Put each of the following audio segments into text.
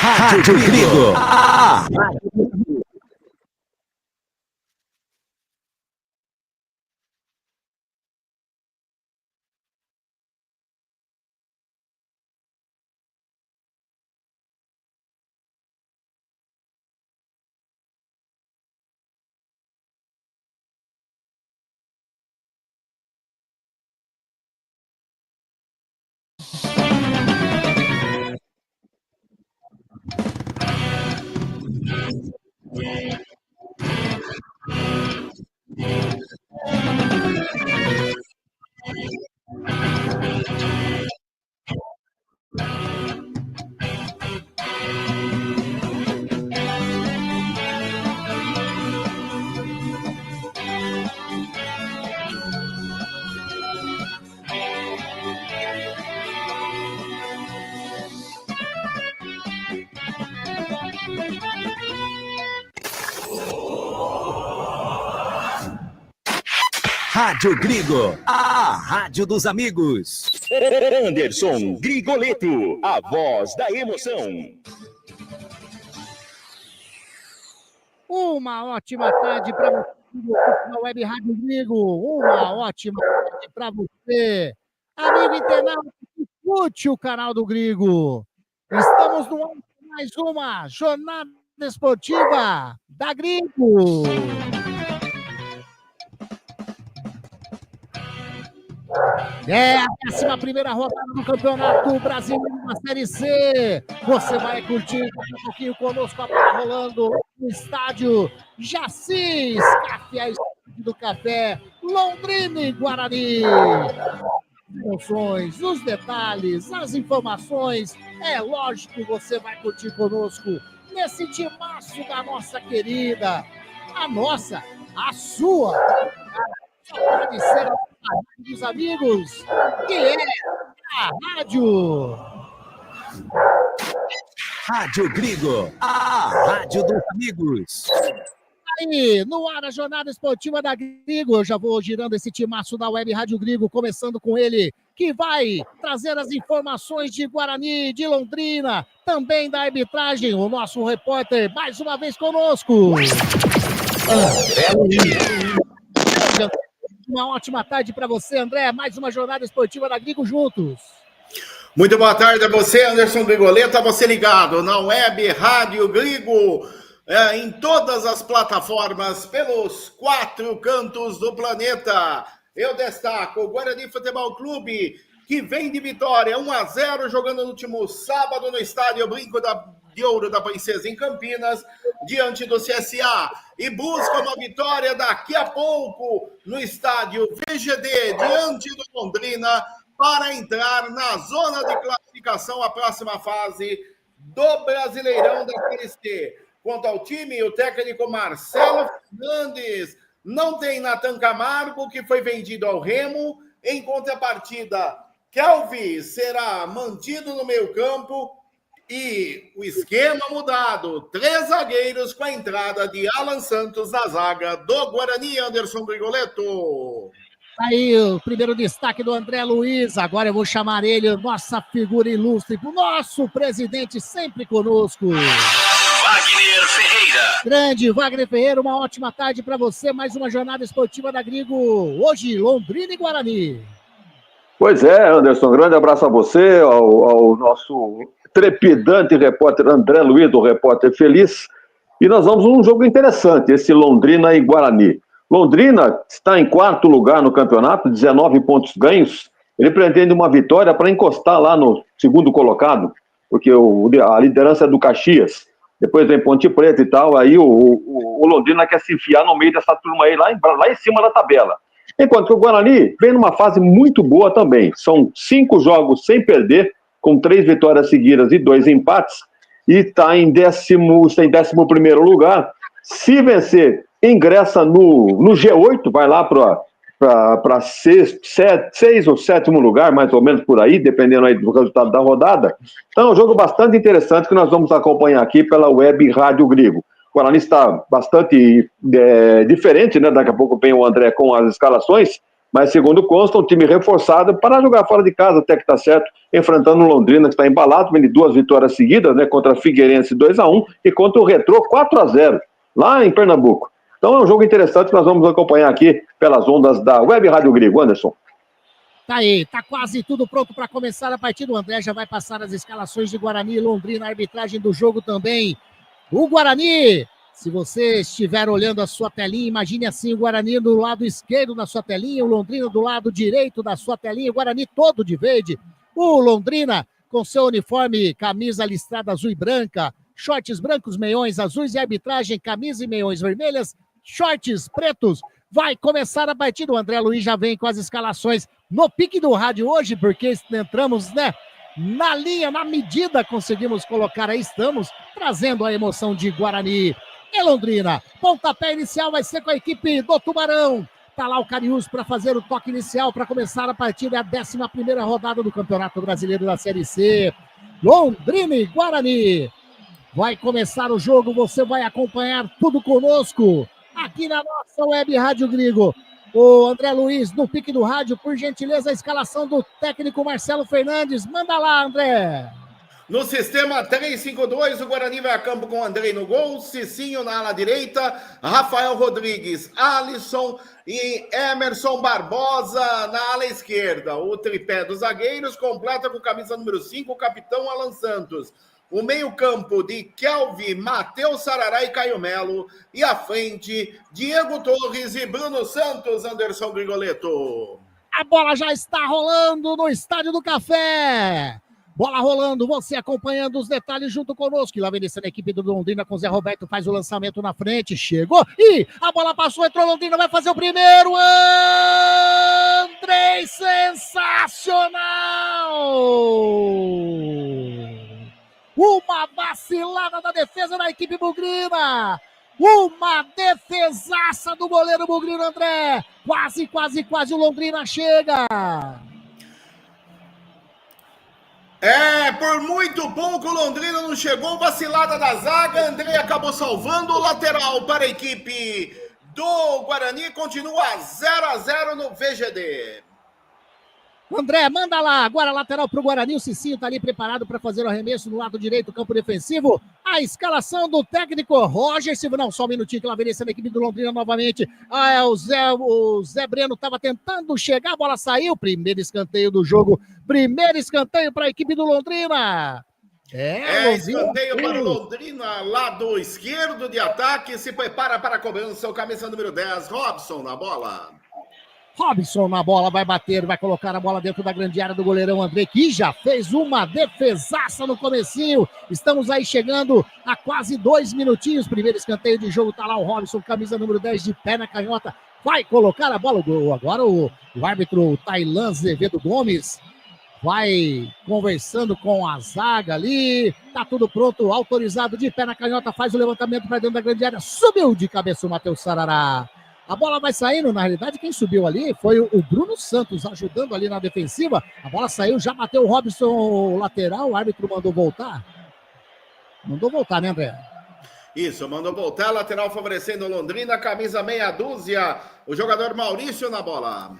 Rádio Gringo. Rádio. Rádio Gringo, a rádio dos amigos. Anderson Grigoleto, a voz da emoção. Uma ótima tarde para você, na Web Rádio Gringo. Uma ótima tarde para você, amigo internauta que curte o canal do Gringo. Estamos no ar com mais uma jornada esportiva da Gringo. É a 11ª rodada do Campeonato Brasileiro da Série C. Você vai curtir um pouquinho conosco, a bola rolando no estádio Jacis Café, a estádio do Café, Londrina e Guarani. As emoções, os detalhes, as informações, é lógico que você vai curtir conosco nesse timaço da nossa querida, a sua, só pode ser a rádio dos amigos, que é a rádio. Rádio Gringo, a rádio dos amigos. Aí, no ar a jornada esportiva da Gringo. Eu já vou girando esse timaço da Web Rádio Gringo, começando com ele, que vai trazer as informações de Guarani, de Londrina, também da arbitragem, o nosso repórter, mais uma vez conosco. André Luiz. Uma ótima tarde para você, André. Mais uma jornada esportiva da Gringo juntos. Muito boa tarde a você, Anderson Grigoleto, a você ligado na Web Rádio Gringo, em todas as plataformas, pelos 4 cantos do planeta. Eu destaco o Guarani Futebol Clube, que vem de vitória 1-0, jogando no último sábado no estádio Brinco de Ouro da Princesa, em Campinas, diante do CSA, e busca uma vitória daqui a pouco no estádio VGD, diante do Londrina, para entrar na zona de classificação à próxima fase do Brasileirão da Série C. Quanto ao time, o técnico Marcelo Fernandes não tem Nathan Camargo, que foi vendido ao Remo. Em contrapartida, Kelvin será mantido no meio-campo e o esquema mudado. 3 zagueiros com a entrada de Alan Santos na zaga do Guarani, Anderson Grigoleto. Aí o primeiro destaque do André Luiz. Agora eu vou chamar ele, nossa figura ilustre, o nosso presidente sempre conosco, Wagner Ferreira. Grande Wagner Ferreira, uma ótima tarde para você. Mais uma jornada esportiva da Gringo. Hoje, Londrina e Guarani. Pois é, Anderson, grande abraço a você, ao nosso trepidante repórter André Luiz, do Repórter Feliz. E nós vamos num jogo interessante, esse Londrina e Guarani. Londrina está em 4º lugar no campeonato, 19 pontos ganhos. Ele pretende uma vitória para encostar lá no 2º colocado, porque a liderança é do Caxias. Depois vem Ponte Preta e tal, aí o Londrina quer se enfiar no meio dessa turma aí, lá em cima da tabela. Enquanto que o Guarani vem numa fase muito boa também. São 5 jogos sem perder, com 3 vitórias seguidas e 2 empates, e está em 11º lugar. Se vencer, ingressa no G8, vai lá para 6 ou 7º lugar, mais ou menos por aí, dependendo aí do resultado da rodada. Então é um jogo bastante interessante que nós vamos acompanhar aqui pela Web Rádio Gringo. O Guarani está bastante diferente, né? Daqui a pouco vem o André com as escalações, Mas, segundo consta, um time reforçado para jogar fora de casa, até que está certo, enfrentando o Londrina, que está embalado, vem de 2 vitórias seguidas, né, contra a Figueirense 2-1 e contra o Retrô 4-0, lá em Pernambuco. Então é um jogo interessante que nós vamos acompanhar aqui pelas ondas da Web Rádio Grigo. Anderson. Tá aí, tá quase tudo pronto para começar a partida. O André já vai passar as escalações de Guarani e Londrina, a arbitragem do jogo também. O Guarani, se você estiver olhando a sua telinha, imagine assim, o Guarani do lado esquerdo da sua telinha, o Londrina do lado direito da sua telinha, o Guarani todo de verde, o Londrina com seu uniforme, camisa listrada azul e branca, shorts brancos, meiões azuis e arbitragem, camisa e meiões vermelhas, shorts pretos. Vai começar a partida, o André Luiz já vem com as escalações no pique do rádio hoje, porque entramos, né, na linha, na medida, conseguimos colocar aí, estamos trazendo a emoção de Guarani e Londrina. Pontapé inicial vai ser com a equipe do Tubarão. Tá lá o Cariús para fazer o toque inicial para começar a partida, a 11ª rodada do Campeonato Brasileiro da Série C. Londrina e Guarani. Vai começar o jogo, você vai acompanhar tudo conosco aqui na nossa Web Rádio Grigo. O André Luiz, no pique do rádio, por gentileza, a escalação do técnico Marcelo Fernandes. Manda lá, André. No sistema 3-5-2, o Guarani vai a campo com Andrei no gol, Cicinho na ala direita, Rafael Rodrigues, Alisson e Emerson Barbosa na ala esquerda. O tripé dos zagueiros completa com camisa número 5, o capitão Alan Santos. O meio-campo de Kelvin, Matheus Sarará e Caio Melo. E à frente, Diego Torres e Bruno Santos, Anderson Grigoleto. A bola já está rolando no Estádio do Café. Bola rolando, você acompanhando os detalhes junto conosco. E lá vem descendo a equipe do Londrina com o Zé Roberto, faz o lançamento na frente, chegou. E a bola passou, entrou Londrina, vai fazer o primeiro. Andrei, sensacional! Uma vacilada da defesa da equipe bugrina. Uma defesaça do goleiro bugrino, André. Quase o Londrina chega. Por muito pouco o Londrina não chegou, vacilada da zaga, André acabou salvando o lateral para a equipe do Guarani, continua 0-0 no VGD. André, manda lá, agora lateral para o Guarani, o Cicinho está ali preparado para fazer o arremesso no lado direito do campo defensivo, a escalação do técnico Roger Silva, não, só um minutinho que lá vem descendo a equipe do Londrina novamente, o Zé Breno estava tentando chegar, a bola saiu, primeiro escanteio do jogo, primeiro escanteio para a equipe do Londrina. Escanteio para o Londrina, lado esquerdo de ataque, se prepara para a cobrança, o camisa número 10, Robson na bola. Robson na bola, vai bater, vai colocar a bola dentro da grande área do goleirão André, que já fez uma defesaça no comecinho. Estamos aí chegando a quase 2 minutinhos. Primeiro escanteio de jogo, tá lá o Robson, camisa número 10, de pé na canhota. Vai colocar a bola. Agora o árbitro Tailan Azevedo Gomes vai conversando com a zaga ali. Tá tudo pronto, autorizado, de pé na canhota, faz o levantamento para dentro da grande área. Subiu de cabeça o Matheus Sarará. A bola vai saindo, na realidade quem subiu ali foi o Bruno Santos, ajudando ali na defensiva. A bola saiu, já bateu o Robson, o lateral, o árbitro mandou voltar. Mandou voltar, né, André? Isso, mandou voltar, lateral favorecendo o Londrina, camisa meia dúzia, o jogador Maurício na bola.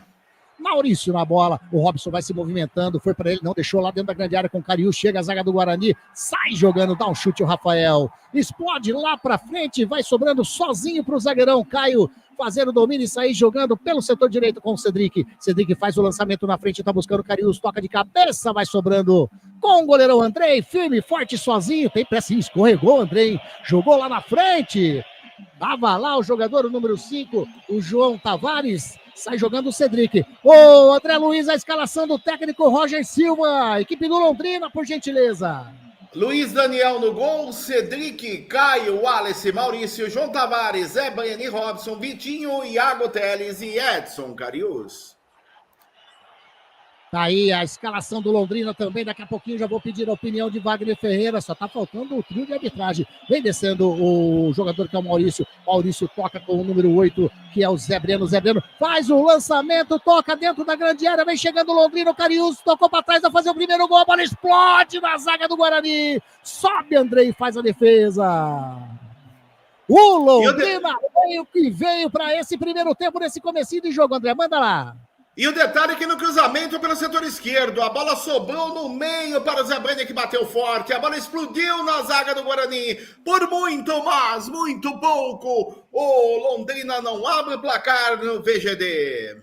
Maurício na bola, o Robson vai se movimentando, foi para ele, não deixou lá dentro da grande área com o Cariú, chega a zaga do Guarani, sai jogando, dá um chute o Rafael, explode lá para frente, vai sobrando sozinho para o zagueirão Caio, fazendo o domínio e sair jogando pelo setor direito com o Cedric. Cedric faz o lançamento na frente, tá buscando o Cariús, toca de cabeça, vai sobrando com o goleirão Andrei, firme, forte, sozinho, tem pressa, escorregou o Andrei, jogou lá na frente, tava lá o jogador, o número 5, o João Tavares, sai jogando o Cedric. O André Luiz, a escalação do técnico Roger Silva, equipe do Londrina, por gentileza. Luiz Daniel no gol, Cedric, Caio, Wallace, Maurício, João Tavares, Zé Baiani, Robson, Vitinho, Iago Teles e Edson Cariús. Tá aí a escalação do Londrina também, daqui a pouquinho já vou pedir a opinião de Wagner Ferreira, só tá faltando o trio de arbitragem. Vem descendo o jogador que é o Maurício, Maurício toca com o número 8, que é o Zé Breno, faz o lançamento, toca dentro da grande área, vem chegando o Londrina, o Cariús tocou para trás, vai fazer o primeiro gol, a bola explode na zaga do Guarani, sobe Andrei e faz a defesa. O Londrina veio para esse primeiro tempo, nesse comecinho de jogo, André, manda lá. E o detalhe é que no cruzamento pelo setor esquerdo, a bola sobrou no meio para o Zé Brenner, que bateu forte. A bola explodiu na zaga do Guarani. Por muito, mas muito pouco. O Londrina não abre o placar no VGD.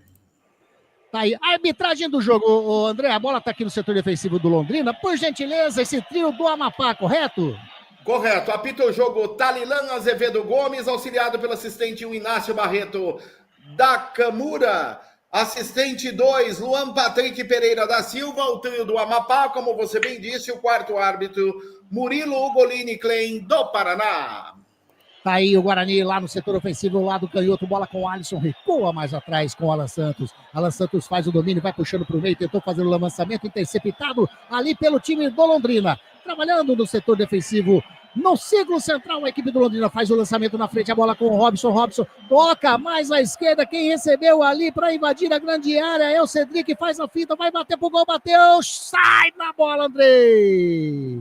Tá aí, a arbitragem do jogo, o André, a bola tá aqui no setor defensivo do Londrina. Por gentileza, esse trio do Amapá, correto? Correto, apita o jogo Talilan Azevedo Gomes, auxiliado pelo assistente Inácio Barreto da Camura. Assistente 2, Luan Patrick Pereira da Silva, o trio do Amapá, como você bem disse, o quarto árbitro, Murilo Ugolini Klein, do Paraná. Tá aí o Guarani lá no setor ofensivo, lá do canhoto, bola com o Alisson, recua mais atrás com o Alan Santos. Alan Santos faz o domínio, vai puxando pro meio, tentou fazer o lançamento, interceptado ali pelo time do Londrina. Trabalhando no setor defensivo, no círculo central, a equipe do Londrina faz o lançamento na frente, a bola com o Robson. Robson toca mais à esquerda, quem recebeu ali para invadir a grande área é o Cedric, faz a fita, vai bater pro gol, bateu, sai na bola, Andrei.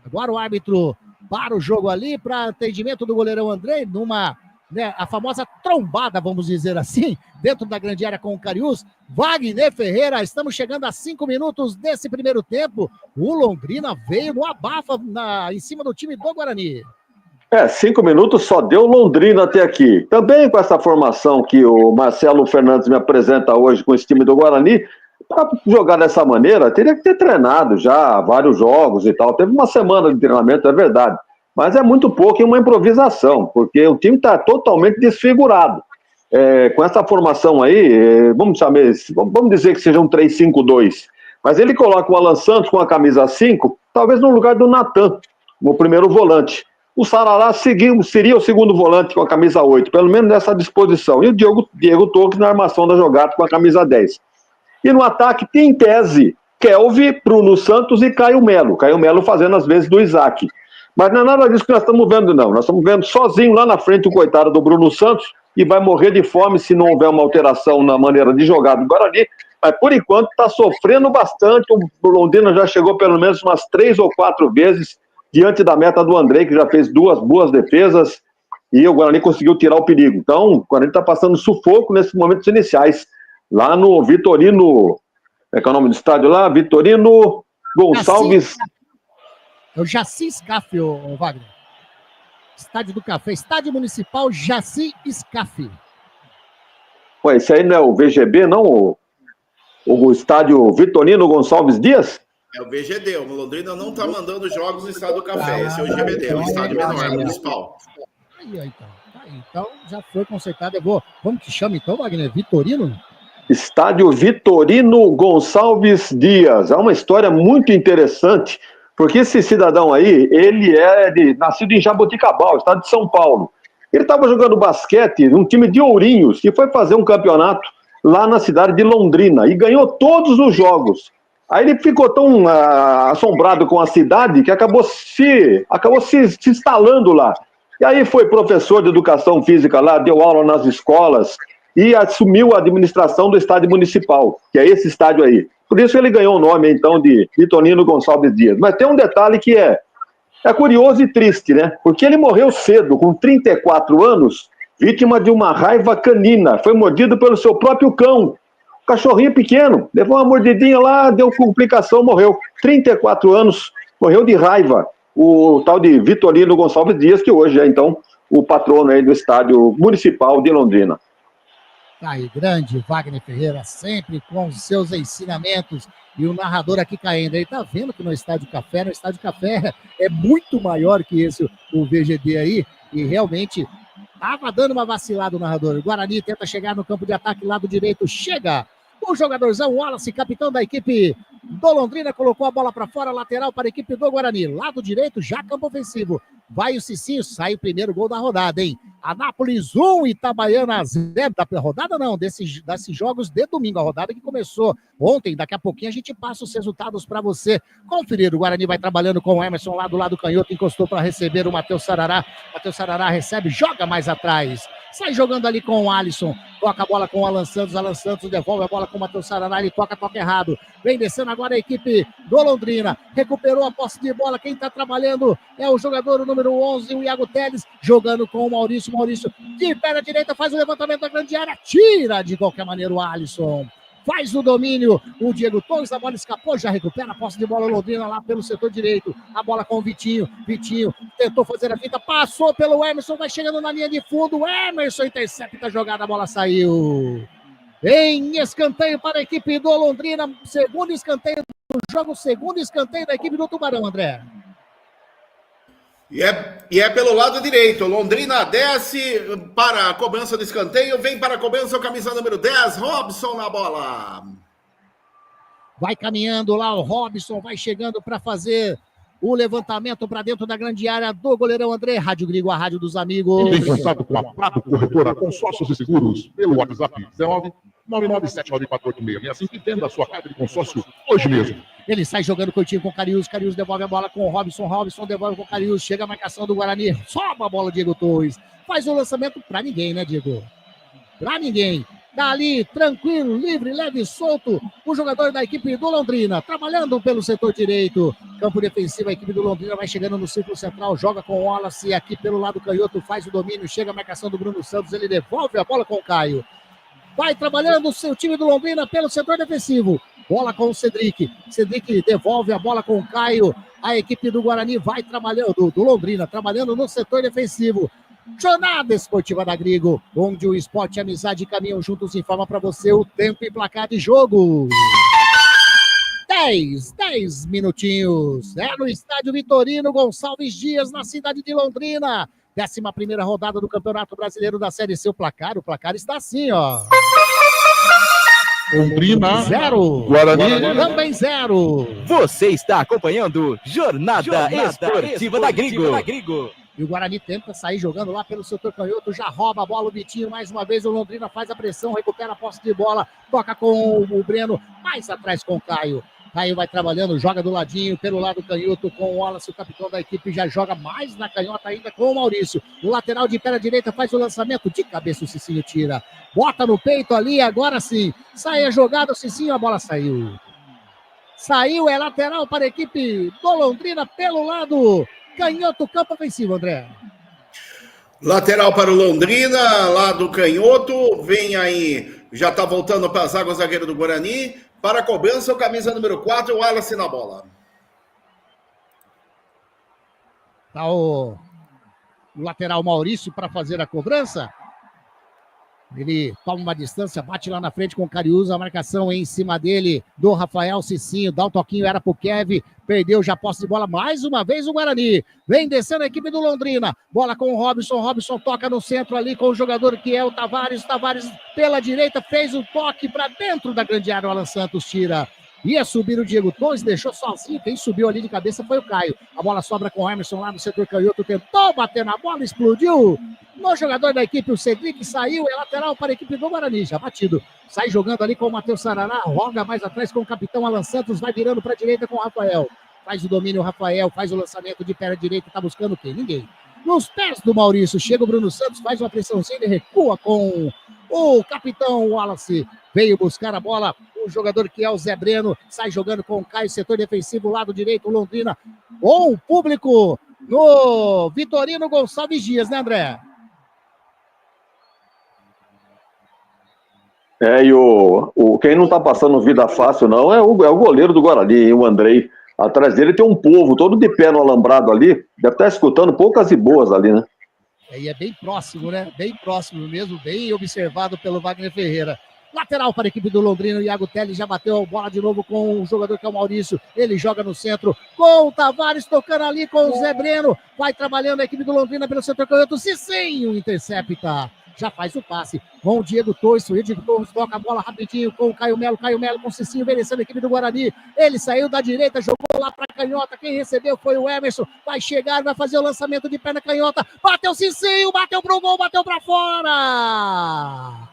Agora o árbitro para o jogo ali, para atendimento do goleirão Andrei, numa, né, a famosa trombada, vamos dizer assim, dentro da grande área com o Cariús. Wagner Ferreira, estamos chegando a 5 minutos desse primeiro tempo. O Londrina veio no abafa em cima do time do Guarani. 5 minutos só deu Londrina até aqui. Também com essa formação que o Marcelo Fernandes me apresenta hoje com esse time do Guarani, para jogar dessa maneira, teria que ter treinado já vários jogos e tal. Teve uma semana de treinamento, é verdade. Mas é muito pouco em uma improvisação, porque o time está totalmente desfigurado. Com essa formação aí, vamos dizer que seja um 3-5-2. Mas ele coloca o Alan Santos com a camisa 5, talvez no lugar do Natan, o primeiro volante. O Sarará seria o segundo volante com a camisa 8, pelo menos nessa disposição. E o Diego Torres na armação da jogada com a camisa 10. E no ataque tem, em tese, Kelvin, Bruno Santos e Caio Melo. Caio Melo fazendo as vezes do Isaac. Mas não é nada disso que nós estamos vendo, não. Nós estamos vendo sozinho lá na frente o coitado do Bruno Santos e vai morrer de fome se não houver uma alteração na maneira de jogar do Guarani. Mas, por enquanto, está sofrendo bastante. O Londrina já chegou pelo menos umas 3 ou 4 vezes diante da meta do Andrei, que já fez 2 boas defesas, e o Guarani conseguiu tirar o perigo. Então, o Guarani está passando sufoco nesses momentos iniciais. Lá no Vitorino, é que é o nome do estádio lá? Vitorino Gonçalves. É o Jaci Scaff, o Wagner. Estádio do Café, Estádio Municipal Jaci Scaff. Ué, esse aí não é o VGB, não? O estádio Vitorino Gonçalves Dias? É o VGD, o Londrina não está mandando jogos no Estádio do Café, esse é o GBD, é o estádio menor, municipal. Então, já foi consertado. Como que chama então, Wagner? Vitorino? Estádio Vitorino Gonçalves Dias. É uma história muito interessante, porque esse cidadão aí, ele nascido em Jaboticabal, estado de São Paulo. Ele estava jogando basquete num time de Ourinhos e foi fazer um campeonato lá na cidade de Londrina e ganhou todos os jogos. Aí ele ficou tão assombrado com a cidade que acabou se instalando lá. E aí foi professor de educação física lá, deu aula nas escolas e assumiu a administração do estádio municipal, que é esse estádio aí. Por isso ele ganhou o nome, então, de Vitorino Gonçalves Dias. Mas tem um detalhe que é curioso e triste, né? Porque ele morreu cedo, com 34 anos, vítima de uma raiva canina. Foi mordido pelo seu próprio cão. Cachorrinho pequeno, levou uma mordidinha lá, deu complicação, morreu. 34 anos, morreu de raiva. O tal de Vitorino Gonçalves Dias, que hoje é, então, o patrono aí do estádio municipal de Londrina. Aí, grande Wagner Ferreira, sempre com os seus ensinamentos, e o narrador aqui caindo aí, tá vendo que no Estádio Café é muito maior que esse, o VGD aí, e realmente tava dando uma vacilada o narrador. O Guarani tenta chegar no campo de ataque, lado direito, chega o jogadorzão Wallace, capitão da equipe do Londrina, colocou a bola para fora, lateral para a equipe do Guarani, lado direito, já campo ofensivo, vai o Cicinho, sai o primeiro gol da rodada, hein? Anápolis 1, Itabaiana 0, da rodada não, desses jogos de domingo, a rodada que começou ontem, daqui a pouquinho a gente passa os resultados para você conferir. O Guarani vai trabalhando com o Emerson lá do lado canhoto, encostou para receber o Matheus Sarará recebe, joga mais atrás, sai jogando ali com o Alisson, toca a bola com o Alan Santos devolve a bola com o Matheus Sarará, ele toca errado, vem descendo agora a equipe do Londrina, recuperou a posse de bola, quem está trabalhando é o jogador número 11, o Iago Teles, jogando com o Maurício, de perna direita, faz o levantamento da grande área, tira de qualquer maneira o Alisson. faz o domínio, o Diego Torres, a bola escapou, já recupera a posse de bola Londrina lá pelo setor direito, a bola com o Vitinho tentou fazer a fita, passou pelo Emerson, vai chegando na linha de fundo, o Emerson intercepta a jogada, a bola saiu. Em escanteio para a equipe do Londrina, segundo escanteio do jogo, segundo escanteio da equipe do Tubarão, André. E é pelo lado direito. Londrina desce para a cobrança do escanteio. Vem para a cobrança o camisa número 10, Robson na bola. Vai caminhando lá o Robson, vai chegando para fazer o levantamento para dentro da grande área do goleirão André. Rádio Grigo, a rádio dos amigos. Em contato com a Prado Corretora Consórcios e Seguros pelo WhatsApp 1999748665 e venda a sua casa de consórcio hoje mesmo. Ele sai jogando curtinho com o Cariús devolve a bola com o Robson devolve com o Cariús, chega a marcação do Guarani, sobe a bola Diego Torres, faz o lançamento pra ninguém, né, Diego? Pra ninguém. Dali, tranquilo, livre, leve e solto, o jogador da equipe do Londrina, trabalhando pelo setor direito, campo defensivo, a equipe do Londrina vai chegando no círculo central, joga com o Wallace aqui pelo lado canhoto, faz o domínio, chega a marcação do Bruno Santos, ele devolve a bola com o Caio. Vai trabalhando o seu time do Londrina pelo setor defensivo. Bola com o Cedric. Cedric devolve a bola com o Caio. A equipe do Guarani vai trabalhando, do Londrina, trabalhando no setor defensivo. Jornada Esportiva da Grigo, onde o esporte e a amizade caminham juntos, informa para você o tempo e placar de jogo. 10 minutinhos. É no estádio Vitorino Gonçalves Dias, na cidade de Londrina. 11ª rodada do Campeonato Brasileiro da Série C. O placar está assim, ó. Londrina 0, Guarani também 0. Você está acompanhando Jornada Esportiva da Grigo. E o Guarani tenta sair jogando lá pelo setor canhoto, já rouba a bola o Vitinho, mais uma vez o Londrina faz a pressão, recupera a posse de bola, toca com o Breno, mais atrás com o Caio. Caio vai trabalhando, joga do ladinho, pelo lado canhoto com o Wallace, o capitão da equipe, já joga mais na canhota ainda com o Maurício. O lateral de pé à direita faz o lançamento, de cabeça o Cicinho tira. Bota no peito ali, agora sim. Sai a jogada, o Cicinho, a bola saiu. Saiu, é lateral para a equipe do Londrina pelo lado canhoto, campo ofensivo, André. Lateral para o Londrina, lá do canhoto. Vem aí, já está voltando para as águas, zagueiro do Guarani. Para a cobrança, o camisa número 4, o Wallace na bola. Tá o lateral Maurício para fazer a cobrança. Ele toma uma distância, bate lá na frente com o Cariús, a marcação em cima dele, do Rafael Cicinho, dá um toquinho, era pro Kevin, perdeu já posse de bola, mais uma vez o Guarani, vem descendo a equipe do Londrina, bola com o Robson toca no centro ali com o jogador que é o Tavares pela direita, fez o toque para dentro da grande área, o Alan Santos tira. Ia subir o Diego Torres, deixou sozinho, quem subiu ali de cabeça foi o Caio. A bola sobra com o Emerson lá no setor canhoto, tentou bater na bola, explodiu. No jogador da equipe, o Cedric saiu, é lateral para a equipe do Guarani, já batido. Sai jogando ali com o Matheus Sarará, roga mais atrás com o capitão Alan Santos, vai virando para a direita com o Rafael. Faz o domínio o Rafael, faz o lançamento de pé à direita, tá buscando quem? Ninguém. Nos pés do Maurício, chega o Bruno Santos, faz uma pressãozinha, ele recua com o capitão Wallace. Veio buscar a bola, o jogador que é o Zé Breno, sai jogando com o Caio, setor defensivo, lado direito, Londrina. Bom público no Vitorino Gonçalves Dias, né, André? E quem não tá passando vida fácil, não, é o goleiro do Guarani, o Andrei. Atrás dele tem um povo todo de pé no alambrado ali, deve estar escutando poucas e boas ali, né? E é bem próximo, né? Bem próximo mesmo, bem observado pelo Wagner Ferreira. Lateral para a equipe do Londrina, o Iago Teles já bateu a bola de novo com o jogador que é o Maurício. Ele joga no centro com o Tavares, tocando ali com o Zé Breno. Vai trabalhando a equipe do Londrina pelo setor canhoto. Cicinho intercepta. Já faz o passe com o Diego Torres. O Diego Torres toca a bola rapidinho com o Caio Melo com o Cicinho, merecendo a equipe do Guarani. Ele saiu da direita, jogou lá para a canhota. Quem recebeu foi o Emerson. Vai chegar, vai fazer o lançamento de pé na canhota. Bateu o Cicinho, bateu pro gol, bateu para fora.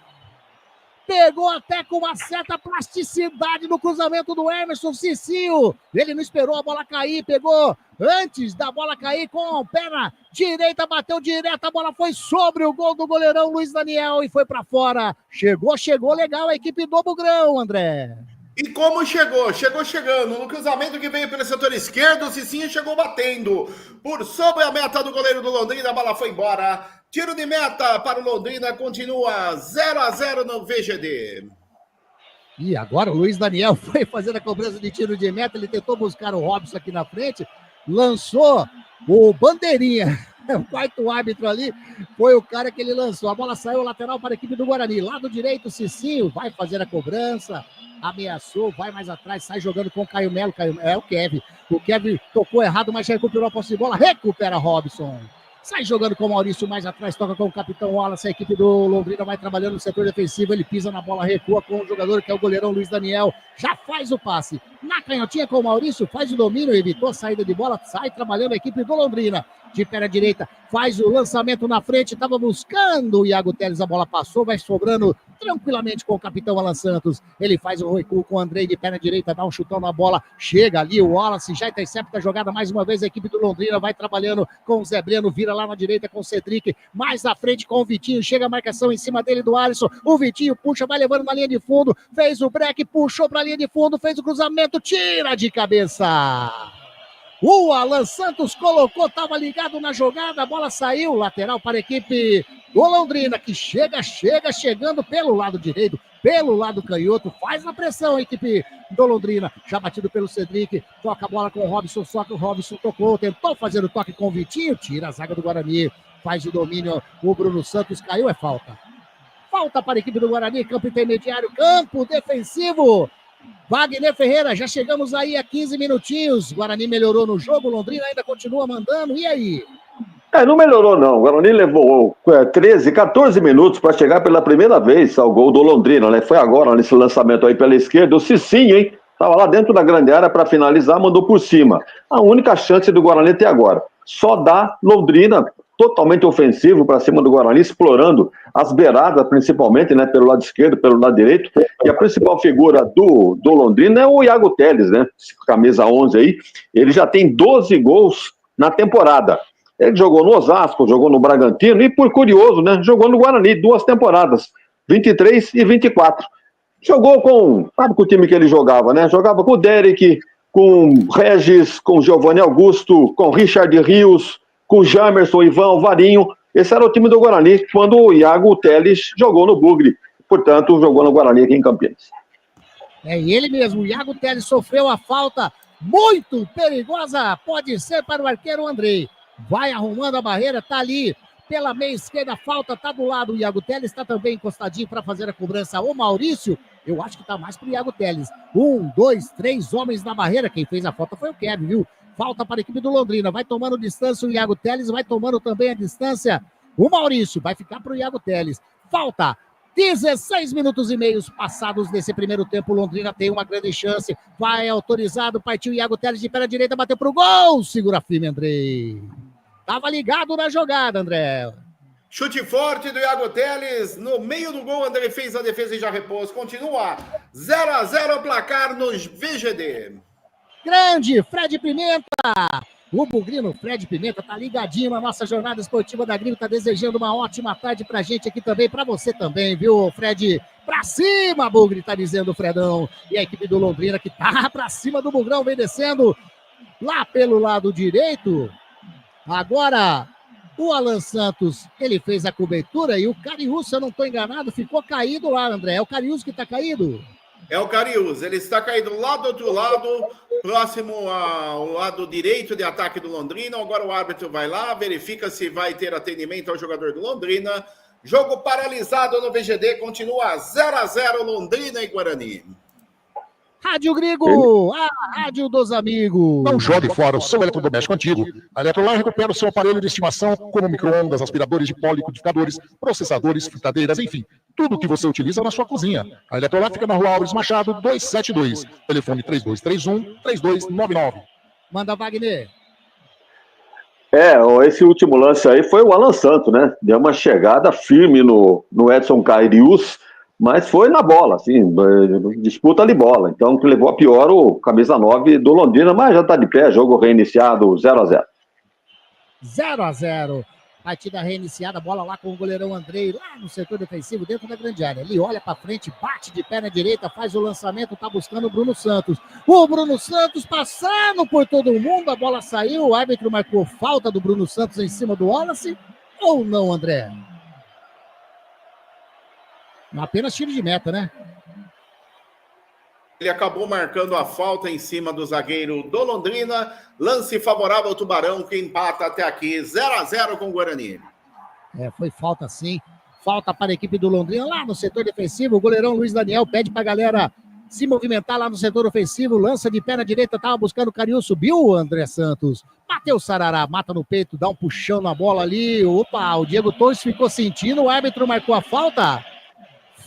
Pegou até com uma certa plasticidade no cruzamento do Emerson Cicinho. Ele não esperou a bola cair, pegou antes da bola cair com a perna direita, bateu direto, a bola foi sobre o gol do goleirão Luiz Daniel e foi para fora. Chegou legal a equipe do Bugrão, André. E como chegou? Chegou chegando. No cruzamento que veio pelo setor esquerdo, o Cicinho chegou batendo por sobre a meta do goleiro do Londrina, a bola foi embora. Tiro de meta para o Londrina, continua 0-0 no VGD. E agora o Luiz Daniel foi fazer a cobrança de tiro de meta, ele tentou buscar o Robson aqui na frente, lançou o Bandeirinha, o quarto árbitro ali, foi o cara que ele lançou. A bola saiu lateral para a equipe do Guarani. Lado direito, Cicinho vai fazer a cobrança, ameaçou, vai mais atrás, sai jogando com o Caio Melo. É o Kevin. O Kevin tocou errado, mas já recuperou a posse de bola. Recupera Robson. Sai jogando com o Maurício mais atrás, toca com o capitão Wallace, a equipe do Londrina vai trabalhando no setor defensivo, ele pisa na bola, recua com o jogador que é o goleirão Luiz Daniel, já faz o passe, na canhotinha com o Maurício, faz o domínio, evitou a saída de bola, sai trabalhando a equipe do Londrina, de pé na direita, faz o lançamento na frente, estava buscando o Iago Teles, a bola passou, vai sobrando tranquilamente com o capitão Alan Santos, ele faz o recuo com o Andrei de pé na direita, dá um chutão na bola, chega ali o Wallace, já intercepta a jogada mais uma vez, a equipe do Londrina vai trabalhando com o Zé Breno, vira lá na direita com o Cedric, mais à frente com o Vitinho, chega a marcação em cima dele do Alisson, o Vitinho puxa, vai levando na linha de fundo, fez o break, puxou para a linha de fundo, fez o cruzamento, tira de cabeça. O Alan Santos colocou, estava ligado na jogada, a bola saiu, lateral para a equipe do Londrina, que chegando pelo lado direito, pelo lado canhoto, faz a pressão a equipe do Londrina, já batido pelo Cedric, toca a bola com o Robson, só que o Robson tocou, tentou fazer o toque com o Vitinho, tira a zaga do Guarani, faz o domínio, o Bruno Santos caiu, é falta. Falta para a equipe do Guarani, campo intermediário, campo defensivo. Wagner Ferreira, já chegamos aí a 15 minutinhos. Guarani melhorou no jogo, Londrina ainda continua mandando. E aí? Não melhorou não. O Guarani levou 13, 14 minutos para chegar pela primeira vez ao gol do Londrina, né? Foi agora nesse lançamento aí pela esquerda. O Cicinho, hein? Estava lá dentro da grande área para finalizar, mandou por cima. A única chance do Guarani até agora. Só dá Londrina totalmente ofensivo para cima do Guarani, explorando as beiradas, principalmente, né, pelo lado esquerdo, pelo lado direito, e a principal figura do Londrina é o Iago Teles, né, camisa 11 aí, ele já tem 12 gols na temporada. Ele jogou no Osasco, jogou no Bragantino, e por curioso, né, jogou no Guarani, 2 temporadas, 23 e 24. Jogou com, sabe com o time que ele jogava, né, jogava com o Derek, com Regis, com Giovanni Augusto, com Richard Rios, com Jamerson, Ivan, Varinho. Esse era o time do Guarani quando o Iago Teles jogou no Bugre. Portanto, jogou no Guarani aqui em Campinas. E ele mesmo, o Iago Teles sofreu a falta muito perigosa. Pode ser para o arqueiro Andrei. Vai arrumando a barreira, tá ali pela meia esquerda, a falta tá do lado. O Iago Teles está também encostadinho para fazer a cobrança. O Maurício, eu acho que tá mais pro Iago Teles. 1, 2, 3 homens na barreira. Quem fez a falta foi o Kevin, viu? Falta para a equipe do Londrina, vai tomando distância o Iago Teles, vai tomando também a distância o Maurício, vai ficar para o Iago Teles. Falta 16 minutos e meio passados nesse primeiro tempo, o Londrina tem uma grande chance, vai autorizado, partiu o Iago Teles de pé na direita, bateu para o gol, segura firme, Andrei. Tava ligado na jogada, André. Chute forte do Iago Teles, no meio do gol, André fez a defesa e já repôs, continua 0-0 o placar nos VGD. Grande Fred Pimenta, o bugrino Fred Pimenta tá ligadinho na nossa jornada esportiva da Gringo, tá desejando uma ótima tarde pra gente aqui também, pra você também, viu, Fred? Pra cima, Bugre, tá dizendo o Fredão. E a equipe do Londrina que tá pra cima do Bugrão, vem descendo lá pelo lado direito. Agora, o Alan Santos, ele fez a cobertura e o Cariús, se eu não tô enganado, ficou caído lá, André. É o Cariús que tá caído? É o Cariús, ele está caído lá do outro lado, próximo ao lado direito de ataque do Londrina. Agora o árbitro vai lá, verifica se vai ter atendimento ao jogador do Londrina. Jogo paralisado no VGD, continua 0-0 Londrina e Guarani. Rádio Grigo, a rádio dos amigos. Não jogue fora o seu eletrodoméstico antigo. A Eletrolar recupera o seu aparelho de estimação, como micro-ondas, aspiradores de pó, liquidificadores, processadores, fritadeiras, enfim, tudo o que você utiliza na sua cozinha. A Eletrolar fica na Rua Alves Machado, 272. Telefone 3231-3299. Manda, Wagner. Esse último lance aí foi o Alan Santos, né? Deu uma chegada firme no Edson Cariús, mas foi na bola, assim, disputa de bola. Então, que levou a pior o camisa 9 do Londrina, mas já está de pé, jogo reiniciado, 0-0. 0-0. Partida reiniciada, bola lá com o goleirão Andrei, lá no setor defensivo, dentro da grande área. Ele olha para frente, bate de pé na direita, faz o lançamento, tá buscando o Bruno Santos. O Bruno Santos passando por todo mundo, a bola saiu, o árbitro marcou falta do Bruno Santos em cima do Wallace, ou não, André? Apenas tiro de meta, né? Ele acabou marcando a falta em cima do zagueiro do Londrina. Lance favorável ao Tubarão, que empata até aqui 0-0 com o Guarani. Foi falta sim. Falta para a equipe do Londrina lá no setor defensivo. O goleirão Luiz Daniel pede para a galera se movimentar lá no setor ofensivo. Lança de perna direita, estava buscando o Cariú, subiu o André Santos. Matheus Sarará, mata no peito, dá um puxão na bola ali. Opa, o Diego Torres ficou sentindo, o árbitro marcou a falta.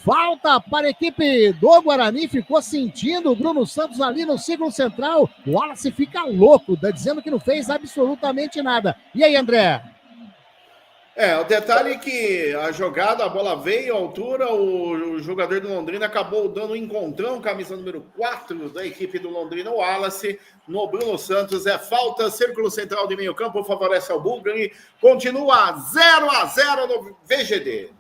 Falta para a equipe do Guarani, ficou sentindo o Bruno Santos ali no círculo central. O Wallace fica louco, dizendo que não fez absolutamente nada. E aí, André? O detalhe é que a jogada, a bola veio à altura, o jogador do Londrina acabou dando um encontrão, camisa número 4 da equipe do Londrina, o Wallace, no Bruno Santos. É falta, círculo central de meio campo, favorece ao Bulgari, continua 0-0 no VGD.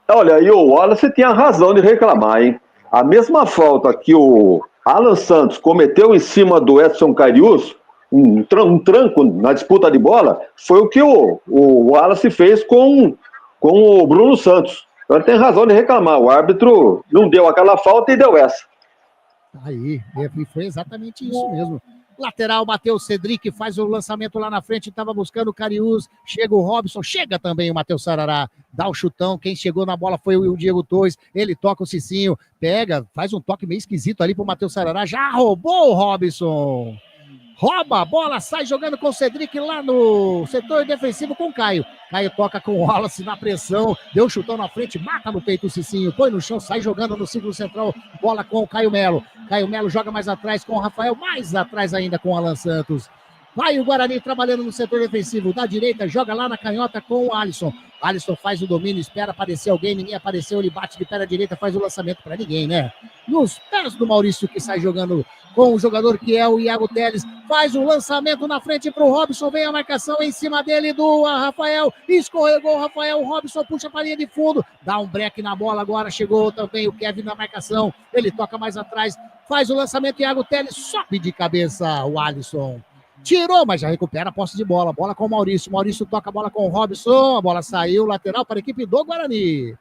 Olha, e o Wallace tinha razão de reclamar, hein? A mesma falta que o Alan Santos cometeu em cima do Edson Carius, um tranco na disputa de bola, foi o que o Wallace fez com o Bruno Santos. Então ele tem razão de reclamar. O árbitro não deu aquela falta e deu essa. Aí, foi exatamente isso mesmo. Lateral, bateu o Cedric, faz o lançamento lá na frente, estava buscando o Cariús, chega o Robson, chega também o Matheus Sarará, dá o chutão, quem chegou na bola foi o Diego Torres, ele toca o Cicinho, pega, faz um toque meio esquisito ali pro Matheus Sarará, já roubou o Robson, rouba a bola, sai jogando com o Cedric lá no setor defensivo com o Caio. Caio toca com o Wallace na pressão, deu um chutão na frente, mata no peito o Cicinho, põe no chão, sai jogando no círculo central, bola com o Caio Melo. Caio Melo joga mais atrás com o Rafael, mais atrás ainda com o Alan Santos. Vai o Guarani trabalhando no setor defensivo, da direita, joga lá na canhota com o Alisson. Alisson faz o domínio, espera aparecer alguém, ninguém apareceu, ele bate de pé na direita, faz o lançamento para ninguém, né? Nos pés do Maurício, que sai jogando com o jogador que é o Iago Teles, faz o lançamento na frente para o Robson, vem a marcação em cima dele do Rafael, escorregou o Rafael, o Robson puxa para a linha de fundo, dá um break na bola agora, chegou também o Kevin na marcação, ele toca mais atrás, faz o lançamento, Iago Teles sobe de cabeça o Alisson. Tirou, mas já recupera a posse de bola. Bola com o Maurício. Maurício toca a bola com o Robson. A bola saiu, lateral para a equipe do Guarani.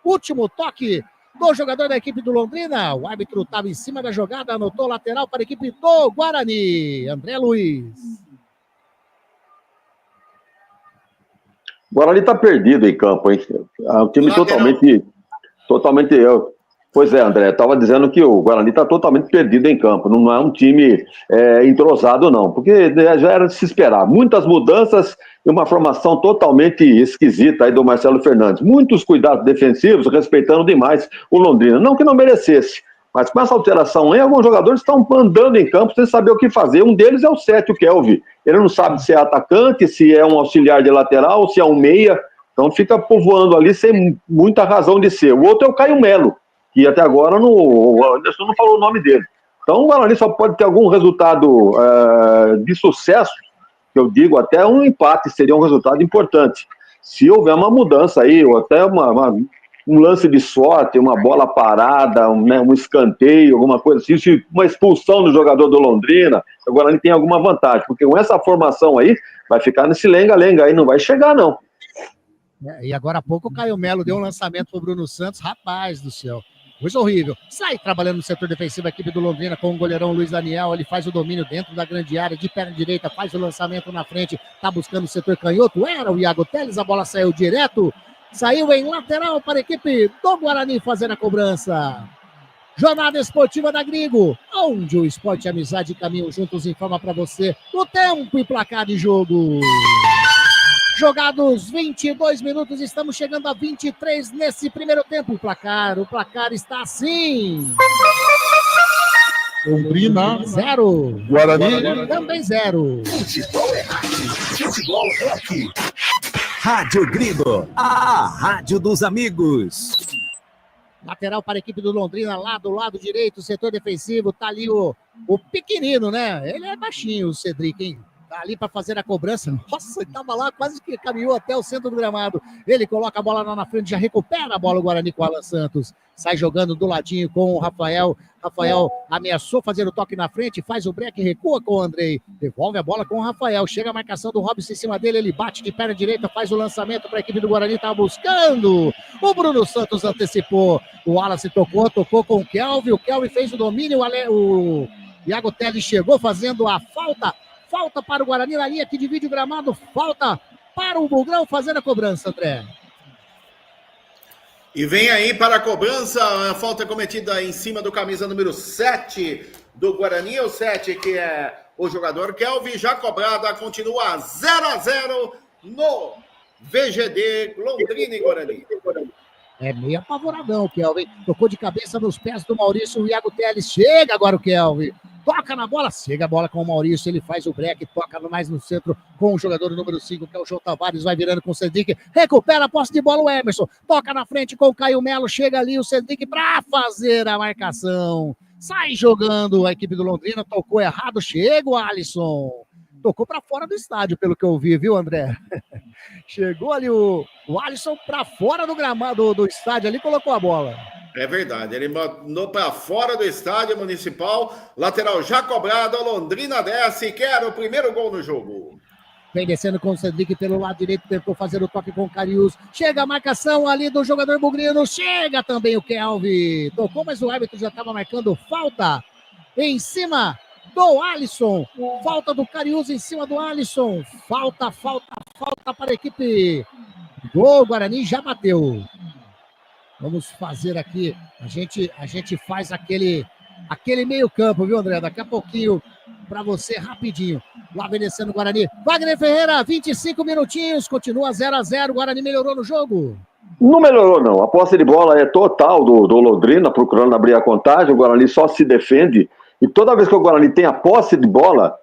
Último toque do jogador da equipe do Londrina. O árbitro estava em cima da jogada, anotou lateral para a equipe do Guarani. André Luiz. O Guarani está perdido em campo, hein? É um time totalmente eu. Pois é, André, estava dizendo que o Guarani está totalmente perdido em campo, não é um time entrosado não, porque já era de se esperar, muitas mudanças e uma formação totalmente esquisita aí do Marcelo Fernandes, muitos cuidados defensivos, respeitando demais o Londrina, não que não merecesse, mas com essa alteração aí, alguns jogadores estão andando em campo sem saber o que fazer, um deles é o Sete, o Kelvin, ele não sabe se é atacante, se é um auxiliar de lateral, se é um meia, então fica povoando ali sem muita razão de ser, o outro é o Caio Melo, que até agora o Anderson não falou o nome dele. Então o Guarani só pode ter algum resultado de sucesso, que eu digo, até um empate seria um resultado importante. Se houver uma mudança aí, ou até um lance de sorte, uma bola parada, um escanteio, alguma coisa assim, se uma expulsão do jogador do Londrina, o Guarani tem alguma vantagem, porque com essa formação aí, vai ficar nesse lenga-lenga aí, não vai chegar não. E agora há pouco o Caio Melo deu um lançamento pro Bruno Santos, rapaz do céu. Coisa horrível. Sai trabalhando no setor defensivo a equipe do Londrina com o goleirão Luiz Daniel. Ele faz o domínio dentro da grande área, de perna direita, faz o lançamento na frente. Tá buscando o setor canhoto. Era o Iago Teles, a bola saiu direto. Saiu em lateral para a equipe do Guarani fazer a cobrança. Jornada Esportiva da Gringo, onde o esporte e a amizade caminham juntos, informa para você o tempo e placar de jogo. Jogados 22 minutos, estamos chegando a 23 nesse primeiro tempo. O placar está assim. Londrina 0. Guarani também 0. Futebol é aqui. Rádio Gringo, a rádio dos amigos. Lateral para a equipe do Londrina, lá do lado direito, setor defensivo, tá ali o pequenino, né? Ele é baixinho, o Cedric, hein? Tá ali para fazer a cobrança. Nossa, ele estava lá, quase que caminhou até o centro do gramado. Ele coloca a bola lá na frente, já recupera a bola o Guarani com o Alan Santos. Sai jogando do ladinho com o Rafael. Rafael ameaçou fazer o toque na frente, faz o break, recua com o Andrei. Devolve a bola com o Rafael. Chega a marcação do Robson em cima dele, ele bate de perna direita, faz o lançamento para a equipe do Guarani, tá buscando. O Bruno Santos antecipou. O Wallace tocou com o Kelvin. O Kelvin fez o domínio, o Iago Teles chegou fazendo a falta. Falta para o Guarani na linha que divide o gramado. Falta para o Bugrão fazendo a cobrança, André. E vem aí para a cobrança, a falta cometida em cima do camisa número 7 do Guarani. O 7 que é o jogador Kelvin, já cobrada, continua 0-0 no VGD Londrina e Guarani. É meio apavoradão o Kelvin. Tocou de cabeça nos pés do Maurício. O Iago Teles chega agora o Kelvin. Toca na bola, chega a bola com o Maurício, ele faz o break, toca mais no centro com o jogador número 5, que é o João Tavares, vai virando com o Cedric, recupera a posse de bola o Emerson, toca na frente com o Caio Melo, chega ali o Cedric para fazer a marcação, sai jogando a equipe do Londrina, tocou errado, chega o Alisson, tocou para fora do estádio, pelo que eu vi, viu, André? Chegou ali o Alisson para fora do gramado do estádio ali, colocou a bola. É verdade, ele mandou para fora do estádio municipal, lateral já cobrado, Londrina desce, quer o primeiro gol no jogo. Vem descendo com o Cedric pelo lado direito, tentou fazer o toque com o Carius, chega a marcação ali do jogador bugrino, chega também o Kelvin, tocou, mas o árbitro já estava marcando falta em cima do Alisson, falta do Carius em cima do Alisson, falta para a equipe do Guarani, já bateu. Vamos fazer aqui, a gente faz aquele meio campo, viu, André? Daqui a pouquinho, para você, rapidinho. Lá vem descendo o Guarani. Wagner Ferreira, 25 minutinhos, continua 0-0, o Guarani melhorou no jogo? Não melhorou, não. A posse de bola é total do Londrina, procurando abrir a contagem, o Guarani só se defende, e toda vez que o Guarani tem a posse de bola,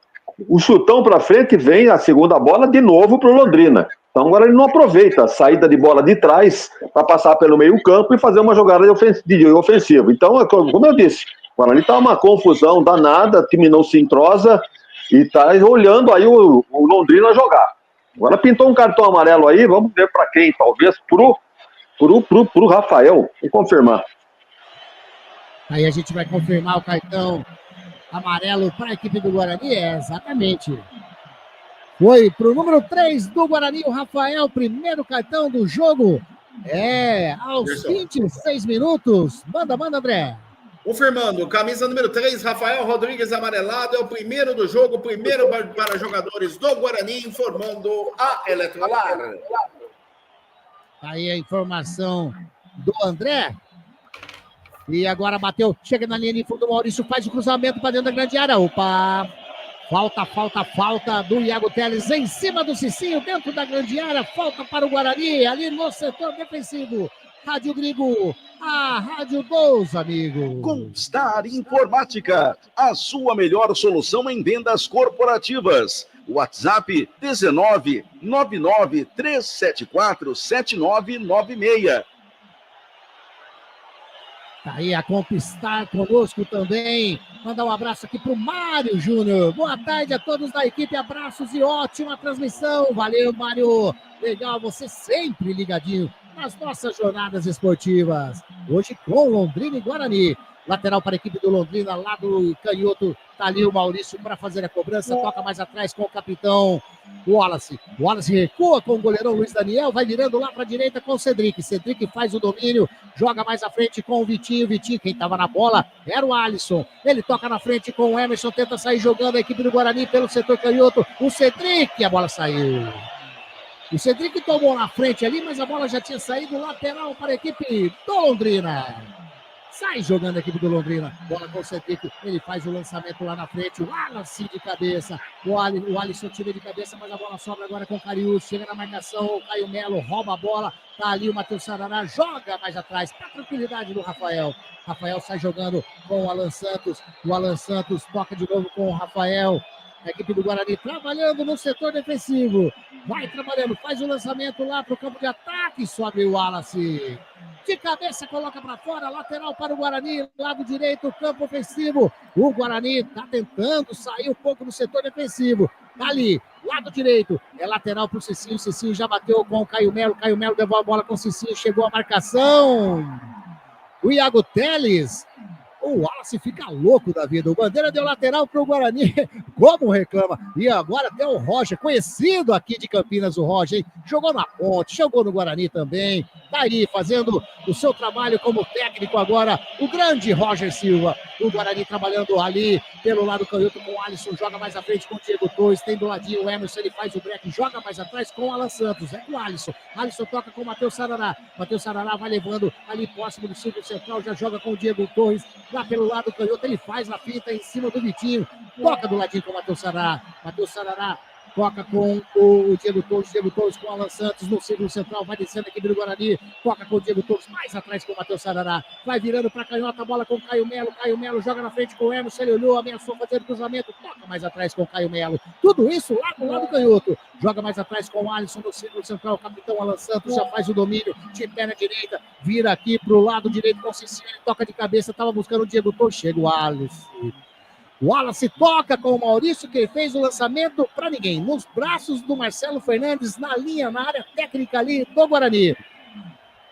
o chutão para frente vem a segunda bola de novo para o Londrina. Então agora ele não aproveita a saída de bola de trás para passar pelo meio campo e fazer uma jogada de ofensiva. Então, como eu disse, o Guarani está uma confusão danada, o time não se entrosa e está olhando aí o Londrina jogar. Agora pintou um cartão amarelo aí, vamos ver para quem, talvez pro Rafael, vou confirmar. Aí a gente vai confirmar o cartão amarelo para a equipe do Guarani, exatamente. Foi para o número 3 do Guarani, o Rafael, primeiro cartão do jogo. Aos 26 minutos. Manda, André. Confirmando, camisa número 3, Rafael Rodrigues amarelado, é o primeiro do jogo, primeiro para jogadores do Guarani, informando a Eletrolar. Aí a informação do André. E agora bateu, chega na linha de fundo, o Maurício faz o cruzamento para dentro da grande área. Opa! Falta do Iago Teles em cima do Cicinho, dentro da grande área, falta para o Guarani, ali no setor defensivo. Rádio Grigo, a Rádio dos Amigos. Constar Informática, a sua melhor solução em vendas corporativas. WhatsApp 19 99 374 7996. Tá aí a conquistar conosco também. Mandar um abraço aqui pro Mário Júnior. Boa tarde a todos da equipe, abraços e ótima transmissão. Valeu, Mário. Legal, você sempre ligadinho nas nossas jornadas esportivas. Hoje com Londrina e Guarani. Lateral para a equipe do Londrina, lá do canhoto, tá ali o Maurício para fazer a cobrança, toca mais atrás com o capitão Wallace. Wallace recua com o goleirão Luiz Daniel, vai virando lá para a direita com o Cedric. Cedric faz o domínio, joga mais à frente com o Vitinho. Quem estava na bola era o Alisson. Ele toca na frente com o Emerson, tenta sair jogando a equipe do Guarani pelo setor canhoto. O Cedric, a bola saiu. O Cedric tomou na frente ali, mas a bola já tinha saído, lateral para a equipe do Londrina. Sai jogando a equipe do Londrina. Bola com o Cedric. Ele faz o lançamento lá na frente. O Wallace de cabeça. O Alisson tira de cabeça, mas a bola sobra agora com o Carius. Chega na marcação. O Caio Melo rouba a bola. Tá ali o Matheus Sarará. Joga mais atrás. Para a tranquilidade do Rafael. Rafael sai jogando com o Alan Santos. O Alan Santos toca de novo com o Rafael. A equipe do Guarani trabalhando no setor defensivo. Vai trabalhando. Faz o lançamento lá para o campo de ataque. Sobe o Wallace. De cabeça, coloca para fora, lateral para o Guarani, lado direito, campo ofensivo. O Guarani está tentando sair um pouco do setor defensivo. Tá ali, lado direito, é lateral pro Cicinho, Cicinho já bateu com o Caio Melo devolve a bola com o Cicinho, chegou a marcação, o Iago Teles, o Wallace fica louco da vida. O Bandeira deu lateral pro Guarani. Como reclama. E agora até o Roger, conhecido aqui de Campinas, o Roger, hein? Jogou na Ponte, jogou no Guarani também. Tá aí fazendo o seu trabalho como técnico agora. O grande Roger Silva. O Guarani trabalhando ali pelo lado canhoto com o Alisson. Joga mais à frente com o Diego Torres. Tem do ladinho o Emerson, ele faz o break. Joga mais atrás com o Alan Santos. É com o Alisson. Alisson toca com o Matheus Sarará. Matheus Sarará vai levando ali próximo do círculo central. Já joga com o Diego Torres. Lá pelo lado canhoto, ele faz a finta em cima do Vitinho. Toca do ladinho com o Matheus Sarará. Matheus Sarará toca com o Diego Torres com o Alan Santos no círculo central, vai descendo a equipe do Guarani, toca com o Diego Torres, mais atrás com o Matheus Sarará, vai virando para canhota, a bola com o Caio Melo joga na frente com o Emerson, ele olhou, ameaçou fazer o cruzamento, toca mais atrás com o Caio Melo, tudo isso lá do lado canhoto, joga mais atrás com o Alisson no círculo central, o capitão Alan Santos já faz o domínio, de pé na direita, vira aqui pro lado direito com o Cicinho, ele toca de cabeça, estava buscando o Diego Torres, chega o Alisson. O Wallace toca com o Maurício, que fez o lançamento para ninguém. Nos braços do Marcelo Fernandes, na linha, na área técnica ali do Guarani.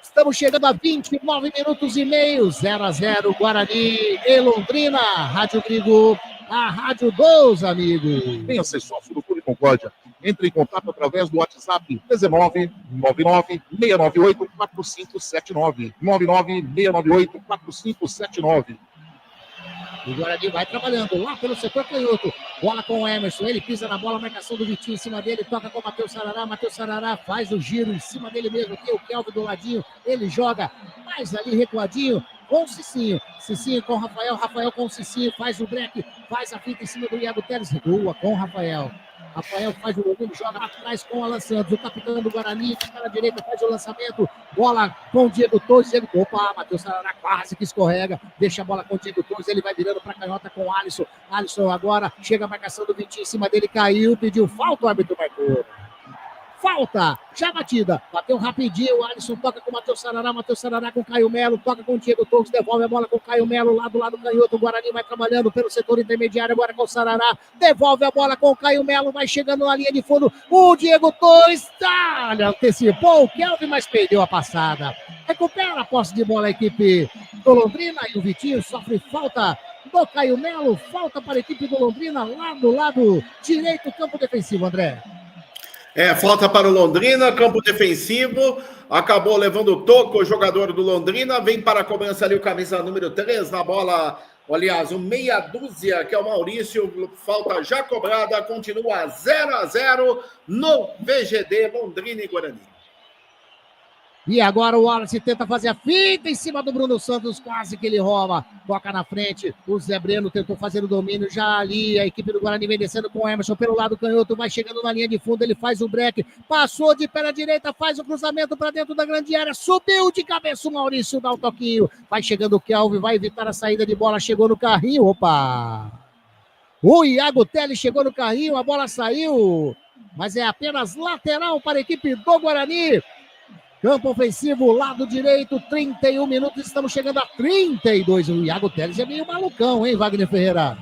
Estamos chegando a 29 minutos e meio. 0-0 Guarani e Londrina. Rádio Grigo, a rádio dos amigos. Venha ser sócio do Clube Concórdia. Entre em contato através do WhatsApp 19-99698-4579. 99698-4579. O Guarani vai trabalhando lá pelo setor canhoto. Bola com o Emerson. Ele pisa na bola, marcação do Vitinho em cima dele. Toca com o Matheus Sarará. Matheus Sarará faz o giro em cima dele mesmo. Aqui o Kelvin do ladinho. Ele joga mais ali recuadinho com o Cicinho. Cicinho com o Rafael. Rafael com o Cicinho. Faz o break. Faz a fita em cima do Iago Teles. Recua com o Rafael. Rafael faz o domínio, joga atrás com o Alan Santos, o capitão do Guarani, na direita faz o lançamento, bola com o Diego Torres, opa, Matheus Sarará quase que escorrega, deixa a bola com o Diego Torres, ele vai virando para a canhota com o Alisson, Alisson agora, chega a marcação do Vitinho em cima dele, caiu, pediu falta, o árbitro marcou. Falta, já batida, bateu rapidinho, o Alisson toca com o Matheus Sarará com o Caio Melo, toca com o Diego Torres, devolve a bola com o Caio Melo, lá do lado canhoto, o Guarani vai trabalhando pelo setor intermediário, agora com o Sarará, devolve a bola com o Caio Melo, vai chegando na linha de fundo, o Diego Torres, antecipou o Kelvin, mas perdeu a passada, recupera a posse de bola a equipe do Londrina, e o Vitinho sofre falta do Caio Melo, falta para a equipe do Londrina, lá do lado direito, campo defensivo, André. Falta para o Londrina, campo defensivo, acabou levando o toco o jogador do Londrina, vem para a cobrança ali o camisa número 3 na bola, aliás, o meia dúzia, que é o Maurício, falta já cobrada, continua 0-0 no VGD, Londrina e Guarani. E agora o Wallace tenta fazer a finta em cima do Bruno Santos, quase que ele rouba, toca na frente, o Zé Breno tentou fazer o domínio, já ali a equipe do Guarani vem descendo com o Emerson pelo lado canhoto, vai chegando na linha de fundo, ele faz o break, passou de pé na direita, faz o cruzamento para dentro da grande área, subiu de cabeça o Maurício, dá o toquinho, vai chegando o Kelvin, vai evitar a saída de bola, chegou no carrinho, opa! O Iago Teles chegou no carrinho, a bola saiu, mas é apenas lateral para a equipe do Guarani. Campo ofensivo, lado direito, 31 minutos, estamos chegando a 32. O Iago Teles é meio malucão, hein, Wagner Ferreira?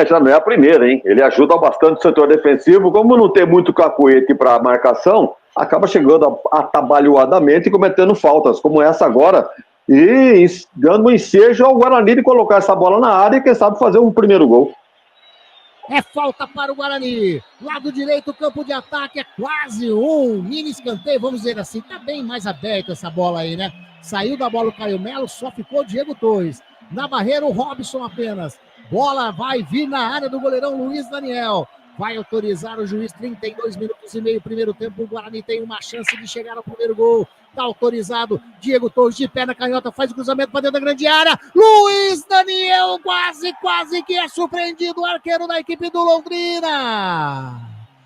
Já não é a primeira, hein? Ele ajuda bastante o setor defensivo. Como não tem muito cacuete para marcação, acaba chegando atabalhoadamente e cometendo faltas, como essa agora, e dando um ensejo ao Guarani de colocar essa bola na área e, quem sabe, fazer um primeiro gol. É falta para o Guarani. Lado direito, campo de ataque, é quase um mini escanteio, vamos dizer assim. Tá bem mais aberto essa bola aí, né? Saiu da bola o Caio Melo, só ficou o Diego Torres. Na barreira o Robson apenas. Bola vai vir na área do goleirão Luiz Daniel. Vai autorizar o juiz, 32 minutos e meio, primeiro tempo. O Guarani tem uma chance de chegar ao primeiro gol. Tá autorizado. Diego Torres de pé na canhota, faz o cruzamento para dentro da grande área. Luiz Daniel quase que é surpreendido. O arqueiro da equipe do Londrina.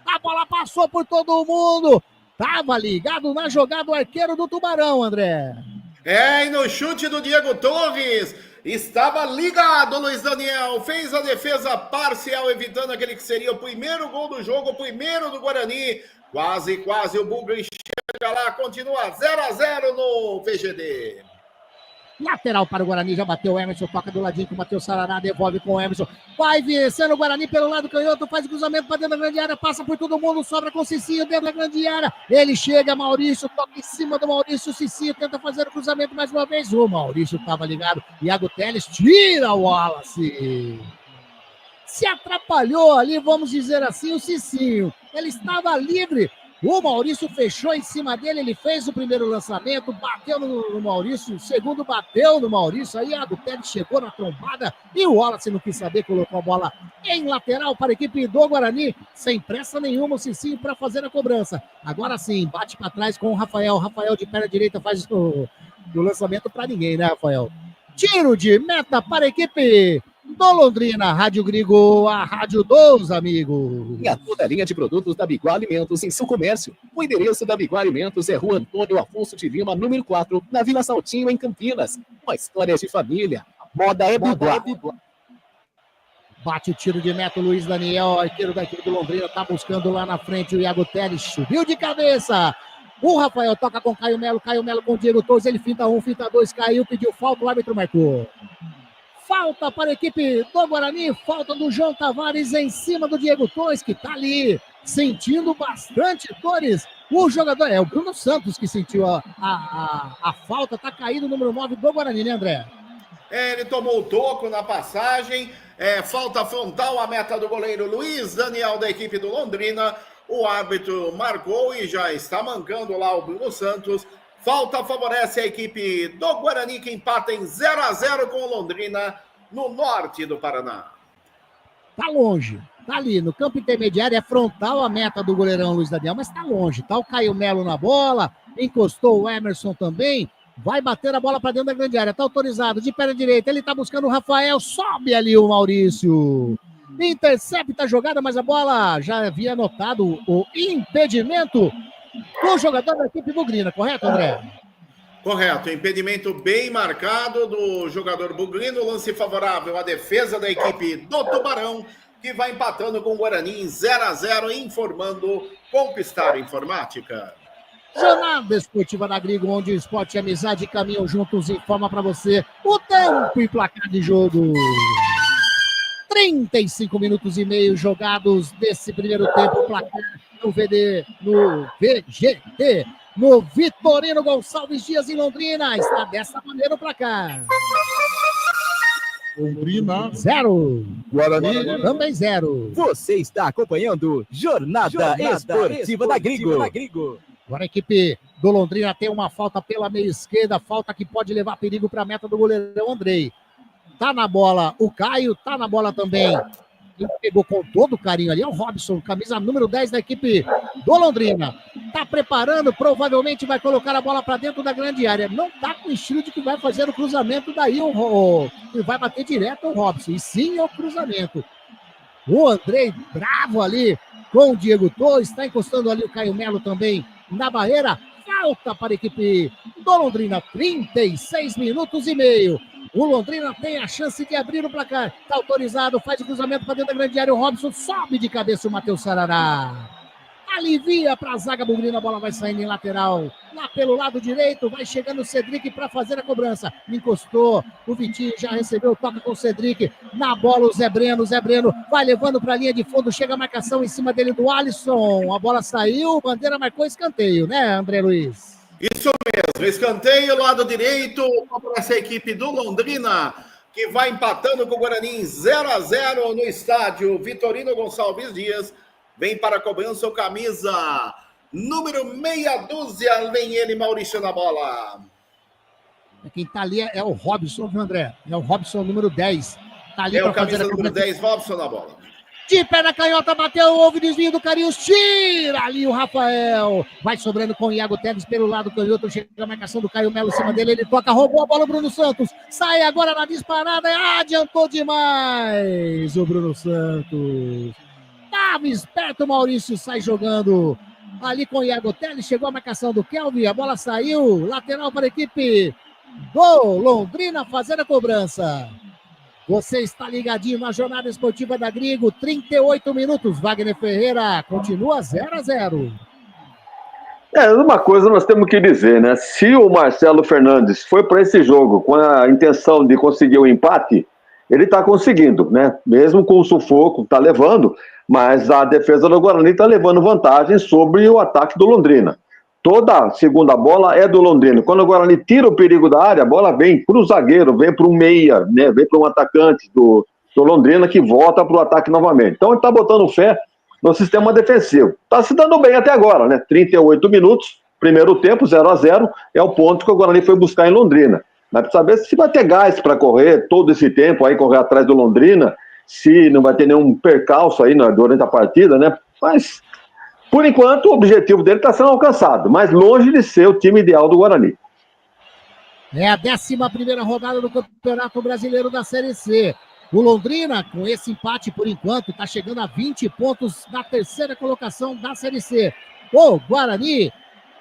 A bola passou por todo mundo. Tava ligado na jogada o arqueiro do Tubarão, André. E no chute do Diego Torres, estava ligado, Luiz Daniel, fez a defesa parcial, evitando aquele que seria o primeiro gol do jogo, o primeiro do Guarani. Quase o Bugre chega lá, continua 0-0 no VGD. Lateral para o Guarani, já bateu o Emerson, toca do ladinho com o Matheus Sarará, devolve com o Emerson. Vai vencendo o Guarani pelo lado canhoto, faz o cruzamento para dentro da grande área, passa por todo mundo, sobra com o Cicinho dentro da grande área. Ele chega, Maurício, toca em cima do Maurício, o Cicinho tenta fazer o cruzamento mais uma vez. O Maurício estava ligado, Iago Teles tira o Wallace. Se atrapalhou ali, vamos dizer assim, o Cicinho. Ele estava livre. O Maurício fechou em cima dele, ele fez o primeiro lançamento, bateu no Maurício, o segundo bateu no Maurício, aí a Teles chegou na trombada e o Wallace não quis saber, colocou a bola em lateral para a equipe do Guarani, sem pressa nenhuma o Cicinho para fazer a cobrança. Agora sim, bate para trás com o Rafael de perna direita faz o lançamento para ninguém, né, Rafael? Tiro de meta para a equipe do Londrina, Rádio Grigo, a rádio dos amigos. E a toda a linha de produtos da Biguá Alimentos em seu comércio. O endereço da Biguá Alimentos é Rua Antônio Afonso de Lima, número 4, na Vila Saltinho, em Campinas. Uma história de família. A moda é Biguá. Bate o tiro de meta, Luiz Daniel, arqueiro da equipe do Londrina, tá buscando lá na frente o Iago Teles, subiu de cabeça. O Rafael toca com Caio Melo com o Diego Torres, ele finta 1, finta 2, caiu, pediu falta, o árbitro marcou. Falta para a equipe do Guarani, falta do João Tavares em cima do Diego Torres, que está ali sentindo bastante dores. O jogador, o Bruno Santos que sentiu a falta, está caído o número 9 do Guarani, né, André? Ele tomou o toco na passagem, falta frontal à meta do goleiro Luiz Daniel da equipe do Londrina. O árbitro marcou e já está mancando lá o Bruno Santos. Falta favorece a equipe do Guarani, que empata em 0-0 com o Londrina, no norte do Paraná. Tá longe, tá ali no campo intermediário, é frontal a meta do goleirão Luiz Daniel, mas tá longe. Tá o Caio Melo na bola, encostou o Emerson também, vai bater a bola para dentro da grande área, tá autorizado, de perna direita, ele tá buscando o Rafael, sobe ali o Maurício. Intercepta a jogada, mas a bola já havia anotado o impedimento o jogador da equipe bugrina, correto, André? Correto, impedimento bem marcado do jogador bugrino, lance favorável à defesa da equipe do Tubarão, que vai empatando com o Guarani em 0-0, informando Conquistar Informática. Jornada Esportiva da Grigo, onde o esporte e a amizade caminham juntos, informa para você o tempo e placar de jogo. 35 minutos e meio jogados desse primeiro tempo, placar no VGT, no Vitorino Gonçalves Dias em Londrina. Está dessa maneira o placar. Londrina 0. Guarani também 0. Você está acompanhando Jornada Esportiva da Grigo. Agora a equipe do Londrina tem uma falta pela meia esquerda, falta que pode levar perigo para a meta do goleirão Andrei. Tá na bola o Caio, tá na bola também. Quem pegou com todo carinho ali é o Robson, camisa número 10 da equipe do Londrina. Tá preparando, provavelmente vai colocar a bola para dentro da grande área. Não tá com o estilo de que vai fazer o cruzamento daí, que vai bater direto o Robson. E sim, é o cruzamento. O Andrei bravo ali com o Diego Torres, está encostando ali o Caio Melo também na barreira. Falta para a equipe do Londrina, 36 minutos e meio. O Londrina tem a chance de abrir o placar. Está autorizado, faz o cruzamento para dentro da grande área. O Robson sobe de cabeça o Matheus Sarará. Alivia para a zaga bugrina, a bola vai saindo em lateral. Lá pelo lado direito, vai chegando o Cedric para fazer a cobrança. Encostou, o Vitinho já recebeu, toca com o Cedric. Na bola o Zé Breno vai levando para a linha de fundo, chega a marcação em cima dele do Alisson. A bola saiu, bandeira marcou escanteio, né, André Luiz? Isso mesmo, escanteio, lado direito, para essa equipe do Londrina, que vai empatando com o Guarani em 0-0 no estádio Vitorino Gonçalves Dias. Vem para a cobrança o camisa número meia dúzia, vem ele, Maurício, na bola. Quem tá ali é o Robson, viu, André? É o Robson, número 10. Tá ali o camisa número 10, Robson na bola. De pé na canhota, bateu, houve desvio do Carius, tira ali o Rafael. Vai sobrando com o Iago Teles pelo lado canhoto, chega a marcação do Caio Melo em cima dele, ele toca, roubou a bola o Bruno Santos. Sai agora na disparada, adiantou demais o Bruno Santos. Tava esperto o Maurício, sai jogando ali com o Iago Teles, chegou a marcação do Kelvin, a bola saiu, lateral para a equipe do Londrina fazer a cobrança. Você está ligadinho na Jornada Esportiva da Grigo, 38 minutos, Wagner Ferreira, continua 0-0. Uma coisa nós temos que dizer, né? Se o Marcelo Fernandes foi para esse jogo com a intenção de conseguir o empate, ele está conseguindo, né? Mesmo com o sufoco, está levando, mas a defesa do Guarani está levando vantagem sobre o ataque do Londrina. Toda a segunda bola é do Londrina. Quando o Guarani tira o perigo da área, a bola vem para o zagueiro, vem para um meia, né? Vem para um atacante do Londrina que volta para o ataque novamente. Então ele está botando fé no sistema defensivo. Está se dando bem até agora, né? 38 minutos, primeiro tempo, 0-0, é o ponto que o Guarani foi buscar em Londrina. Mas precisa saber se vai ter gás para correr todo esse tempo aí, correr atrás do Londrina, se não vai ter nenhum percalço aí durante a partida, né? Mas, por enquanto, o objetivo dele está sendo alcançado, mas longe de ser o time ideal do Guarani. É a 11ª rodada do Campeonato Brasileiro da Série C. O Londrina, com esse empate por enquanto, está chegando a 20 pontos na terceira colocação da Série C. O Guarani,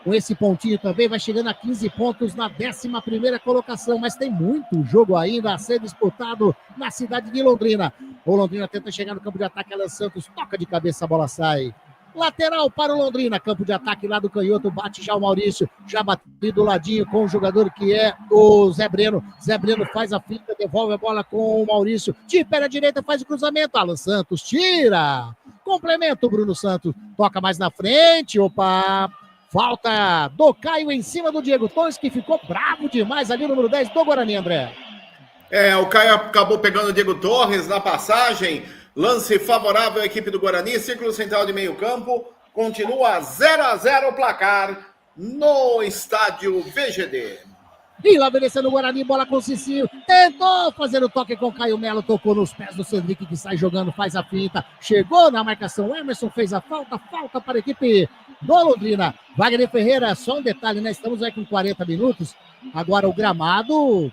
com esse pontinho também, vai chegando a 15 pontos na 11ª colocação, mas tem muito jogo ainda a ser disputado na cidade de Londrina. O Londrina tenta chegar no campo de ataque, Alan Santos toca de cabeça, a bola sai. Lateral para o Londrina, campo de ataque lá do canhoto, bate já o Maurício, já bateu do ladinho com o jogador que é o Zé Breno. Zé Breno faz a finta, devolve a bola com o Maurício, de pé na direita, faz o cruzamento, Alan Santos tira, complementa o Bruno Santos, toca mais na frente, opa, falta do Caio em cima do Diego Torres, que ficou bravo demais ali, o número 10 do Guarani, André. O Caio acabou pegando o Diego Torres na passagem. Lance favorável à equipe do Guarani, círculo central de meio campo, continua 0-0 o placar no estádio VGD. E lá vencendo o Guarani, bola com o Cicinho, tentou fazer o toque com o Caio Melo, tocou nos pés do Cedric, que sai jogando, faz a finta, chegou na marcação, Emerson fez a falta para a equipe do Londrina. Wagner Ferreira, só um detalhe, né? Estamos aí com 40 minutos, agora o gramado,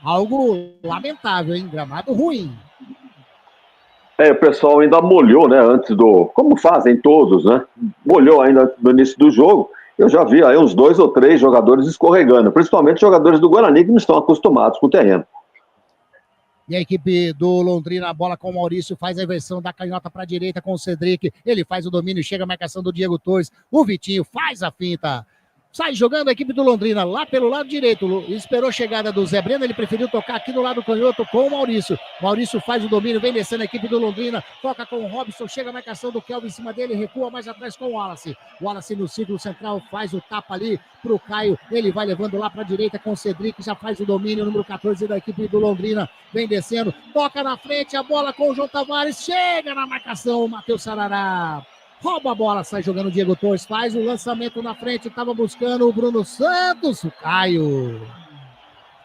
algo lamentável, hein? Gramado ruim. O pessoal ainda molhou, né, antes como fazem todos, né, molhou ainda no início do jogo. Eu já vi aí uns 2 ou 3 jogadores escorregando, principalmente jogadores do Guarani que não estão acostumados com o terreno. E a equipe do Londrina, a bola com o Maurício, faz a inversão da canhota para a direita com o Cedric, ele faz o domínio, chega a marcação do Diego Torres, o Vitinho faz a finta. Sai jogando a equipe do Londrina lá pelo lado direito. Esperou a chegada do Zé Breno. Ele preferiu tocar aqui do lado canhoto com o Maurício. Maurício faz o domínio, vem descendo a equipe do Londrina. Toca com o Robson. Chega a marcação do Kelvin em cima dele. Recua mais atrás com o Wallace. Wallace no círculo central faz o tapa ali pro Caio. Ele vai levando lá para a direita com o Cedric. Já faz o domínio. Número 14 da equipe do Londrina. Vem descendo. Toca na frente. A bola com o João Tavares. Chega na marcação o Matheus Sarará. Rouba a bola, sai jogando o Diego Torres, faz o lançamento na frente, estava buscando o Bruno Santos, o Caio.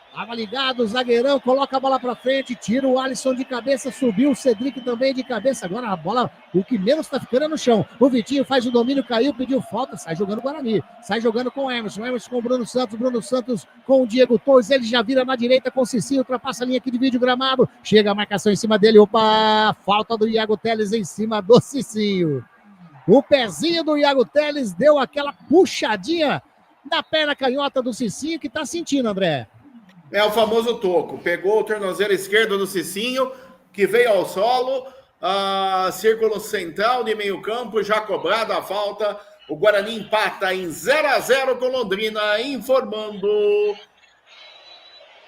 Estava ligado, o zagueirão, coloca a bola para frente, tira o Alisson de cabeça, subiu o Cedric também de cabeça, agora a bola, o que menos está ficando é no chão. O Vitinho faz o domínio, caiu, pediu falta, sai jogando o Guarani, sai jogando com o Emerson com o Bruno Santos com o Diego Torres, ele já vira na direita com o Cicinho, ultrapassa a linha que divide o gramado, chega a marcação em cima dele, opa, falta do Iago Teles em cima do Cicinho. O pezinho do Iago Teles deu aquela puxadinha na perna canhota do Cicinho, que tá sentindo, André. É o famoso toco. Pegou o tornozelo esquerdo do Cicinho, que veio ao solo, círculo central de meio campo, já cobrada a falta. O Guarani empata em 0-0 com Londrina, informando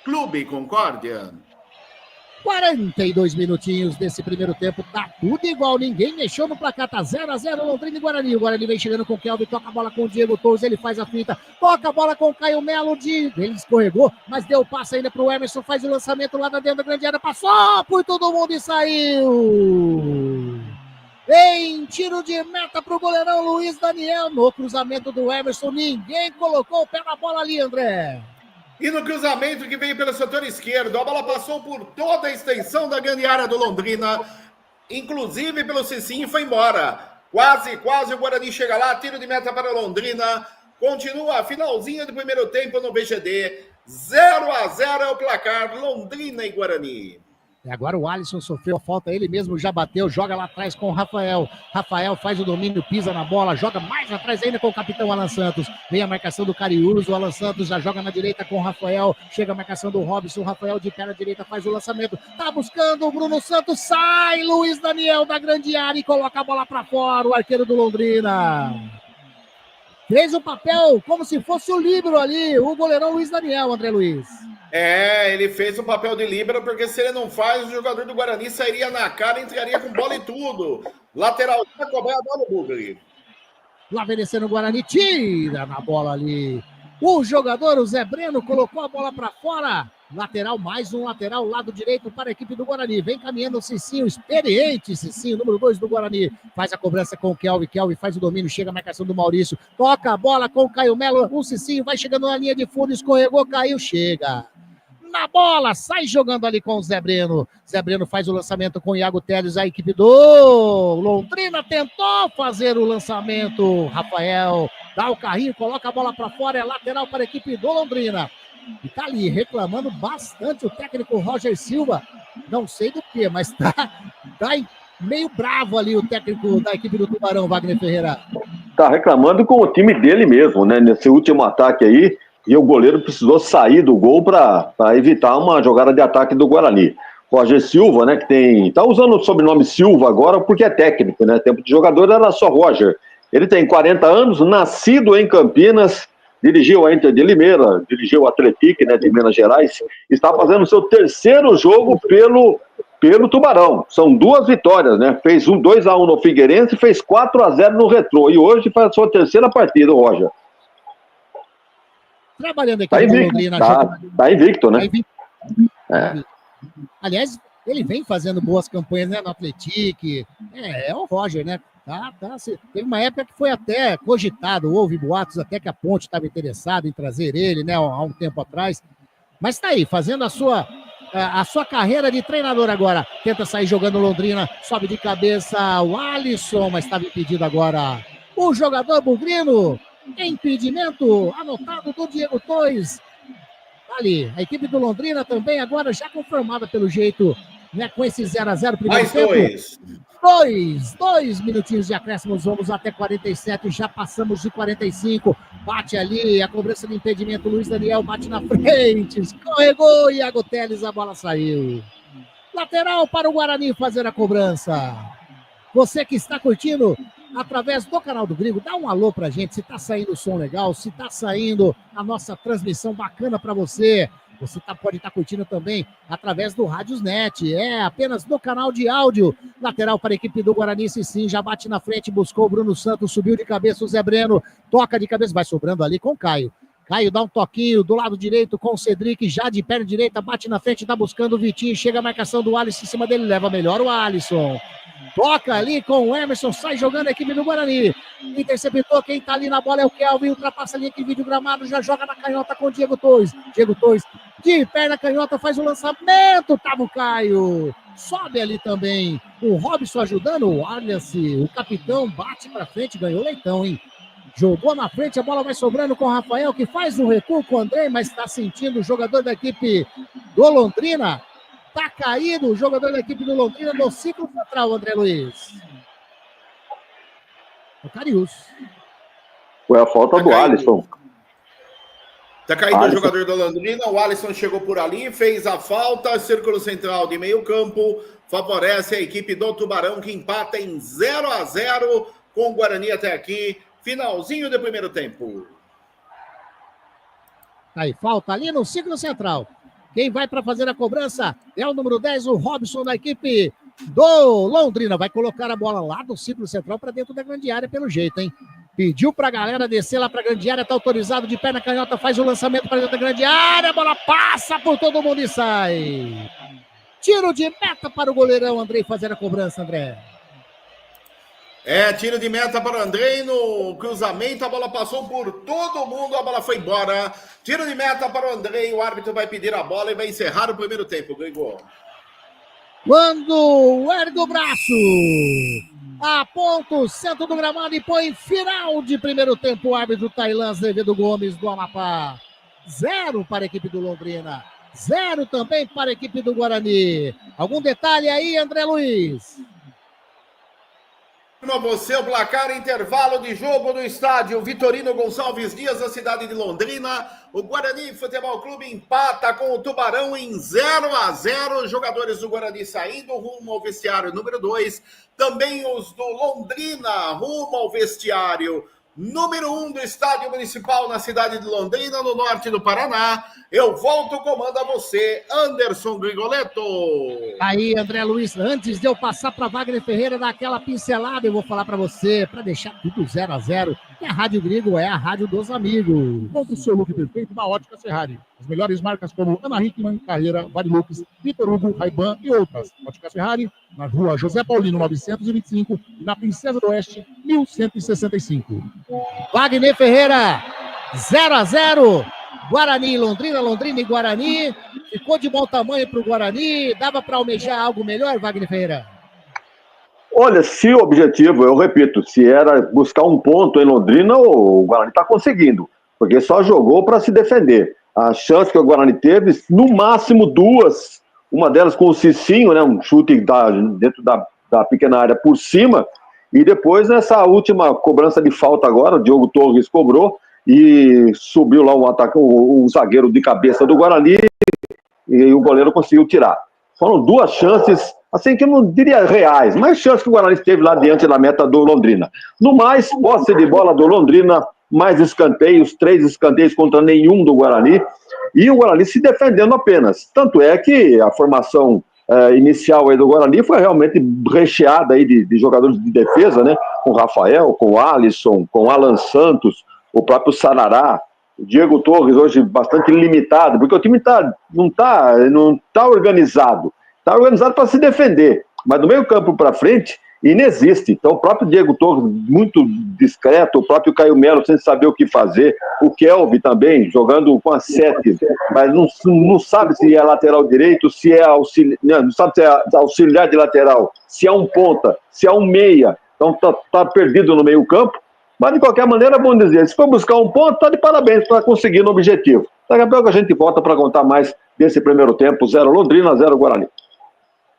Clube Concórdia. 42 minutinhos desse primeiro tempo, tá tudo igual, ninguém mexeu no placar, tá 0-0 Londrina e Guarani. O Guarani vem chegando com o Kelvin, toca a bola com o Diego Torres, ele faz a finta, toca a bola com o Caio Melo, ele escorregou, mas deu o passe ainda pro Emerson, faz o lançamento lá dentro da grande área, passou por todo mundo e saiu! Em tiro de meta pro goleirão Luiz Daniel, no cruzamento do Emerson, ninguém colocou o pé na bola ali, André. E no cruzamento que veio pelo setor esquerdo, a bola passou por toda a extensão da grande área do Londrina, inclusive pelo Cicinho, e foi embora. Quase o Guarani chega lá, tiro de meta para o Londrina, continua finalzinho do primeiro tempo no VGD, 0-0 é o placar, Londrina e Guarani. E agora o Alisson sofreu a falta, ele mesmo já bateu, joga lá atrás com o Rafael. Rafael faz o domínio, pisa na bola, joga mais atrás ainda com o capitão Alan Santos. Vem a marcação do Cariús, o Alan Santos já joga na direita com o Rafael. Chega a marcação do Robson, o Rafael de pé na direita faz o lançamento. Tá buscando o Bruno Santos, sai Luiz Daniel da grande área e coloca a bola para fora, o arqueiro do Londrina. Fez o papel como se fosse o líbero ali, o goleirão Luiz Daniel, André Luiz. Ele fez o papel de líbero, porque se ele não faz, o jogador do Guarani sairia na cara e entraria com bola e tudo. Lateral, vai cobrar a bola, Bugre. Lá vencendo o Guarani, tira na bola ali. O jogador, o Zé Breno, colocou a bola para fora. Lateral, mais um lateral, lado direito para a equipe do Guarani. Vem caminhando o Cicinho, experiente Cicinho, número 2 do Guarani. Faz a cobrança com o Kelvin. Kelvin faz o domínio, chega a marcação do Maurício. Toca a bola com o Caio Melo. O Cicinho vai chegando na linha de fundo, escorregou, caiu, chega. Na bola, sai jogando ali com o Zé Breno. Zé Breno faz o lançamento com o Iago Teles, a equipe do Londrina tentou fazer o lançamento. Rafael dá o carrinho, coloca a bola para fora, é lateral para a equipe do Londrina. E tá ali reclamando bastante o técnico Roger Silva. Não sei do que, mas tá meio bravo ali o técnico da equipe do Tubarão, Wagner Ferreira. Tá reclamando com o time dele mesmo, né? Nesse último ataque aí, e o goleiro precisou sair do gol para evitar uma jogada de ataque do Guarani. Roger Silva, né, que tá usando o sobrenome Silva agora porque é técnico, né? Tempo de jogador era só Roger. Ele tem 40 anos, nascido em Campinas, dirigiu a Inter de Limeira, dirigiu o Atlético, né, de Minas Gerais, está fazendo o seu terceiro jogo pelo Tubarão. São 2 vitórias, né? Fez 2-1 no Figueirense e fez 4-0 no Retrô. E hoje faz a sua terceira partida, o Roger. Trabalhando aqui tá no invicto, Londrina. Tá invicto, né? Tá invicto. Aliás, ele vem fazendo boas campanhas, né, no Atlético. É o Roger, né? Teve uma época que foi até cogitado, houve boatos até que a Ponte estava interessada em trazer ele, né, há um tempo atrás. Mas está aí, fazendo a sua carreira de treinador agora. Tenta sair jogando Londrina, sobe de cabeça o Alisson, mas estava impedido agora o jogador bugrino. Impedimento anotado do Diego Tois. Ali, a equipe do Londrina também agora já confirmada pelo jeito, né, com esse 0-0 primeiro Mais tempo. 2 minutinhos de acréscimos, vamos até 47, já passamos de 45. Bate ali, a cobrança de impedimento, Luiz Daniel bate na frente, escorregou, Iago Teles, a bola saiu. Lateral para o Guarani fazer a cobrança. Você que está curtindo através do canal do Gringo, dá um alô pra gente, se tá saindo o som legal, se tá saindo a nossa transmissão bacana para você. Você pode estar curtindo também através do Rádiosnet, apenas no canal de áudio. Lateral para a equipe do Guarani, sim, já bate na frente, buscou o Bruno Santos, subiu de cabeça o Zé Breno, toca de cabeça, vai sobrando ali com o Caio. Caio dá um toquinho do lado direito com o Cedric, já de perna direita, bate na frente, tá buscando o Vitinho, chega a marcação do Alisson em cima dele, leva melhor o Alisson. Toca ali com o Emerson, sai jogando a equipe do Guarani. Interceptou, quem tá ali na bola é o Kelvin, ultrapassa ali aquele vídeo gramado, já joga na canhota com o Diego Tois. Diego Tois, de perna canhota, faz o lançamento, tava o Caio. Sobe ali também o Robson ajudando o Wallace, o capitão bate pra frente, ganhou leitão, hein? Jogou na frente, a bola vai sobrando com o Rafael, que faz um recuo com o André, mas está sentindo o jogador da equipe do Londrina. Tá caído o jogador da equipe do Londrina no ciclo central, André Luiz. O Cariús. Foi a falta do Alisson. Tá caído o jogador do Londrina, o Alisson chegou por ali, fez a falta, círculo central de meio campo, favorece a equipe do Tubarão, que empata em 0-0 com o Guarani até aqui, finalzinho do primeiro tempo. Aí, falta ali no ciclo central. Quem vai para fazer a cobrança é o número 10, o Robson, da equipe do Londrina. Vai colocar a bola lá do círculo central para dentro da grande área, pelo jeito, hein? Pediu para a galera descer lá para a grande área, tá autorizado de perna canhota, faz o lançamento para dentro da grande área, a bola passa por todo mundo e sai. Tiro de meta para o goleirão Andrei fazer a cobrança, André. Tiro de meta para o Andrei no cruzamento, a bola passou por todo mundo, a bola foi embora. Tiro de meta para o Andrei, o árbitro vai pedir a bola e vai encerrar o primeiro tempo, Gringo. Quando ergue o braço, aponta o centro do gramado e põe final de primeiro tempo, o árbitro Tailan Azevedo Gomes do Amapá. 0 para a equipe do Londrina, 0 também para a equipe do Guarani. Algum detalhe aí, André Luiz? Você, o placar, intervalo de jogo no estádio Vitorino Gonçalves Dias, da cidade de Londrina. O Guarani Futebol Clube empata com o Tubarão em 0-0. Jogadores do Guarani saindo rumo ao vestiário número 2. Também os do Londrina rumo ao vestiário número 1 do Estádio Municipal na cidade de Londrina, no norte do Paraná. Eu volto o comando a você, Anderson Grigoletto. Aí, André Luiz, antes de eu passar para Wagner Ferreira dar aquela pincelada, eu vou falar para você, para deixar tudo 0-0, que a Rádio Grigo é a rádio dos amigos. Contra o seu look perfeito na Ótica Ferrari. As melhores marcas como Ana Hickman, Carreira, Varilux, Vitor Hugo, Ray-Ban e outras. Ótica Ferrari, na rua José Paulino 925 e na Princesa do Oeste 1165. Wagner Ferreira, 0-0. Guarani, Londrina, Londrina e Guarani. Ficou de bom tamanho para o Guarani. Dava para almejar algo melhor, Wagner Ferreira? Olha, se o objetivo, eu repito, se era buscar um ponto em Londrina, o Guarani está conseguindo, porque só jogou para se defender. A chance que o Guarani teve, no máximo duas, uma delas com o Cicinho, né, um chute dentro da pequena área por cima, e depois nessa última cobrança de falta agora, o Diogo Torres cobrou, e subiu lá o zagueiro de cabeça do Guarani, e o goleiro conseguiu tirar. Foram duas chances, assim que eu não diria reais, mas chances que o Guarani teve lá diante da meta do Londrina. No mais, posse de bola do Londrina, mais escanteios, 3 escanteios contra nenhum do Guarani, e o Guarani se defendendo apenas. Tanto é que a formação inicial aí do Guarani foi realmente recheada aí de jogadores de defesa, né? Com o Rafael, com o Alisson, com o Alan Santos, o próprio Sarará, o Diego Torres hoje bastante limitado, porque o time não tá organizado. Está organizado para se defender, mas do meio campo para frente, inexiste. Então o próprio Diego Torres muito discreto, o próprio Caio Melo sem saber o que fazer, o Kelvin também jogando com a 7, mas não sabe se é lateral direito, se é auxiliar, não sabe se é auxiliar de lateral, se é um ponta, se é um meia. Então tá perdido no meio campo. Mas, de qualquer maneira, vamos dizer, se for buscar um ponto, está de parabéns para conseguir o objetivo. Daqui a pouco a gente volta para contar mais desse primeiro tempo, 0 Londrina, 0 Guarani.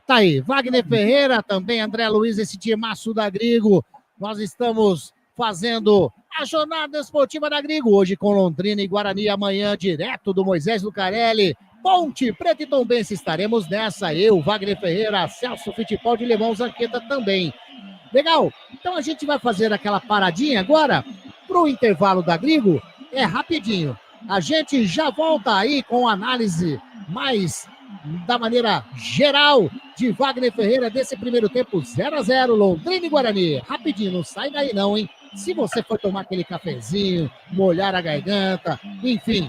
Tá aí, Wagner Ferreira, também André Luiz, esse timaço da Grigo. Nós estamos fazendo a jornada esportiva da Grigo, hoje com Londrina e Guarani, amanhã direto do Moisés Lucarelli. Ponte Preta e Tombense, estaremos nessa, eu, Wagner Ferreira, Celso Fittipaldi e Levão Zanqueta também. Legal, então a gente vai fazer aquela paradinha agora pro intervalo da Grigo, é rapidinho. A gente já volta aí com análise mais da maneira geral de Wagner Ferreira desse primeiro tempo 0-0, Londrina e Guarani. Rapidinho, não sai daí não, hein? Se você for tomar aquele cafezinho, molhar a garganta, enfim,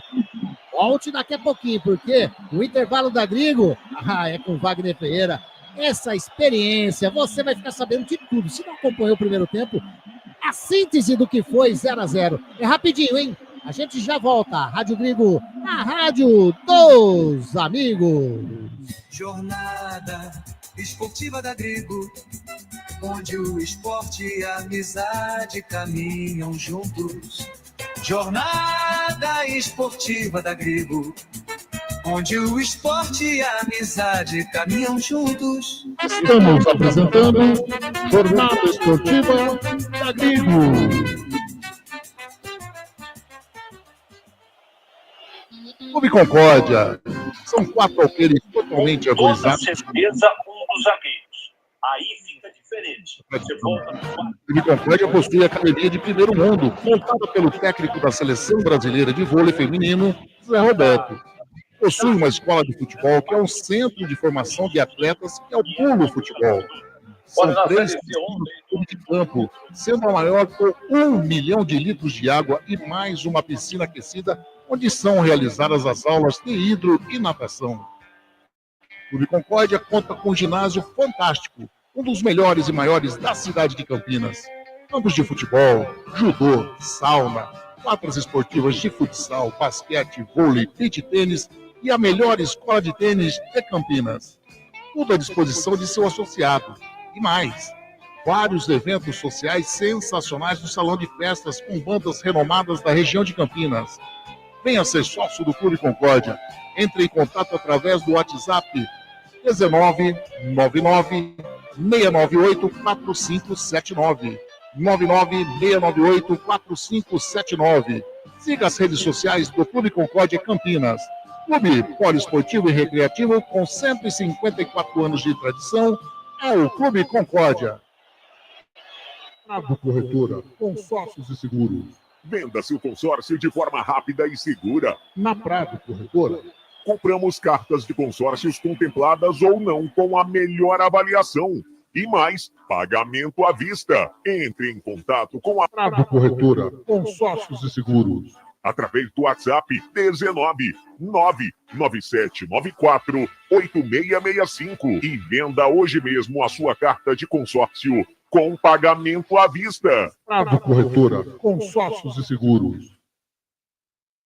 volte daqui a pouquinho, porque o intervalo da Grigo é com Wagner Ferreira. Essa experiência, você vai ficar sabendo de tudo. Se não acompanhou o primeiro tempo, a síntese do que foi 0-0. É rapidinho, hein? A gente já volta. Rádio Grigo, a rádio dos amigos. Jornada esportiva da Grigo, onde o esporte e a amizade caminham juntos. Jornada esportiva da Grigo, onde o esporte e a amizade caminham juntos. Estamos apresentando Jornada Esportiva da Grigo. Clube Concórdia. São 4 alqueires totalmente arborizados. Com certeza um dos amigos. Aí fica diferente. Você volta no quarto. O Clube Concórdia possui a academia de primeiro mundo, montada pelo técnico da Seleção Brasileira de Vôlei Feminino, Zé Roberto. Possui uma escola de futebol que é um centro de formação de atletas, que é o Pulo Futebol. São 3 piscinas de campo, sendo a maior com 1 milhão de litros de água e mais uma piscina aquecida, onde são realizadas as aulas de hidro e natação. O Clube Concórdia conta com um ginásio fantástico, um dos melhores e maiores da cidade de Campinas. Campos de futebol, judô, sauna, quadras esportivas de futsal, basquete, vôlei, beach tênis e a melhor escola de tênis de Campinas. Tudo à disposição de seu associado. E mais, vários eventos sociais sensacionais no salão de festas com bandas renomadas da região de Campinas. Venha ser sócio do Clube Concórdia. Entre em contato através do WhatsApp 19 99 698 4579. 99 698 4579. Siga as redes sociais do Clube Concórdia Campinas. Clube poliesportivo e recreativo com 154 anos de tradição é o Clube Concórdia. Prado Corretora, consórcios e seguros. Venda seu consórcio de forma rápida e segura. Na Prado Corretora, compramos cartas de consórcios contempladas ou não com a melhor avaliação. E mais, pagamento à vista. Entre em contato com a Prado Corretora, consórcios e seguros. Através do WhatsApp 19 99794 8665 e venda hoje mesmo a sua carta de consórcio com pagamento à vista. Prado Corretora, consórcios e seguros.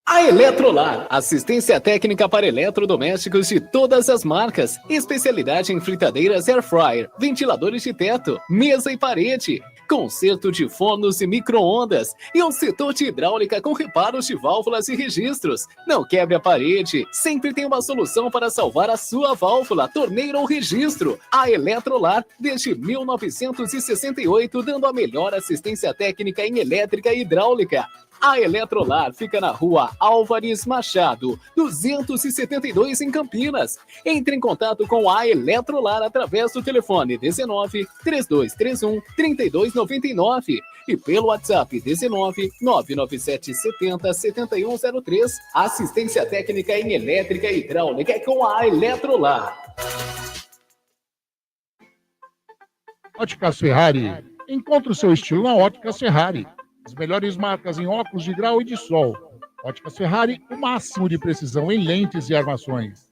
A Eletrolar, assistência técnica para eletrodomésticos de todas as marcas, especialidade em fritadeiras air fryer, ventiladores de teto, mesa e parede, conserto de fornos e micro-ondas e um setor de hidráulica com reparos de válvulas e registros. Não quebre a parede, sempre tem uma solução para salvar a sua válvula, torneira ou registro. A Eletrolar, desde 1968, dando a melhor assistência técnica em elétrica e hidráulica. A Eletrolar fica na rua Álvares Machado, 272 em Campinas. Entre em contato com a Eletrolar através do telefone 19 3231 3299 e pelo WhatsApp 19 997 70 7103. Assistência técnica em elétrica e hidráulica é com a Eletrolar. Óticas Ferrari. Encontre o seu estilo na Óticas Ferrari. As melhores marcas em óculos de grau e de sol. Óticas Ferrari, o máximo de precisão em lentes e armações.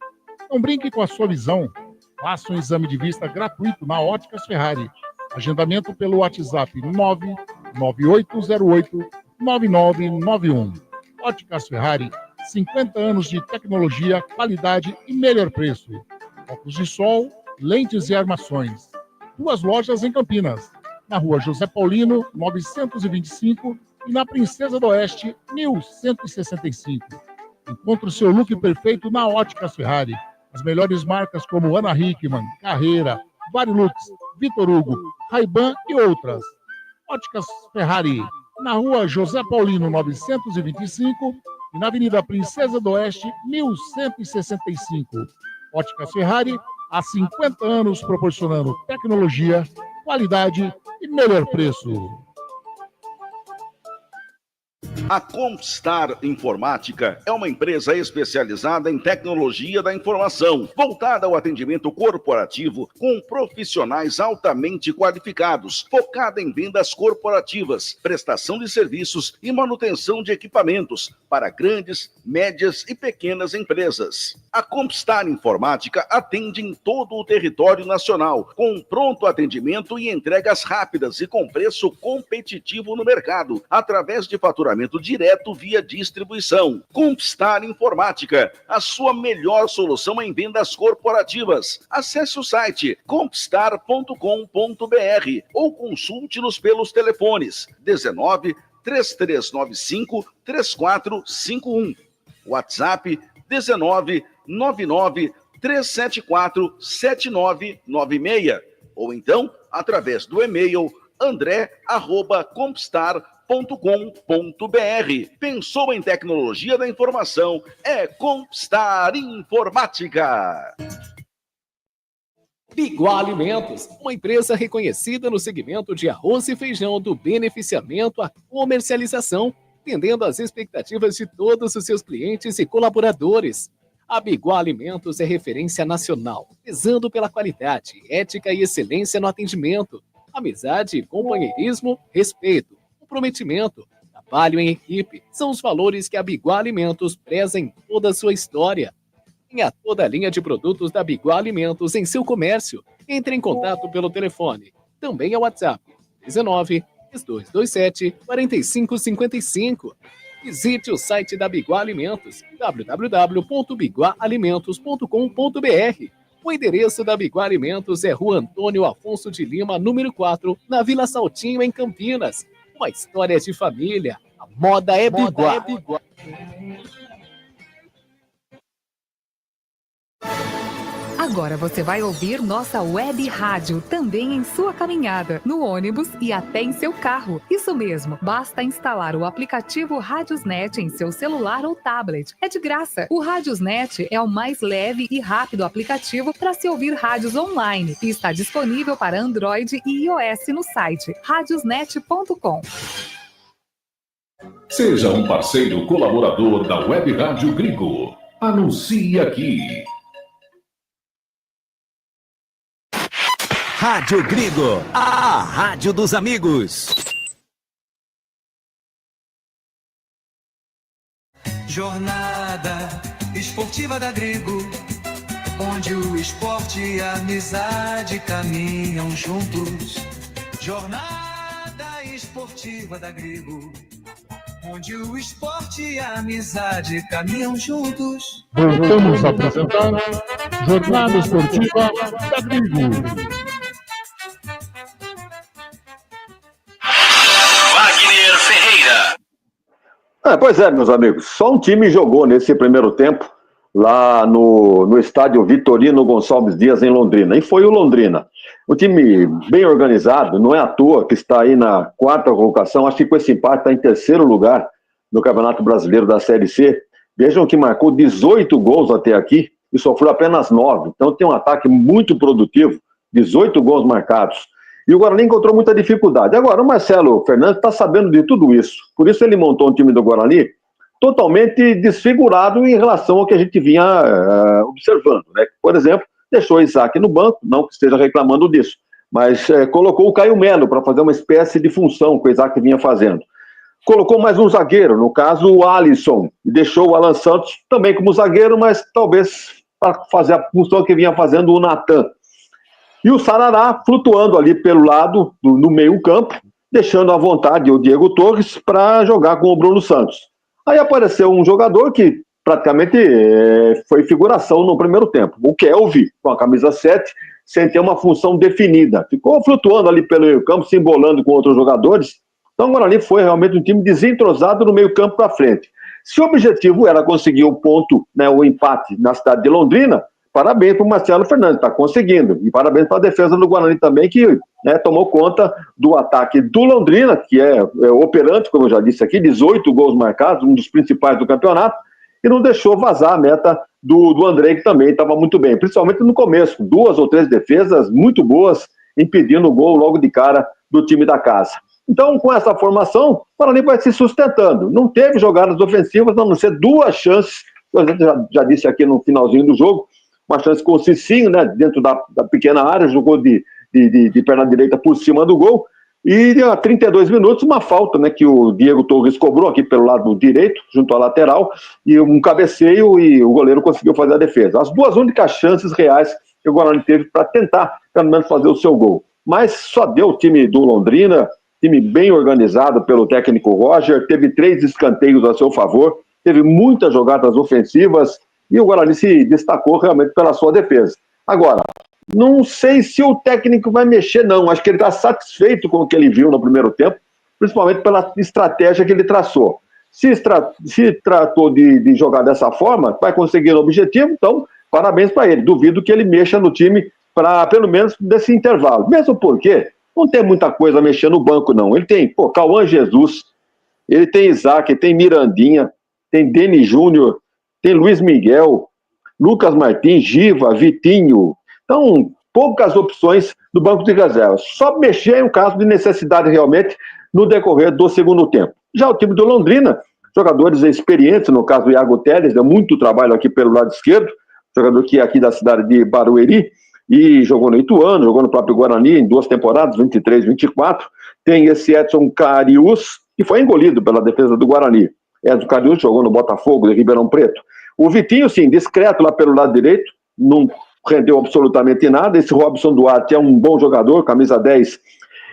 Não brinque com a sua visão. Faça um exame de vista gratuito na Óticas Ferrari. Agendamento pelo WhatsApp 99808-9991. Óticas Ferrari, 50 anos de tecnologia, qualidade e melhor preço. Óculos de sol, lentes e armações. 2 lojas em Campinas. Na rua José Paulino, 925, e na Princesa do Oeste, 1165. Encontre o seu look perfeito na Óticas Ferrari. As melhores marcas como Ana Hickman, Carreira, Varilux, Vitor Hugo, Ray-Ban e outras. Óticas Ferrari, na rua José Paulino, 925, e na Avenida Princesa do Oeste, 1165. Óticas Ferrari, há 50 anos proporcionando tecnologia, qualidade e melhor preço. A Compstar Informática é uma empresa especializada em tecnologia da informação, voltada ao atendimento corporativo com profissionais altamente qualificados, focada em vendas corporativas, prestação de serviços e manutenção de equipamentos para grandes, médias e pequenas empresas. A Compstar Informática atende em todo o território nacional, com pronto atendimento e entregas rápidas e com preço competitivo no mercado, através de faturamento direto via distribuição. Compstar Informática, a sua melhor solução em vendas corporativas. Acesse o site compstar.com.br ou consulte-nos pelos telefones 19 3395 3451. WhatsApp 19 99 374 7996. Ou então, através do e-mail andré@compstar.com.br. Pensou em tecnologia da informação? É Compstar Informática. Biguá Alimentos, uma empresa reconhecida no segmento de arroz e feijão, do beneficiamento à comercialização, atendendo às expectativas de todos os seus clientes e colaboradores. A Biguá Alimentos é referência nacional, prezando pela qualidade, ética e excelência no atendimento, amizade, companheirismo, respeito, comprometimento, trabalho em equipe, são os valores que a Biguá Alimentos preza em toda a sua história. Tenha toda a linha de produtos da Biguá Alimentos em seu comércio. Entre em contato pelo telefone. Também é o WhatsApp 19 3227 4555. Visite o site da Biguá Alimentos, www.biguaalimentos.com.br. O endereço da Biguá Alimentos é Rua Antônio Afonso de Lima, número 4, na Vila Saltinho, em Campinas. Uma história de família. A moda é Biguá. Agora você vai ouvir nossa web rádio também em sua caminhada, no ônibus e até em seu carro. Isso mesmo, basta instalar o aplicativo Radiosnet em seu celular ou tablet. É de graça. O Radiosnet é o mais leve e rápido aplicativo para se ouvir rádios online e está disponível para Android e iOS no site radiosnet.com. Seja um parceiro colaborador da Web Rádio Gringo. Anuncie aqui. Rádio Gringo, a rádio dos amigos. Jornada esportiva da Gringo, onde o esporte e a amizade caminham juntos. Jornada esportiva da Gringo, onde o esporte e a amizade caminham juntos. Voltamos a apresentar Jornada Esportiva da Gringo. Wagner Ferreira. Pois é, meus amigos, só um time jogou nesse primeiro tempo lá no estádio Vitorino Gonçalves Dias, em Londrina, e foi o Londrina. Um time bem organizado, não é à toa que está aí na 4ª colocação, acho que com esse empate está em 3º lugar no Campeonato Brasileiro da Série C. Vejam que marcou 18 gols até aqui e sofreu apenas 9, então tem um ataque muito produtivo, 18 gols marcados. E o Guarani encontrou muita dificuldade. Agora, o Marcelo Fernandes está sabendo de tudo isso. Por isso ele montou um time do Guarani totalmente desfigurado em relação ao que a gente vinha observando, né? Por exemplo, deixou o Isaac no banco, não que esteja reclamando disso, mas colocou o Caio Melo para fazer uma espécie de função que o Isaac vinha fazendo. Colocou mais um zagueiro, no caso o Alisson, e deixou o Alan Santos também como zagueiro, mas talvez para fazer a função que vinha fazendo o Natan. E o Sarará flutuando ali pelo lado, no meio campo, deixando à vontade o Diego Torres para jogar com o Bruno Santos. Aí apareceu um jogador que praticamente foi figuração no primeiro tempo, o Kelvin, com a camisa 7, sem ter uma função definida. Ficou flutuando ali pelo meio campo, se embolando com outros jogadores. Então o Guarani foi realmente um time desentrosado no meio campo para frente. Se o objetivo era conseguir o ponto, né, o empate na cidade de Londrina, parabéns para o Marcelo Fernandes, está conseguindo. E parabéns para a defesa do Guarani também, que tomou conta do ataque do Londrina, que é operante, como eu já disse aqui, 18 gols marcados, um dos principais do campeonato, e não deixou vazar a meta do Andrei, que também estava muito bem, principalmente no começo, 2 ou 3 defesas muito boas, impedindo o gol logo de cara do time da casa. Então, com essa formação, o Guarani vai se sustentando. Não teve jogadas ofensivas, a não ser 2 chances, eu já disse aqui no finalzinho do jogo, uma chance com o Cicinho, né, dentro da pequena área, jogou de perna direita por cima do gol, e a 32 minutos, uma falta, né, que o Diego Torres cobrou aqui pelo lado direito, junto à lateral, e um cabeceio, e o goleiro conseguiu fazer a defesa. As 2 únicas chances reais que o Guarani teve para tentar, pelo menos, fazer o seu gol. Mas só deu o time do Londrina, time bem organizado pelo técnico Roger, teve 3 escanteios a seu favor, teve muitas jogadas ofensivas, e o Guarani se destacou realmente pela sua defesa. Agora, não sei se o técnico vai mexer, não. Acho que ele está satisfeito com o que ele viu no primeiro tempo, principalmente pela estratégia que ele traçou. Se tratou de jogar dessa forma, vai conseguir o objetivo, então, parabéns para ele. Duvido que ele mexa no time para, pelo menos, desse intervalo. Mesmo porque não tem muita coisa a mexer no banco, não. Ele tem, Cauã Jesus, ele tem Isaac, tem Mirandinha, tem Denis Júnior, tem Luiz Miguel, Lucas Martins, Giva, Vitinho. Então, poucas opções do banco de reservas. Só mexer em um caso de necessidade realmente no decorrer do segundo tempo. Já o time do Londrina, jogadores experientes, no caso do Iago Teles, deu muito trabalho aqui pelo lado esquerdo, jogador que é aqui da cidade de Barueri, e jogou no Ituano, jogou no próprio Guarani em 2 temporadas, 23, 24. Tem esse Edson Carius, que foi engolido pela defesa do Guarani. Edson Carius jogou no Botafogo de Ribeirão Preto. O Vitinho, sim, discreto lá pelo lado direito, não rendeu absolutamente nada. Esse Robson Duarte é um bom jogador, camisa 10.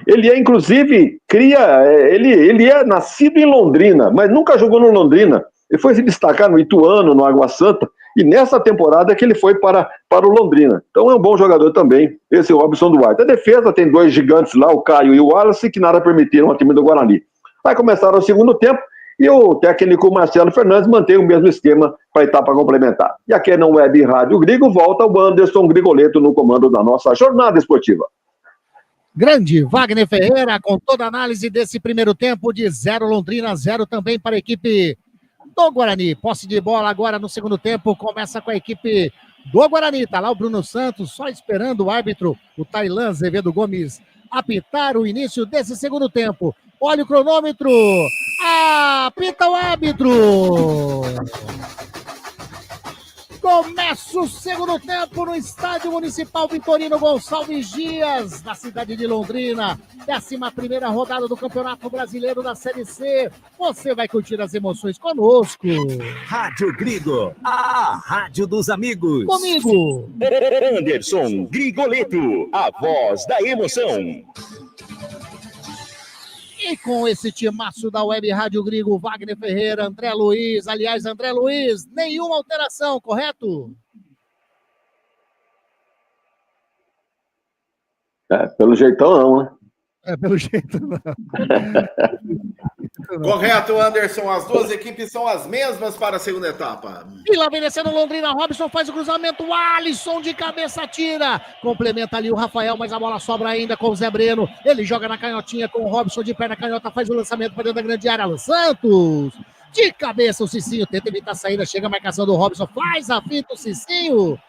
Ele é, inclusive, ele é nascido em Londrina, mas nunca jogou no Londrina. Ele foi se destacar no Ituano, no Água Santa, e nessa temporada que ele foi para o Londrina. Então é um bom jogador também, esse Robson Duarte. A defesa tem 2 gigantes lá, o Caio e o Wallace, que nada permitiram ao time do Guarani. Vai começar o segundo tempo, e o técnico Marcelo Fernandes mantém o mesmo esquema para a etapa complementar. E aqui na Web Rádio Grigo, volta o Anderson Grigoletto no comando da nossa jornada esportiva. Grande Wagner Ferreira com toda a análise desse primeiro tempo de 0 Londrina, 0 também para a equipe do Guarani. Posse de bola agora no segundo tempo, começa com a equipe do Guarani. Tá lá o Bruno Santos, só esperando o árbitro, o Tailan Azevedo Gomes, apitar o início desse segundo tempo. Olha o cronômetro, apita o árbitro. Começa o segundo tempo no Estádio Municipal Vitorino Gonçalves Dias, na cidade de Londrina. 11ª rodada do Campeonato Brasileiro da Série C. Você vai curtir as emoções conosco. Rádio Grigo, a rádio dos amigos. Comigo, Anderson Grigoletto, a voz da emoção. e com esse timaço da Web Rádio Grigo, Wagner Ferreira, André Luiz. Aliás, André Luiz, nenhuma alteração, correto? Pelo jeitão não, né? Pelo jeito não. Correto, Anderson. As duas equipes são as mesmas para a segunda etapa. E lá vem descendo Londrina, Robson faz o cruzamento, Alisson de cabeça tira. Complementa ali o Rafael, mas a bola sobra ainda com o Zé Breno. Ele joga na canhotinha com o Robson de perna canhota, faz o lançamento para dentro da grande área. Alan Santos, de cabeça o Cicinho, tenta evitar a saída, chega a marcação do Robson, faz a fita o Cicinho.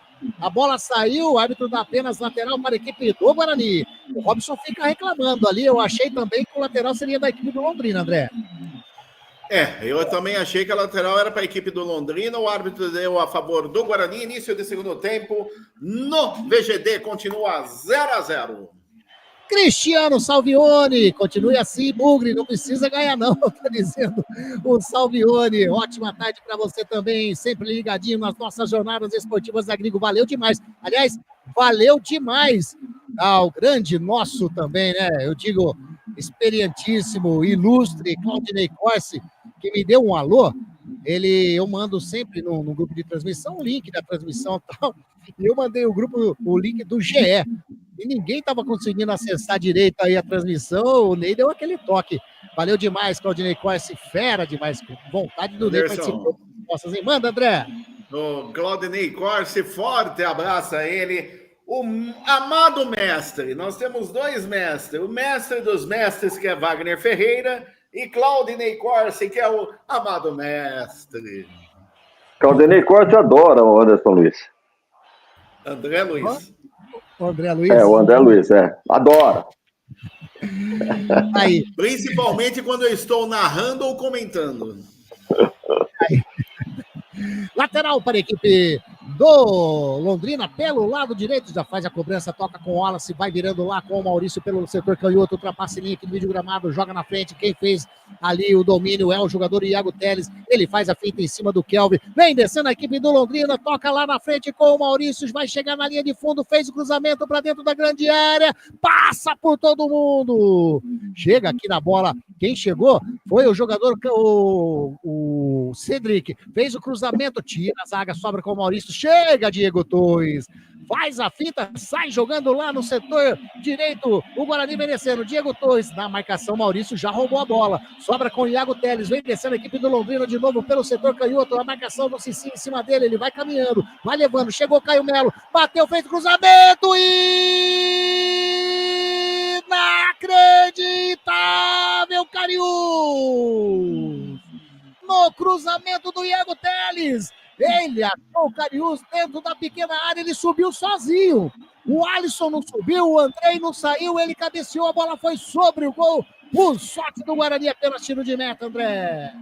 A bola saiu, o árbitro dá apenas lateral para a equipe do Guarani. O Robson fica reclamando ali. Eu achei também que o lateral seria da equipe do Londrina, André. Eu também achei que a lateral era para a equipe do Londrina. O árbitro deu a favor do Guarani. Início de segundo tempo no VGD. Continua 0-0. Cristiano Salvione, continue assim, Bugre, não precisa ganhar não, tá dizendo o Salvione. Ótima tarde para você também, sempre ligadinho nas nossas jornadas esportivas da Grigo, valeu demais. Aliás, valeu demais ao grande nosso também, né? Eu digo, experientíssimo, ilustre, Claudinei Corsi, que me deu um alô. Eu mando sempre no grupo de transmissão o link da transmissão e tal, e eu mandei o link do GE. E ninguém estava conseguindo acessar direito aí a transmissão, o Ney deu aquele toque. Valeu demais, Claudinei Corsi, fera demais, com vontade do Ney participar. Manda, André. O Claudinei Corsi, forte abraço a ele. O amado mestre, nós temos dois mestres, o mestre dos mestres, que é Wagner Ferreira, e Claudinei Corsi, que é o amado mestre. Claudinei Corsi adora o Anderson Luiz. André Luiz. O André Luiz? O André Luiz, adora. Aí. Principalmente quando eu estou narrando ou comentando. Aí. Lateral para a equipe do Londrina, pelo lado direito, já faz a cobrança, toca com o Wallace, vai virando lá com o Maurício pelo setor canhoto, ultrapassa linha aqui no vídeo gramado, joga na frente, quem fez ali o domínio é o jogador Iago Teles, ele faz a finta em cima do Kelvin, vem descendo a equipe do Londrina, toca lá na frente com o Maurício, vai chegar na linha de fundo, fez o cruzamento para dentro da grande área, passa por todo mundo, chega aqui na bola, quem chegou foi o jogador, o Cedric, fez o cruzamento, tira a zaga, sobra com o Maurício, chega Diego Torres, faz a finta, sai jogando lá no setor direito, o Guarani vem descendo, Diego Torres, na marcação, Maurício já roubou a bola, sobra com o Iago Teles, vem descendo a equipe do Londrina de novo pelo setor canhoto, a marcação do Cicinho em cima dele, ele vai caminhando, vai levando, chegou Caio Melo, bateu, fez cruzamento e... inacreditável, Cariús! No cruzamento do Iago Teles, ele achou o Cariús dentro da pequena área, ele subiu sozinho. O Alisson não subiu, o Andrei não saiu, ele cabeceou, a bola foi sobre o gol. Por sorte do Guarani, apenas tiro de meta, André.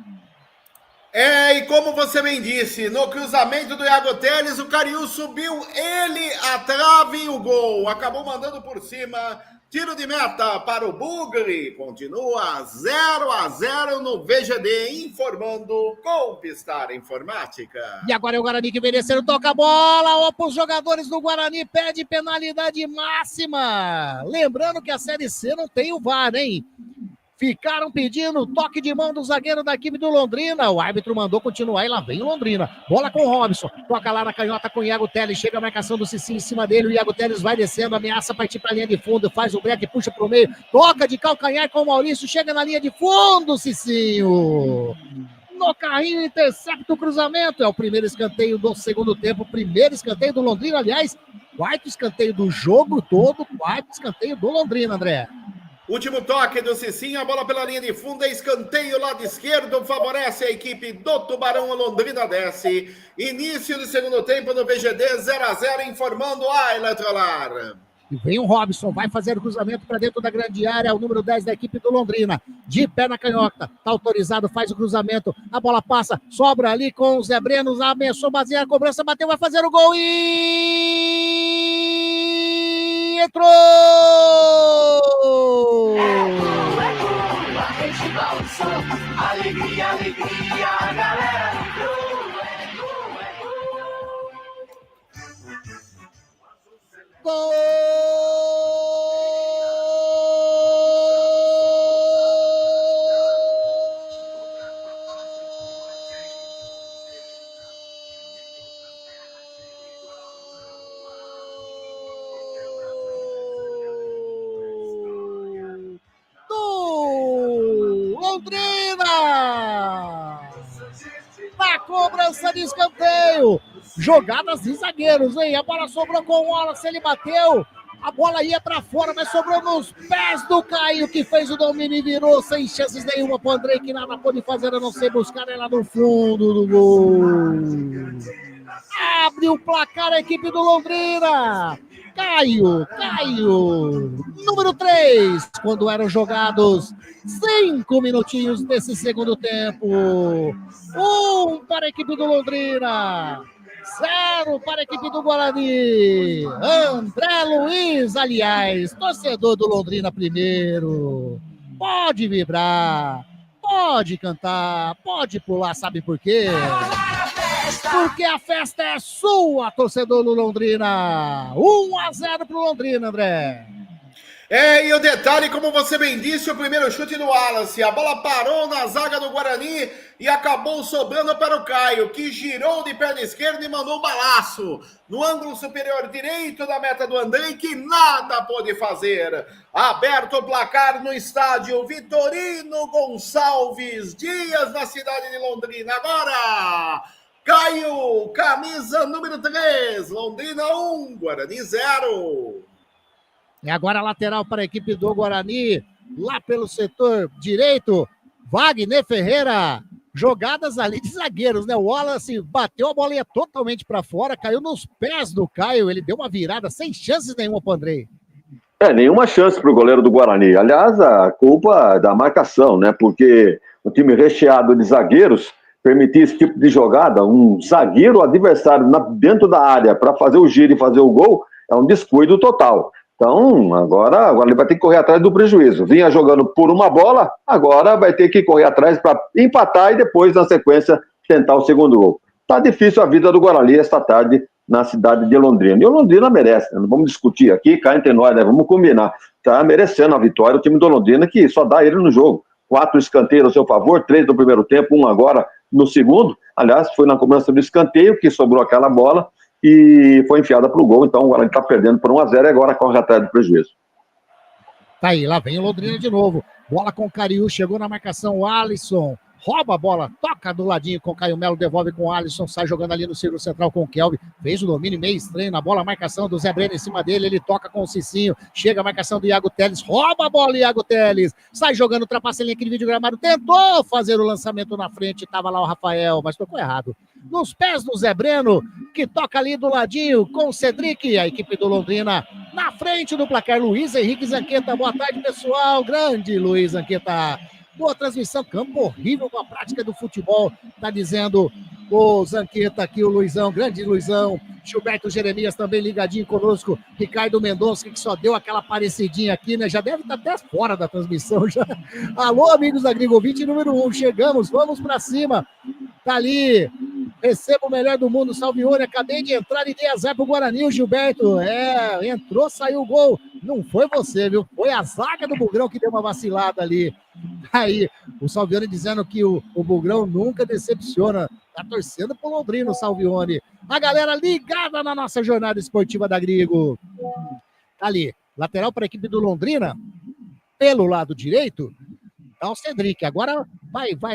E como você bem disse, no cruzamento do Iago Teles, o Cariús subiu, ele a trave e o gol. Acabou mandando por cima. Tiro de meta para o Bugre, continua 0-0 no VGD, informando Conquistar Informática. E agora é o Guarani que vem descendo, toca a bola, para os jogadores do Guarani, pede penalidade máxima. Lembrando que a Série C não tem o VAR, hein? Ficaram pedindo toque de mão do zagueiro da equipe do Londrina. O árbitro mandou continuar e lá vem o Londrina. Bola com o Robson. Toca lá na canhota com o Iago Teles. Chega a marcação do Cicinho em cima dele. O Iago Teles vai descendo, ameaça partir para a linha de fundo. Faz o break, puxa para o meio. Toca de calcanhar com o Maurício. Chega na linha de fundo, Cicinho. No carrinho, intercepta o cruzamento. É o primeiro escanteio do segundo tempo. Primeiro escanteio do Londrina, aliás. Quarto escanteio do jogo todo. Quarto escanteio do Londrina, André. Último toque do Cicinho, a bola pela linha de fundo, escanteio lado esquerdo, favorece a equipe do Tubarão, a Londrina desce. Início do segundo tempo no VGD, 0-0, informando a Eletrolar. E vem o Robson, vai fazer o cruzamento para dentro da grande área, o número 10 da equipe do Londrina. De pé na canhota, tá autorizado, faz o cruzamento, a bola passa, sobra ali com o Zé Brenos, ameaçou, basear a cobrança, bateu, vai fazer o gol e... entrou! Alegria, alegria, galera do Gol! Londrina! Na cobrança de escanteio. Jogadas de zagueiros, hein? A bola sobrou com o Wallace, ele bateu. A bola ia pra fora, mas sobrou nos pés do Caio, que fez o domínio e virou sem chances nenhuma pro André, que nada pôde fazer a não ser buscar ela no fundo do gol. Abre o placar a equipe do Londrina. Caio, número 3, quando eram jogados 5 minutinhos desse segundo tempo. 1 para a equipe do Londrina, 0 para a equipe do Guarani. André Luiz, aliás, torcedor do Londrina primeiro. Pode vibrar, pode cantar, pode pular, sabe por quê? Porque a festa é sua, torcedor do Londrina. 1-0 pro Londrina, André. E o detalhe, como você bem disse, o primeiro chute do Wallace. A bola parou na zaga do Guarani e acabou sobrando para o Caio, que girou de perna esquerda e mandou um balaço no ângulo superior direito da meta do André, que nada pôde fazer. Aberto o placar no estádio Vitorino Gonçalves Dias, na cidade de Londrina. Agora... Caio, camisa número 3, Londrina 1, Guarani 0. E agora a lateral para a equipe do Guarani, lá pelo setor direito, Wagner Ferreira. Jogadas ali de zagueiros, né? O Wallace bateu a bolinha totalmente para fora, caiu nos pés do Caio, ele deu uma virada sem chances nenhuma para o André. Nenhuma chance para o goleiro do Guarani. Aliás, a culpa da marcação, né? Porque o time recheado de zagueiros permitir esse tipo de jogada, um zagueiro adversário dentro da área para fazer o giro e fazer o gol, é um descuido total. Então, agora ele vai ter que correr atrás do prejuízo. Vinha jogando por uma bola, agora vai ter que correr atrás para empatar e depois, na sequência, tentar o segundo gol. Tá difícil a vida do Guarani esta tarde na cidade de Londrina. E o Londrina merece, né? Não vamos discutir aqui, cá entre nós, né? Vamos combinar. Tá merecendo a vitória o time do Londrina, que só dá ele no jogo. 4 escanteios ao seu favor, 3 no primeiro tempo, 1 agora no segundo. Aliás, foi na cobrança do escanteio que sobrou aquela bola e foi enfiada para o gol. Então o Guarani está perdendo por 1-0 e agora corre atrás do prejuízo. Tá aí, lá vem o Londrina de novo. Bola com o Cariú, chegou na marcação o Alisson. Rouba a bola, toca do ladinho com o Caio Melo, devolve com o Alisson, sai jogando ali no círculo central com o Kelvin, fez o domínio meio estranho na bola, a marcação do Zé Breno em cima dele, ele toca com o Cicinho, chega a marcação do Iago Teles, rouba a bola Iago Teles, sai jogando, ultrapassa ele aquele vídeo gramado, tentou fazer o lançamento na frente, tava lá o Rafael, mas tocou errado. Nos pés do Zé Breno, que toca ali do ladinho com o Cedric, a equipe do Londrina na frente do placar. Luiz Henrique Zanqueta, boa tarde pessoal, grande Luiz Zanqueta. Boa transmissão, campo horrível com a prática do futebol, tá dizendo o Zanqueta aqui, o Luizão, grande Luizão, Gilberto Jeremias também ligadinho conosco, Ricardo Mendonça, que só deu aquela parecidinha aqui, né, já deve estar até fora da transmissão já. Alô, amigos da Gringo 20, número 1, chegamos, vamos pra cima, tá ali Receba o melhor do mundo, Salvione. Acabei de entrar e dei azar pro Guarani, o Gilberto. Entrou, saiu o gol. Não foi você, viu? Foi a zaga do Bugrão que deu uma vacilada ali. Aí, o Salvione dizendo que o Bugrão nunca decepciona. Tá torcendo pro Londrina, o Salvione. A galera ligada na nossa jornada esportiva da Grigo. Tá ali, lateral para a equipe do Londrina, pelo lado direito, tá o Cedric. Agora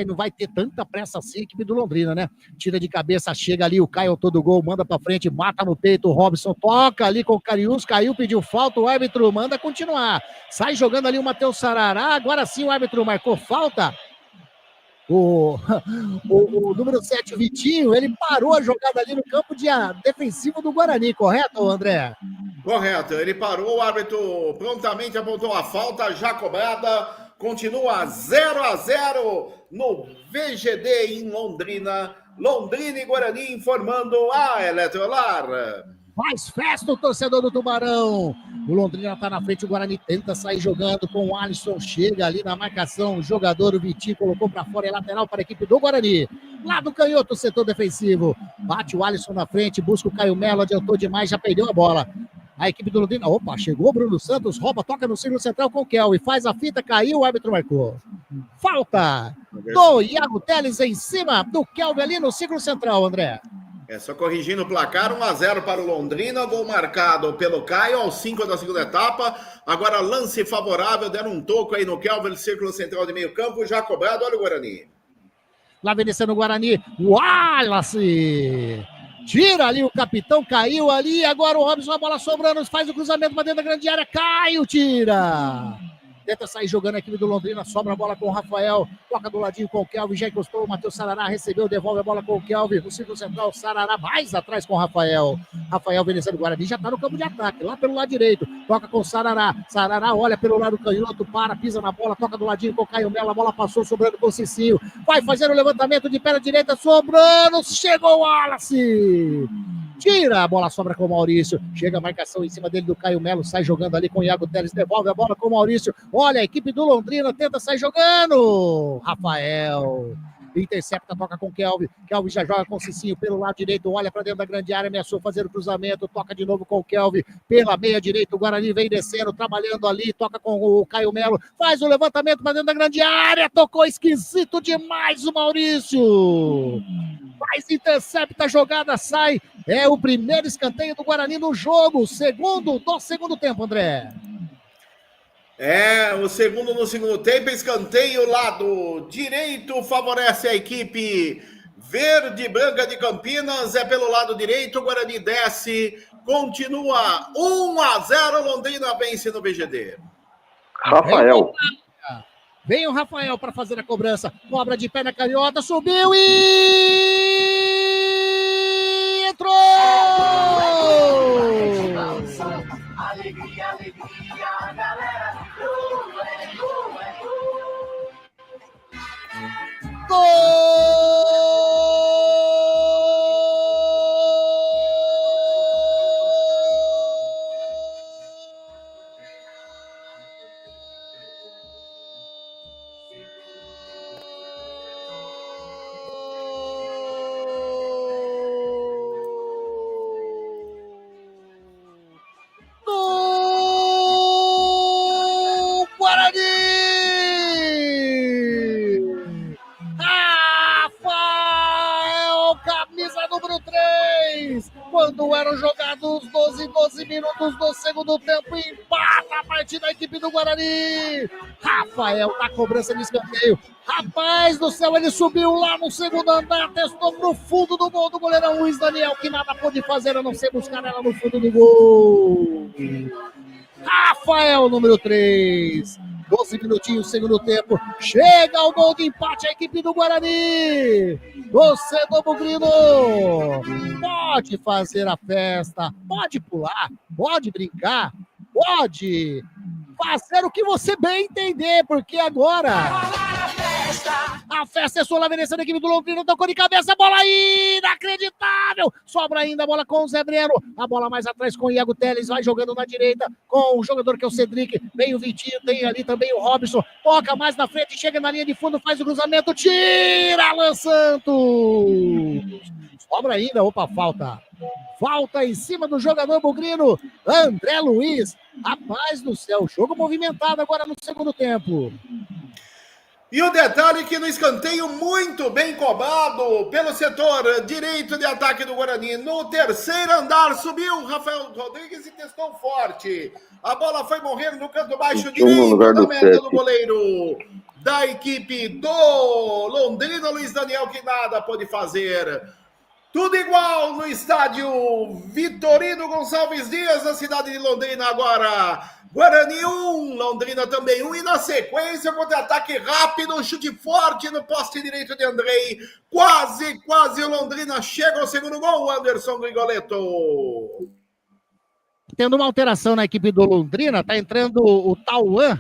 não vai ter tanta pressa assim a equipe do Londrina, né? Tira de cabeça, chega ali, o Caio todo gol, manda pra frente, mata no peito, o Robson toca ali com o Cariús, caiu, pediu falta, o árbitro manda continuar. Sai jogando ali o Matheus Sarará, agora sim o árbitro marcou falta. O número 7, o Vitinho, ele parou a jogada ali no campo defensivo do Guarani, correto, André? Correto, ele parou, o árbitro prontamente apontou a falta, já cobrada, continua 0-0 no VGD em Londrina. Londrina e Guarani informando a Eletrolar. Faz festa o torcedor do Tubarão. O Londrina tá na frente, o Guarani tenta sair jogando com o Alisson, chega ali na marcação, o jogador, o Vitinho, colocou para fora, é lateral para a equipe do Guarani. Lá do canhoto, setor defensivo. Bate o Alisson na frente, busca o Caio Melo, adiantou demais, já perdeu a bola. A equipe do Londrina, chegou o Bruno Santos, rouba, toca no círculo central com o Kelvin, faz a fita, caiu, o árbitro marcou. Falta do Iago Teles em cima do Kelvin ali no círculo central, André. Só corrigindo o placar, 1-0 para o Londrina, gol marcado pelo Caio aos 5 da segunda etapa. Agora lance favorável, deram um toco aí no Kelvin, círculo central de meio campo, já cobrado, olha o Guarani. Lá vencendo o Guarani, Wallace! Tira ali o capitão, caiu ali, agora o Robson, a bola sobrando, faz o cruzamento para dentro da grande área, Caio tira! Tenta sair jogando a equipe do Londrina, sobra a bola com o Rafael, toca do ladinho com o Kelvin, já encostou, o Matheus Sarará recebeu, devolve a bola com o Kelvin, no círculo central, Sarará mais atrás com o Rafael. Rafael vencendo o Guarani, já tá no campo de ataque, lá pelo lado direito, toca com o Sarará, Sarará olha pelo lado canhoto, pisa na bola, toca do ladinho com o Caio Melo, a bola passou, sobrando com o Cicinho, vai fazer o levantamento de perna direita, sobrando, chegou o Wallace! Tira, a bola sobra com o Maurício, chega a marcação em cima dele do Caio Melo, sai jogando ali com o Iago Teles, devolve a bola com o Maurício, olha a equipe do Londrina, tenta sair jogando, Rafael, intercepta, toca com o Kelvin já joga com o Cicinho pelo lado direito, olha para dentro da grande área, ameaçou fazer o cruzamento, toca de novo com o Kelvin, pela meia direita, o Guarani vem descendo, trabalhando ali, toca com o Caio Melo, faz o levantamento para dentro da grande área, tocou esquisito demais o Maurício, faz, intercepta, a jogada sai, é o primeiro escanteio do Guarani no jogo, segundo do segundo tempo, André. O segundo no segundo tempo, escanteio lado direito, favorece a equipe verde e branca de Campinas, é pelo lado direito, o Guarani desce, continua 1-0, Londrina vence no VGD. Rafael. Vem o Rafael para fazer a cobrança, cobra de pé na canhota, subiu e entrou! Alegria, alegria, galera. Quando eram jogados 12 minutos do segundo tempo, empata a partida da equipe do Guarani. Rafael na cobrança de escanteio. Rapaz do céu, ele subiu lá no segundo andar, testou pro fundo do gol do goleirão Luiz Daniel, que nada pôde fazer a não ser buscar ela no fundo do gol. Rafael, número 3. 12 minutinhos, segundo tempo. Chega o gol de empate a equipe do Guarani. Torcedor bugrino, pode fazer a festa, pode pular, pode brincar, pode fazer o que você bem entender, porque agora a festa é sul-americana da equipe do Londrina, tocou de cabeça, bola inacreditável, sobra ainda a bola com o Zé Breno, a bola mais atrás com o Iago Teles, vai jogando na direita com o jogador que é o Cedric, vem o Vitinho, tem ali também o Robson, toca mais na frente, chega na linha de fundo, faz o cruzamento, tira Alan Santos, sobra ainda, opa, falta. Falta em cima do jogador bugrino, André Luiz. Rapaz do céu, jogo movimentado agora no segundo tempo. E o detalhe que no escanteio muito bem cobrado pelo setor direito de ataque do Guarani. No terceiro andar subiu Rafael Rodrigues e testou forte. A bola foi morrer no canto baixo direito da meta do goleiro da equipe do Londrina, Luiz Daniel, que nada pôde fazer. Tudo igual no estádio Vitorino Gonçalves Dias, na cidade de Londrina agora. Guarani 1, Londrina também 1. E na sequência, contra-ataque rápido, chute forte no poste direito de Andrei. Quase o Londrina chega ao segundo gol, Anderson Grigoletto. Tendo uma alteração na equipe do Londrina, tá entrando o Tauan.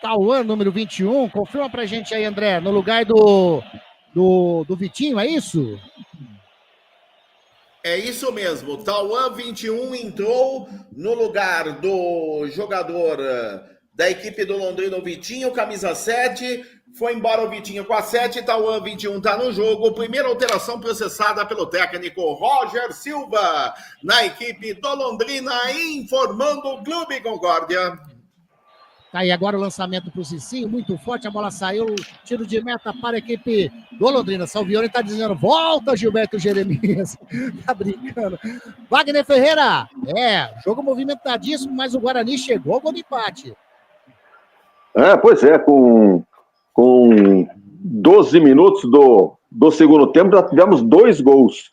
Tauan, número 21. Confirma pra gente aí, André, no lugar do Vitinho, é isso? É isso mesmo, Tauan 21 entrou no lugar do jogador da equipe do Londrina, o Vitinho, camisa 7, foi embora o Vitinho com a 7, Tauan 21 está no jogo, primeira alteração processada pelo técnico Roger Silva, na equipe do Londrina, informando o Clube Concórdia. Tá aí agora o lançamento para o Cicinho, muito forte, a bola saiu, tiro de meta para a equipe do Londrina. Salvione está dizendo, volta Gilberto Jeremias, tá brincando. Wagner Ferreira, jogo movimentadíssimo, mas o Guarani chegou ao gol de empate. Pois é, com 12 minutos do segundo tempo, já tivemos 2 gols.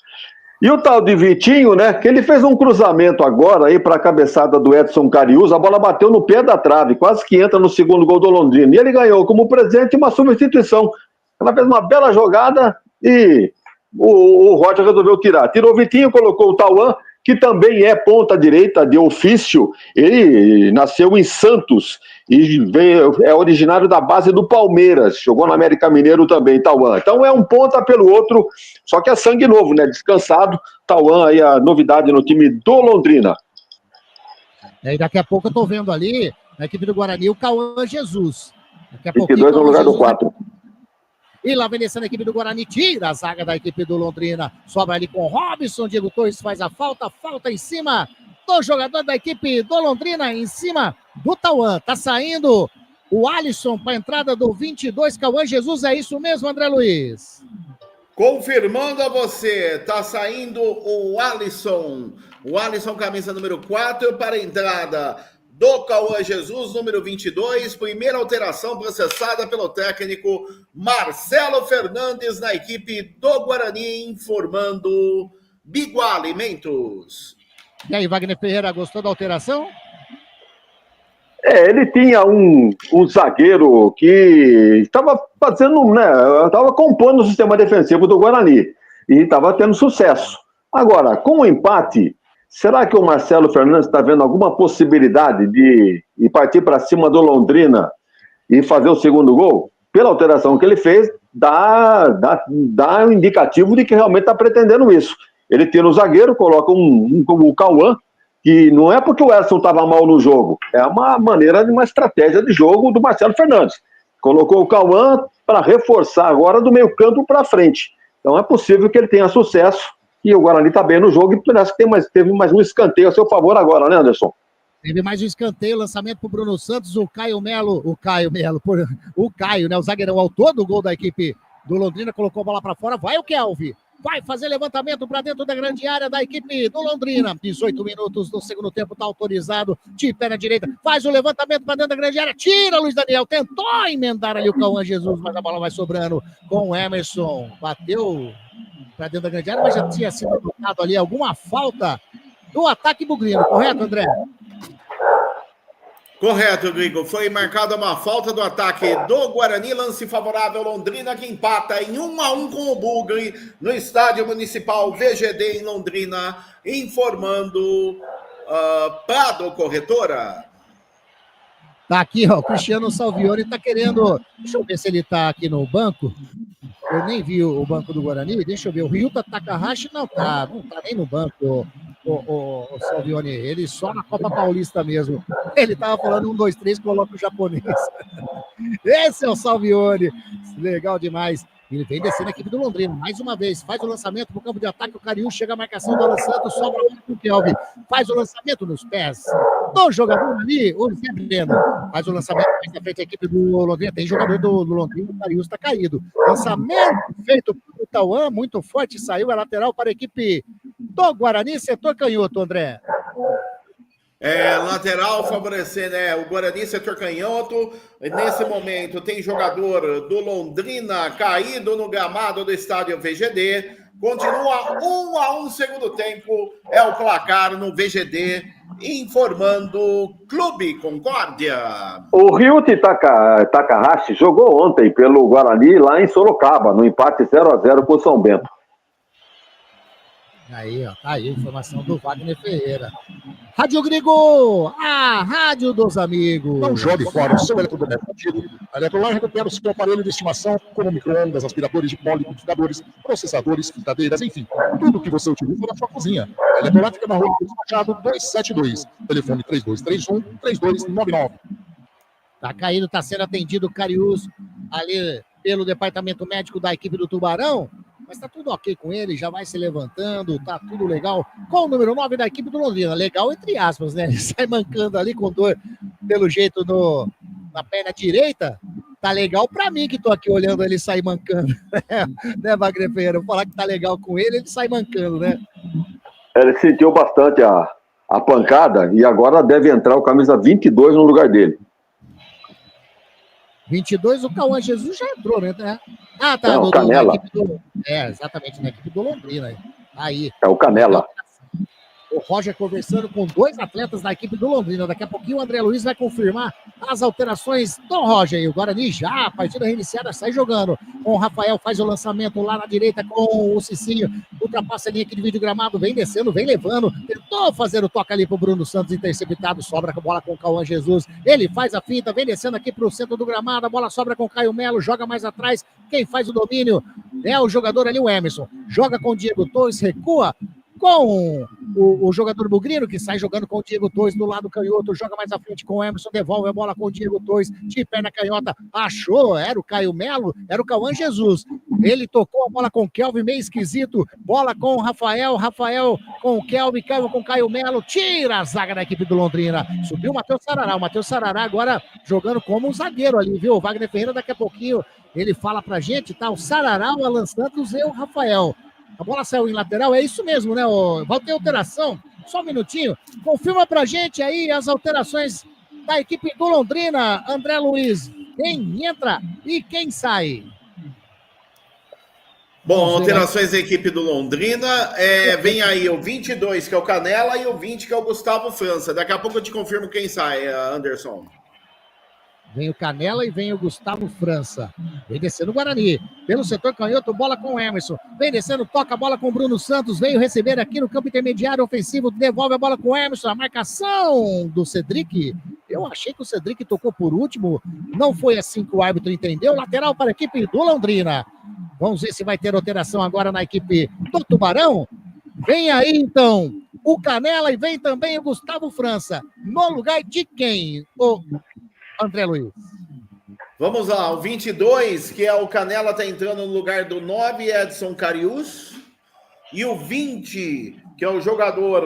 E o tal de Vitinho, né, que ele fez um cruzamento agora aí para a cabeçada do Edson Cariús, a bola bateu no pé da trave, quase que entra no segundo gol do Londrina. E ele ganhou como presente uma substituição. Ela fez uma bela jogada e o Roger resolveu tirar. Tirou o Vitinho, colocou o Tauan, que também é ponta direita de ofício. Ele nasceu em Santos e é originário da base do Palmeiras. Jogou no América Mineiro também, Tauan. Então é um ponta pelo outro, só que é sangue novo, né? Descansado. Tauan aí, a novidade no time do Londrina. E daqui a pouco eu tô vendo ali, na equipe do Guarani, o Cauã Jesus. Daqui a 22 no lugar do 4. E lá vem descendo a equipe do Guarani, tira a zaga da equipe do Londrina. Sobra ali com o Robson, Diego Torres faz a falta em cima do jogador da equipe do Londrina, em cima do Tauan. Tá saindo o Alisson para a entrada do 22, Cauã Jesus, é isso mesmo, André Luiz? Confirmando a você, tá saindo o Alisson camisa número 4 para a entrada do Cauã Jesus, número 22, primeira alteração processada pelo técnico Marcelo Fernandes na equipe do Guarani, informando Biguá Alimentos. E aí, Wagner Ferreira, gostou da alteração? Ele tinha um zagueiro que estava fazendo, né, estava compondo o sistema defensivo do Guarani e estava tendo sucesso. Agora, com o empate, será que o Marcelo Fernandes está vendo alguma possibilidade de partir para cima do Londrina e fazer o segundo gol? Pela alteração que ele fez, dá um indicativo de que realmente está pretendendo isso. Ele tira o zagueiro, coloca o Cauã, que não é porque o Edson estava mal no jogo, é uma estratégia de jogo do Marcelo Fernandes. Colocou o Cauã para reforçar agora do meio campo para frente. Então é possível que ele tenha sucesso. E o Guarani está bem no jogo e parece que teve mais um escanteio a seu favor agora, né, Anderson? Teve mais um escanteio, lançamento para o Bruno Santos, o Caio, né, o zagueirão autor do gol da equipe do Londrina, colocou a bola para fora, vai o Kelvin, vai fazer levantamento para dentro da grande área da equipe do Londrina, 18 minutos do segundo tempo, está autorizado, de pé na direita, faz o levantamento para dentro da grande área, tira Luiz Daniel, tentou emendar ali o Cauã Jesus, mas a bola vai sobrando com o Emerson, bateu para dentro da grande área, mas já tinha sido tocado ali alguma falta do ataque bugrino, correto, André? Correto, Grigo. Foi marcada uma falta do ataque do Guarani, lance favorável Londrina, que empata em 1-1 com o Bugre no estádio municipal VGD em Londrina, informando Prado Corretora. Tá aqui, ó, o Cristiano Salvione tá querendo, deixa eu ver se ele tá aqui no banco, eu nem vi o banco do Guarani, deixa eu ver, o Ryuta Takahashi não tá nem no banco, o Salvione, ele só na Copa Paulista mesmo, ele tava falando 1, 2, 3, coloca o japonês, esse é o Salvione, legal demais, Ele vem descendo a equipe do Londrina. Mais uma vez, faz o lançamento pro campo de ataque. O Cariús chega a marcação do Alan Santos. Sobra o Kelvin. Faz o lançamento nos pés do jogador ali, o Zé Breno. Faz o lançamento mais na frente a equipe do Londrina. Tem jogador do Londrina. O Cariús está caído. Lançamento feito pelo Tauan. Muito forte. Saiu a lateral para a equipe do Guarani. Setor canhoto, André. Lateral favorecendo o Guarani, setor canhoto. Nesse momento tem jogador do Londrina caído no gramado do estádio VGD. Continua 1-1 segundo tempo. É o placar no VGD, informando Clube Concórdia. O Ryuti Takahashi jogou ontem pelo Guarani lá em Sorocaba, no empate 0-0 com o São Bento. Aí, ó, tá aí a informação do Wagner Ferreira. Rádio Grigo, a rádio dos amigos. Não jogue fora o seu eletrodoméstico antigo. A Eletrolar recupera o seu aparelho de estimação, como micro-ondas, aspiradores de pó, liquidificadores, processadores, fritadeiras, enfim, tudo que você utiliza na sua cozinha. A Eletrolar fica na rua do Machado 272, telefone 3231-3299. Tá caído, tá sendo atendido o Cariús ali pelo departamento médico da equipe do Tubarão. Mas tá tudo ok com ele, já vai se levantando, tá tudo legal. Com o número 9 da equipe do Londrina, legal entre aspas, né? Ele sai mancando ali com dor, pelo jeito, na perna direita. Tá legal pra mim que tô aqui olhando ele sair mancando. Né, Wagner Ferreira? Vou falar que tá legal com ele sai mancando, né? Ele sentiu bastante a pancada e agora deve entrar o camisa 22 no lugar dele. 22, o Cauã Jesus já entrou, né? Ah, tá. Não, Canela. Exatamente, na equipe do Londrina. Aí. É o Canela. O Roger conversando com 2 atletas da equipe do Londrina. Daqui a pouquinho o André Luiz vai confirmar as alterações do Roger. E o Guarani já, a partida reiniciada, sai jogando. Com o Rafael, faz o lançamento lá na direita com o Cicinho. Ultrapassa a linha aqui de vídeo gramado, vem descendo, vem levando. Tentou fazer o toque ali pro Bruno Santos, interceptado. Sobra com a bola com o Cauã Jesus. Ele faz a finta, vem descendo aqui pro centro do gramado. A bola sobra com o Caio Melo, joga mais atrás. Quem faz o domínio é o jogador ali, o Emerson. Joga com o Diego Torres, recua com o jogador Bugrino, que sai jogando com o Diego Torres do lado canhoto, joga mais à frente com o Emerson, devolve a bola com o Diego Torres, de perna canhota, achou, era o Caio Melo, era o Cauã Jesus. Ele tocou a bola com o Kelvin, meio esquisito, bola com o Rafael com o Kelvin com o Caio Melo, tira a zaga da equipe do Londrina. Subiu o Matheus Sarará agora jogando como um zagueiro ali, viu? O Wagner Ferreira daqui a pouquinho, ele fala pra gente, tá? O Sarará, o Alan Santos e o Rafael. A bola saiu em lateral, é isso mesmo, né? Vai ter alteração, só um minutinho. Confirma pra gente aí as alterações da equipe do Londrina, André Luiz. Quem entra e quem sai? Bom, alterações da equipe do Londrina. Vem aí o 22, que é o Canela, e o 20, que é o Gustavo França. Daqui a pouco eu te confirmo quem sai, Anderson. Vem o Canela e vem o Gustavo França. Vem descendo o Guarani. Pelo setor canhoto, bola com o Emerson. Vem descendo, toca a bola com o Bruno Santos. Veio receber aqui no campo intermediário ofensivo. Devolve a bola com o Emerson. A marcação do Cedric. Eu achei que o Cedric tocou por último. Não foi assim que o árbitro entendeu. Lateral para a equipe do Londrina. Vamos ver se vai ter alteração agora na equipe do Tubarão. Vem aí, então, o Canela e vem também o Gustavo França. No lugar de quem? O André Luiz. Vamos lá, o 22, que é o Canela, está entrando no lugar do 9, Edson Cariús. E o 20, que é o jogador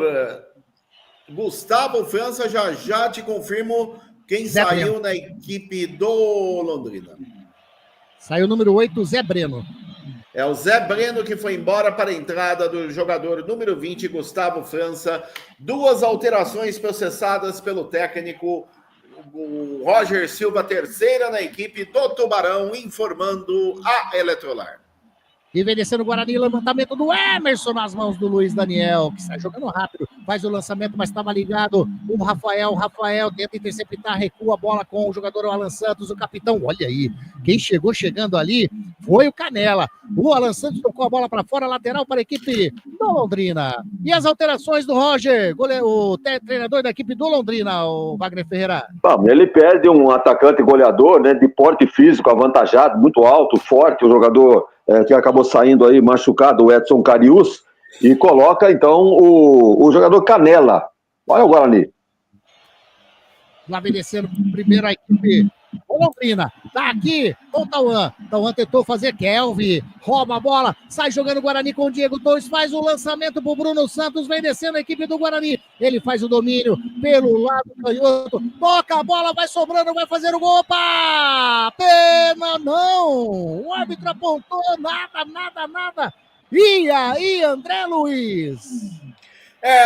Gustavo França, já te confirmo quem Zé saiu Breno. na equipe do Londrina. Saiu o número 8, Zé Breno. É o Zé Breno que foi embora para a entrada do jogador número 20, Gustavo França. 2 alterações processadas pelo técnico o Roger Silva, terceira na equipe do Tubarão, informando a Eletrolar. E vem descendo o Guarani, levantamento do Emerson nas mãos do Luiz Daniel, que sai jogando rápido, faz o lançamento, mas estava ligado o Rafael tenta interceptar, recua a bola com o jogador Alan Santos, o capitão, olha aí, quem chegando ali foi o Canela, o Alan Santos tocou a bola para fora, lateral para a equipe do Londrina. E as alterações do Roger, o treinador da equipe do Londrina, o Wagner Ferreira. Bom, ele perde um atacante goleador, né, de porte físico avantajado, muito alto, forte, o jogador que acabou saindo aí machucado, o Edson Cariús, e coloca então o jogador Canela. Olha o Guarani. Lá vem descendo primeiro a equipe O Londrina tá aqui com o Tauan. Tauan tentou fazer Kelvin. Rouba a bola. Sai jogando o Guarani com o Diego Torres. Faz o lançamento pro Bruno Santos. Vem descendo a equipe do Guarani. Ele faz o domínio pelo lado canhoto. Toca a bola. Vai sobrando. Vai fazer o gol. Opa! Pena não. O árbitro apontou. Nada. E aí, André Luiz?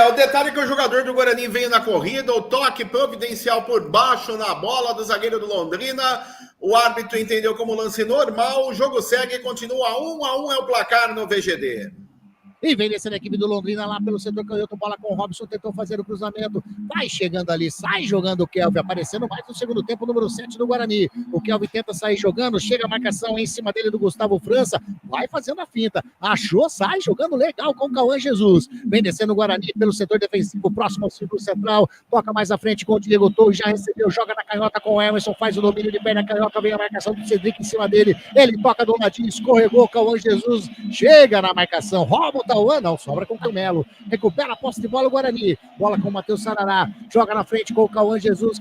O detalhe é que o jogador do Guarani veio na corrida, o toque providencial por baixo na bola do zagueiro do Londrina, o árbitro entendeu como lance normal, o jogo segue e continua 1-1 é o placar no VGD. E vem descendo a equipe do Londrina lá pelo setor canhoto, bola com o Robson, tentou fazer o cruzamento, vai chegando ali, sai jogando o Kelvin, aparecendo mais no segundo tempo, número 7 do Guarani. O Kelvin tenta sair jogando, chega a marcação em cima dele do Gustavo França, vai fazendo a finta, achou, sai jogando legal com o Cauã Jesus. Vem descendo o Guarani pelo setor defensivo, próximo ao círculo central, toca mais à frente com o Diego Torres, já recebeu, joga na canhota com o Emerson, faz o domínio de perna canhota, vem a marcação do Cedric em cima dele, ele toca do ladinho, escorregou, o Cauã Jesus chega na marcação, rouba o Tauan, não, sobra com o Camelo, recupera a posse de bola o Guarani, bola com o Matheus Sarará, joga na frente com o Cauã Jesus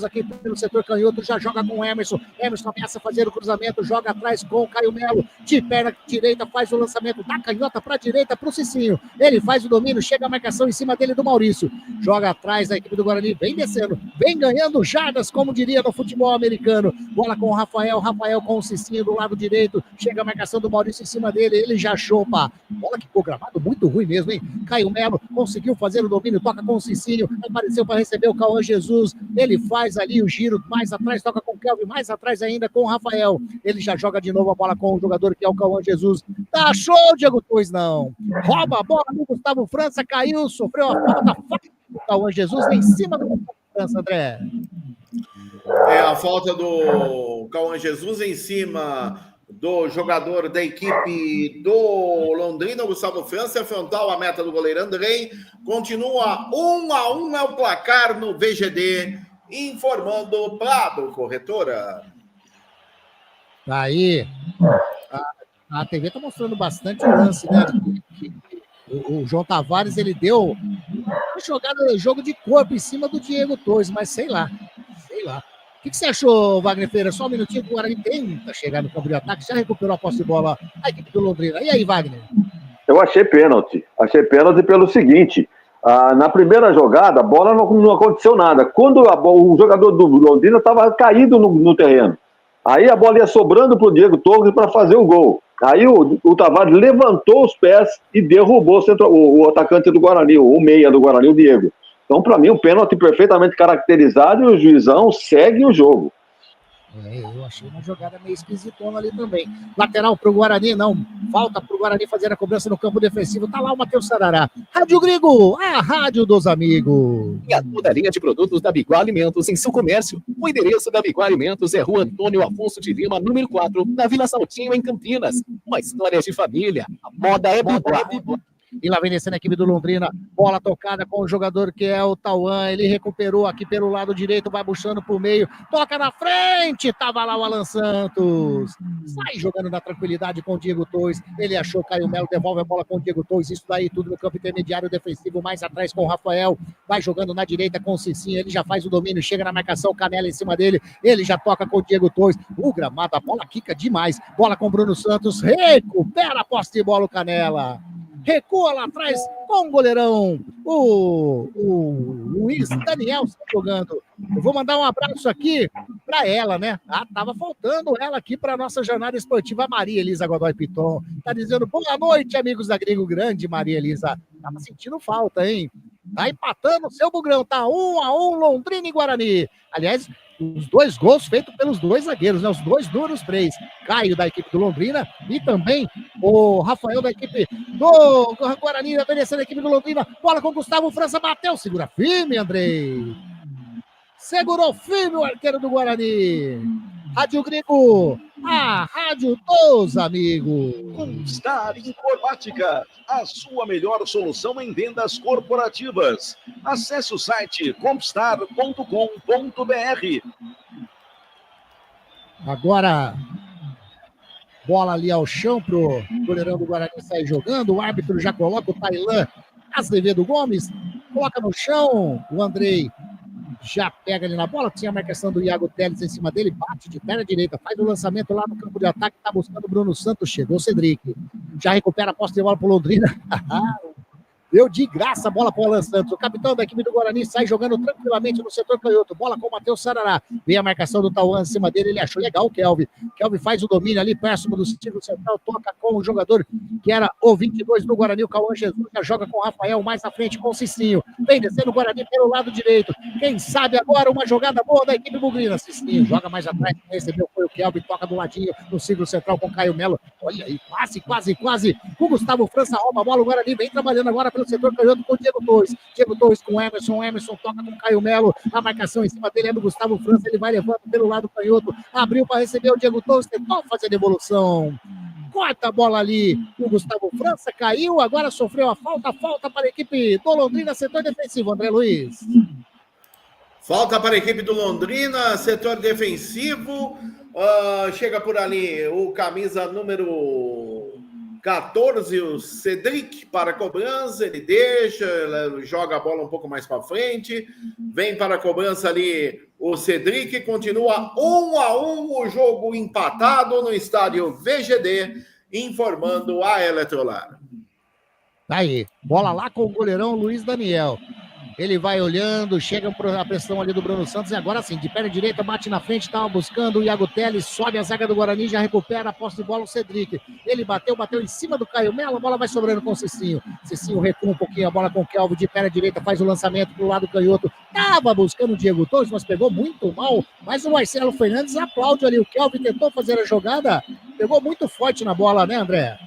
aqui pelo setor canhoto, já joga com o Emerson ameaça a fazer o cruzamento, joga atrás com o Caio Melo, de perna direita faz o lançamento da canhota para a direita para o Cicinho, ele faz o domínio, chega a marcação em cima dele do Maurício, joga atrás da equipe do Guarani, vem descendo, vem ganhando jardas, como diria no futebol americano, bola com o Rafael com o Cicinho do lado direito, chega a marcação do Maurício em cima dele, ele já chupa, bola que ficou gravado muito ruim mesmo, hein? Caio Melo conseguiu fazer o domínio, toca com o Cicinho, apareceu para receber o Cauã Jesus, ele faz ali o giro, mais atrás, toca com o Kelvin, mais atrás ainda com o Rafael, ele já joga de novo a bola com o jogador que é o Cauã Jesus, tá show, Diego Torres, não, rouba a bola do Gustavo França, caiu, sofreu a falta do Cauã Jesus em cima do Gustavo França, André. A falta do Cauã Jesus em cima do jogador da equipe do Londrina, Gustavo França, frontal a meta do goleiro Andrei, continua 1-1 é o placar no VGD, informando Prado, corretora. Aí, a TV tá mostrando bastante o lance, né? O João Tavares, ele deu uma jogada, jogo de corpo em cima do Diego Torres, mas sei lá. O que você achou, Wagner Ferreira? Só um minutinho que o Guarani tenta chegar no campo de ataque, já recuperou a posse de bola a equipe do Londrina. E aí, Wagner? Eu achei pênalti pelo seguinte, na primeira jogada a bola não aconteceu nada, quando o jogador do Londrina estava caído no terreno, aí a bola ia sobrando para o Diego Torres para fazer o gol, aí o Tavares levantou os pés e derrubou o atacante do Guarani, o meia do Guarani, o Diego. Então, para mim, o pênalti perfeitamente caracterizado e o juizão segue o jogo. Eu achei uma jogada meio esquisitona ali também. Lateral pro Guarani, não. Falta pro Guarani fazer a cobrança no campo defensivo. Tá lá o Matheus Sarará. Rádio Grigo, a rádio dos amigos. E a toda a linha de produtos da Biguá Alimentos em seu comércio. O endereço da Biguá Alimentos é Rua Antônio Afonso de Lima, número 4, na Vila Saltinho, em Campinas. Uma história de família. A moda é Biguá. E lá vem descendo a equipe do Londrina, bola tocada com o jogador que é o Tauan, ele recuperou aqui pelo lado direito, vai puxando pro meio, toca na frente, tava lá o Alan Santos, sai jogando na tranquilidade com o Diego Torres, ele achou Caio Melo, devolve a bola com o Diego Torres, isso daí tudo no campo intermediário defensivo, mais atrás com o Rafael, vai jogando na direita com o Cicinho, ele já faz o domínio, chega na marcação, Canela em cima dele, ele já toca com o Diego Torres, o gramado, a bola quica demais, bola com o Bruno Santos, recupera a posse de bola o Canela. Recua lá atrás com o goleirão, o Luiz Daniel jogando. Eu vou mandar um abraço aqui para ela, né? Tava faltando ela aqui para nossa jornada esportiva, a Maria Elisa Godoy Piton. Tá dizendo boa noite, amigos da Grigo Grande, Maria Elisa. Tava sentindo falta, hein? Tá empatando o seu Bugrão, tá 1-1, Londrina e Guarani. Aliás, os dois gols feitos pelos dois zagueiros, né? Os dois números 3. Caio da equipe do Londrina e também o Rafael da equipe do Guarani, obedecendo a equipe do Londrina. Bola com o Gustavo França, bateu, segura firme, Andrei. Segurou firme o arqueiro do Guarani. Rádio Grigo, a rádio dos amigos. Comstar Informática, a sua melhor solução em vendas corporativas. Acesse o site comstar.com.br. Agora, bola ali ao chão pro goleirão do Guarani sair jogando. O árbitro já coloca o Tailan Azevedo Gomes, coloca no chão o Andrei. já pega ali na bola, tinha a marcação do Iago Teles em cima dele, bate de perna direita, faz o lançamento lá no campo de ataque, tá buscando o Bruno Santos, chegou o Cedric, já recupera a posse de bola pro Londrina, deu de graça a bola para o Alan Santos. O capitão da equipe do Guarani sai jogando tranquilamente no setor canhoto. Bola com o Matheus Sarará. Vem a marcação do Tauan em cima dele. Ele achou legal o Kelvin. Kelvin faz o domínio ali próximo do círculo central. Toca com o jogador que era o 22 do Guarani, o Cauã Jesus. Já joga com o Rafael mais à frente com o Cicinho. Vem descendo o Guarani pelo lado direito. Quem sabe agora uma jogada boa da equipe bugrina. Cicinho joga mais atrás. Recebeu foi o Kelvin. Toca do ladinho no círculo central com o Caio Melo. Olha aí, quase. O Gustavo França rouba a bola. O Guarani vem trabalhando agora pelo setor canhoto com o Diego Torres. Diego Torres com o Emerson. Emerson toca com o Caio Melo. A marcação em cima dele é do Gustavo França. Ele vai levando pelo lado canhoto. Abriu para receber o Diego Torres. Tentou fazer a devolução. Corta a bola ali. O Gustavo França caiu. Agora sofreu a falta. Falta para a equipe do Londrina, setor defensivo. André Luiz. Falta para a equipe do Londrina, setor defensivo. Chega por ali o camisa número 14, o Cedric, para a cobrança. Ele deixa, joga a bola um pouco mais para frente. Vem para a cobrança ali o Cedric. Continua 1-1 o jogo empatado no estádio VGD, informando a Eletrolar. Aí, bola lá com o goleirão Luiz Daniel. Ele vai olhando, chega a pressão ali do Bruno Santos, e agora sim, de perna direita, bate na frente, estava buscando o Iago Teles, sobe a zaga do Guarani, já recupera a posse de bola o Cedric. Ele bateu em cima do Caio Melo, a bola vai sobrando com o Cicinho. Cicinho recua um pouquinho a bola com o Kelvin, de perna direita, faz o lançamento pro lado canhoto. Estava buscando o Diego Torres, mas pegou muito mal. Mas o Marcelo Fernandes aplaude ali. O Kelvin tentou fazer a jogada, pegou muito forte na bola, né, André?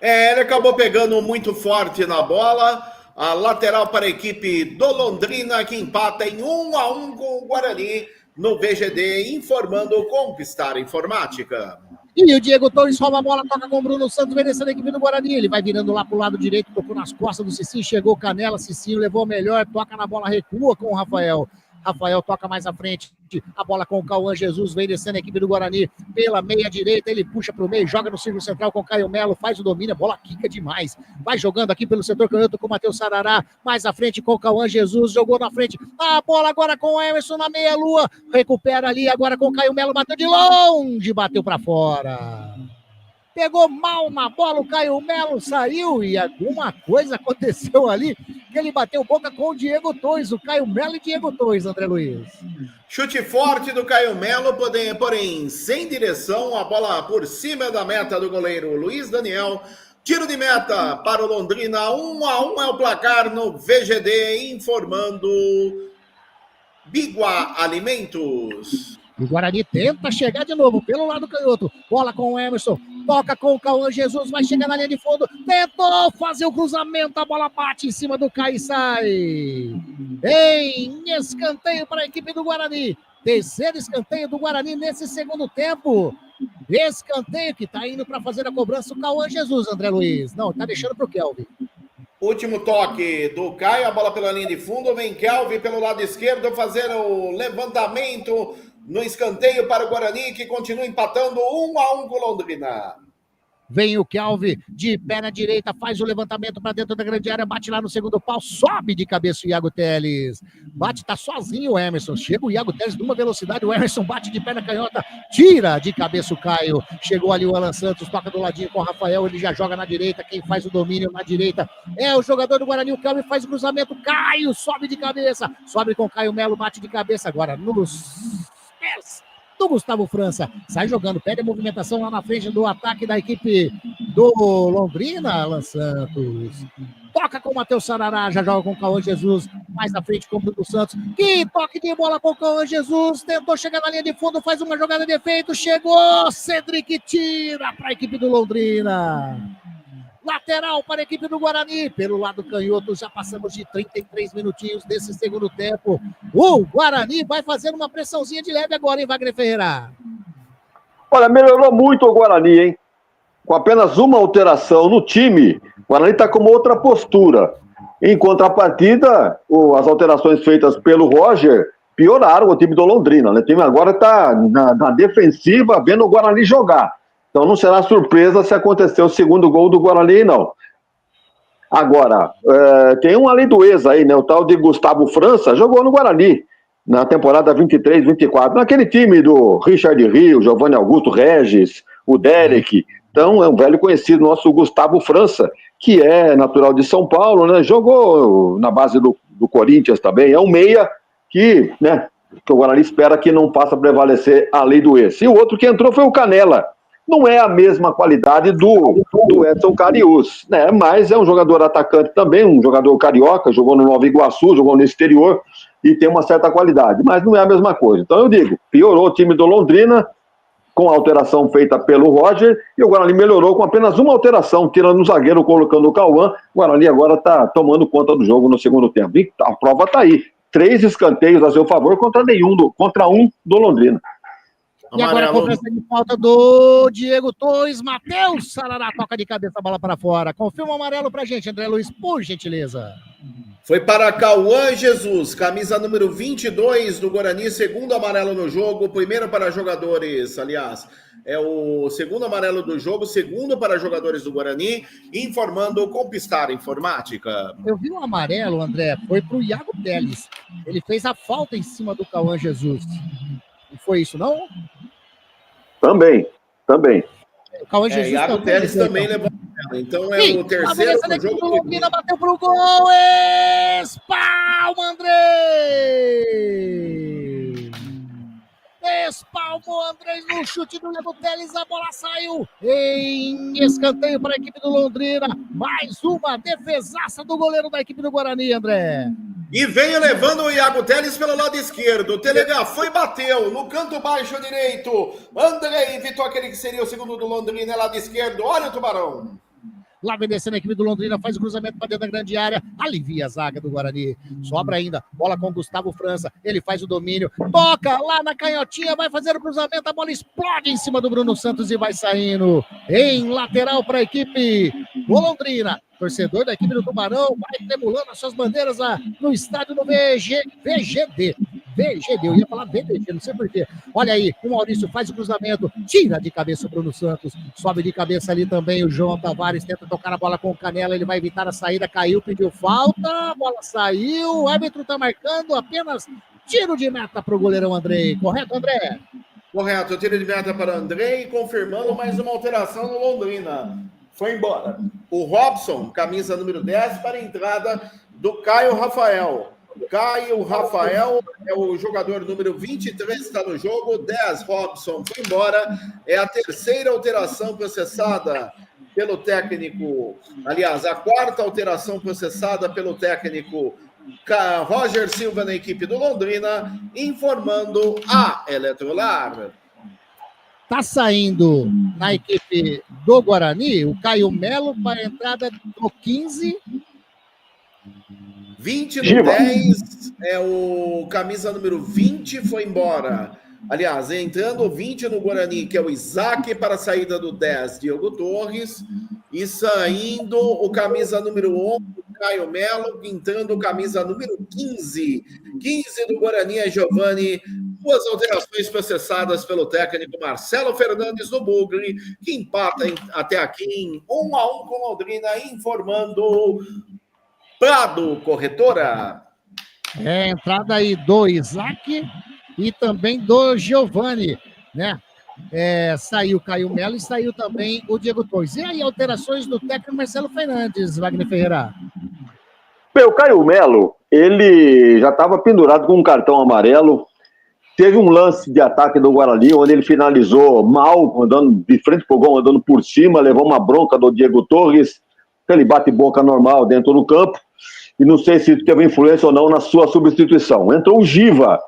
Ele acabou pegando muito forte na bola. A lateral para a equipe do Londrina, que empata em 1-1 com o Guarani no VGD, informando o Conquistar Informática. E o Diego Torres rouba a bola, toca com o Bruno Santos, merecendo a equipe do Guarani. Ele vai virando lá para o lado direito, tocou nas costas do Cicinho, chegou Canela, Cicinho levou o melhor, toca na bola, recua com o Rafael. Rafael toca mais à frente, a bola com o Cauã Jesus, vem descendo a equipe do Guarani pela meia direita, ele puxa para o meio, joga no círculo central com o Caio Melo, faz o domínio, a bola quica demais, vai jogando aqui pelo setor canhoto com o Matheus Sarará, mais à frente com o Cauã Jesus, jogou na frente, a bola agora com o Emerson na meia-lua, recupera ali agora com o Caio Melo, bateu de longe, bateu para fora. Pegou mal na bola, o Caio Melo saiu e alguma coisa aconteceu ali, que ele bateu boca com o Diego Torres, o Caio Melo e Diego Torres, André Luiz. Chute forte do Caio Melo, porém sem direção, a bola por cima da meta do goleiro Luiz Daniel. Tiro de meta para o Londrina, 1-1 é o placar no VGD, informando Biguá Alimentos. O Guarani tenta chegar de novo pelo lado canhoto. Bola com o Emerson. Toca com o Cauã Jesus. Vai chegar na linha de fundo. Tentou fazer o cruzamento. A bola bate em cima do Caio e sai. Em escanteio para a equipe do Guarani. Terceiro escanteio do Guarani nesse segundo tempo. Escanteio que está indo para fazer a cobrança o Cauã Jesus, André Luiz. Não, está deixando para o Kelvin. Último toque do Caio. A bola pela linha de fundo. Vem Kelvin pelo lado esquerdo fazer o levantamento no escanteio para o Guarani, que continua empatando 1-1 com o Londrina. Vem o Kelvin de perna direita, faz o levantamento para dentro da grande área, bate lá no segundo pau, sobe de cabeça o Iago Teles. Bate, tá sozinho o Emerson. Chega o Iago Teles numa velocidade, o Emerson bate de perna canhota, tira de cabeça o Caio. Chegou ali o Alan Santos, toca do ladinho com o Rafael, ele já joga na direita, quem faz o domínio na direita é o jogador do Guarani, o Kelvin faz o cruzamento, Caio sobe de cabeça, sobe com o Caio Melo, bate de cabeça agora nos pés do Gustavo França, sai jogando, pede a movimentação lá na frente do ataque da equipe do Londrina, Alan Santos. Toca com o Matheus Sarará, já joga com o Cauã Jesus, mais na frente com o Bruno Santos. Que toque de bola com o Cauã Jesus, tentou chegar na linha de fundo, faz uma jogada de efeito, chegou, Cedric tira para a equipe do Londrina. Lateral para a equipe do Guarani, pelo lado canhoto, já passamos de 33 minutinhos desse segundo tempo. O Guarani vai fazer uma pressãozinha de leve agora, hein, Wagner Ferreira? Olha, melhorou muito o Guarani, hein? Com apenas uma alteração no time, o Guarani está com uma outra postura. Em contrapartida, as alterações feitas pelo Roger pioraram o time do Londrina, né? O time agora está na defensiva, vendo o Guarani jogar. Então não será surpresa se acontecer o segundo gol do Guarani, não. Agora, tem um ali do ex aí, né? O tal de Gustavo França, jogou no Guarani. na temporada 23-24, naquele time do Richard Rio, Giovanni Augusto, Regis, o Derek. Então, é um velho conhecido nosso, Gustavo França, que é natural de São Paulo, né? Jogou na base do Corinthians também. É um meia que, né, que o Guarani espera que não possa prevalecer a lei do ex. E o outro que entrou foi o Canela. Não é a mesma qualidade do Edson Cariús, né? Mas é um jogador atacante também, um jogador carioca, jogou no Nova Iguaçu, jogou no exterior e tem uma certa qualidade, mas não é a mesma coisa. Então eu digo, piorou o time do Londrina com a alteração feita pelo Roger e o Guarani melhorou com apenas uma alteração, tirando o zagueiro, colocando o Cauã. O Guarani agora está tomando conta do jogo no segundo tempo. E a prova está aí. 3 escanteios a seu favor contra um do Londrina. E agora a cobrança de falta do Diego Torres. Matheus Sarará toca de cabeça a bola para fora. Confirma o amarelo pra gente, André Luiz, por gentileza. Foi para Cauã Jesus, camisa número 22 do Guarani, segundo amarelo no jogo, primeiro para jogadores, aliás, é o segundo amarelo do jogo, segundo para jogadores do Guarani, informando o Compistar Informática. Eu vi um amarelo, André, foi pro Iago Teles. Ele fez a falta em cima do Cauã Jesus. Não foi isso, não? Também. O Cauã Jesus Iago Teles também levou. Então é o terceiro do jogo. O Londrina bateu pro gol. Espalma, André! Espalmou Andrés no chute do Iago Teles. A bola saiu em escanteio para a equipe do Londrina. Mais uma defesaça do goleiro da equipe do Guarani, André. E veio levando o Iago Teles pelo lado esquerdo. O telegrafou e bateu no canto baixo direito. André evitou aquele que seria o segundo do Londrina, lado esquerdo. Olha o Tubarão. Lá vem descendo a equipe do Londrina, faz o cruzamento para dentro da grande área, alivia a zaga do Guarani. Sobra ainda, bola com o Gustavo França, ele faz o domínio, toca lá na canhotinha, vai fazer o cruzamento, a bola explode em cima do Bruno Santos e vai saindo em lateral para a equipe do Londrina. Torcedor da equipe do Tubarão vai tremulando as suas bandeiras no estádio do VGD, eu ia falar VDG, não sei porquê. Olha aí, o Maurício faz o cruzamento, tira de cabeça o Bruno Santos, sobe de cabeça ali também o João Tavares, tenta tocar a bola com o Canela, ele vai evitar a saída, caiu, pediu falta, a bola saiu, o árbitro tá marcando apenas tiro de meta pro goleirão Andrei, correto, André? Correto, tiro de meta para Andrei, confirmando mais uma alteração no Londrina. Foi embora. O Robson, camisa número 10, para a entrada do Caio Rafael. Caio Rafael é o jogador número 23, está no jogo. 10, Robson foi embora. É a terceira alteração processada pelo técnico. Aliás, a quarta alteração processada pelo técnico Roger Silva na equipe do Londrina, informando a Eletrolar. Tá saindo na equipe do Guarani o Caio Melo para a entrada do 15. 20 no 10, é o camisa número 20, foi embora. Aliás, entrando o 20 no Guarani, que é o Isaac, para a saída do 10, Diego Torres. E saindo o camisa número 11, Caio Melo, entrando o camisa número 15. 15 do Guarani é Giovani. Duas alterações processadas pelo técnico Marcelo Fernandes do Bugre, que empata até aqui em 1-1 com Londrina, informando Prado Corretora. É, entrada aí do Isaac e também do Giovani, né? Saiu o Caio Melo e saiu também o Diego Torres. E aí, alterações do técnico Marcelo Fernandes, Wagner Ferreira? O Caio Melo, ele já estava pendurado com um cartão amarelo. Teve um lance de ataque do Guarani, onde ele finalizou mal, andando de frente pro gol, andando por cima, levou uma bronca do Diego Torres, aquele bate-boca normal dentro do campo, e não sei se teve influência ou não na sua substituição. Entrou o Giva,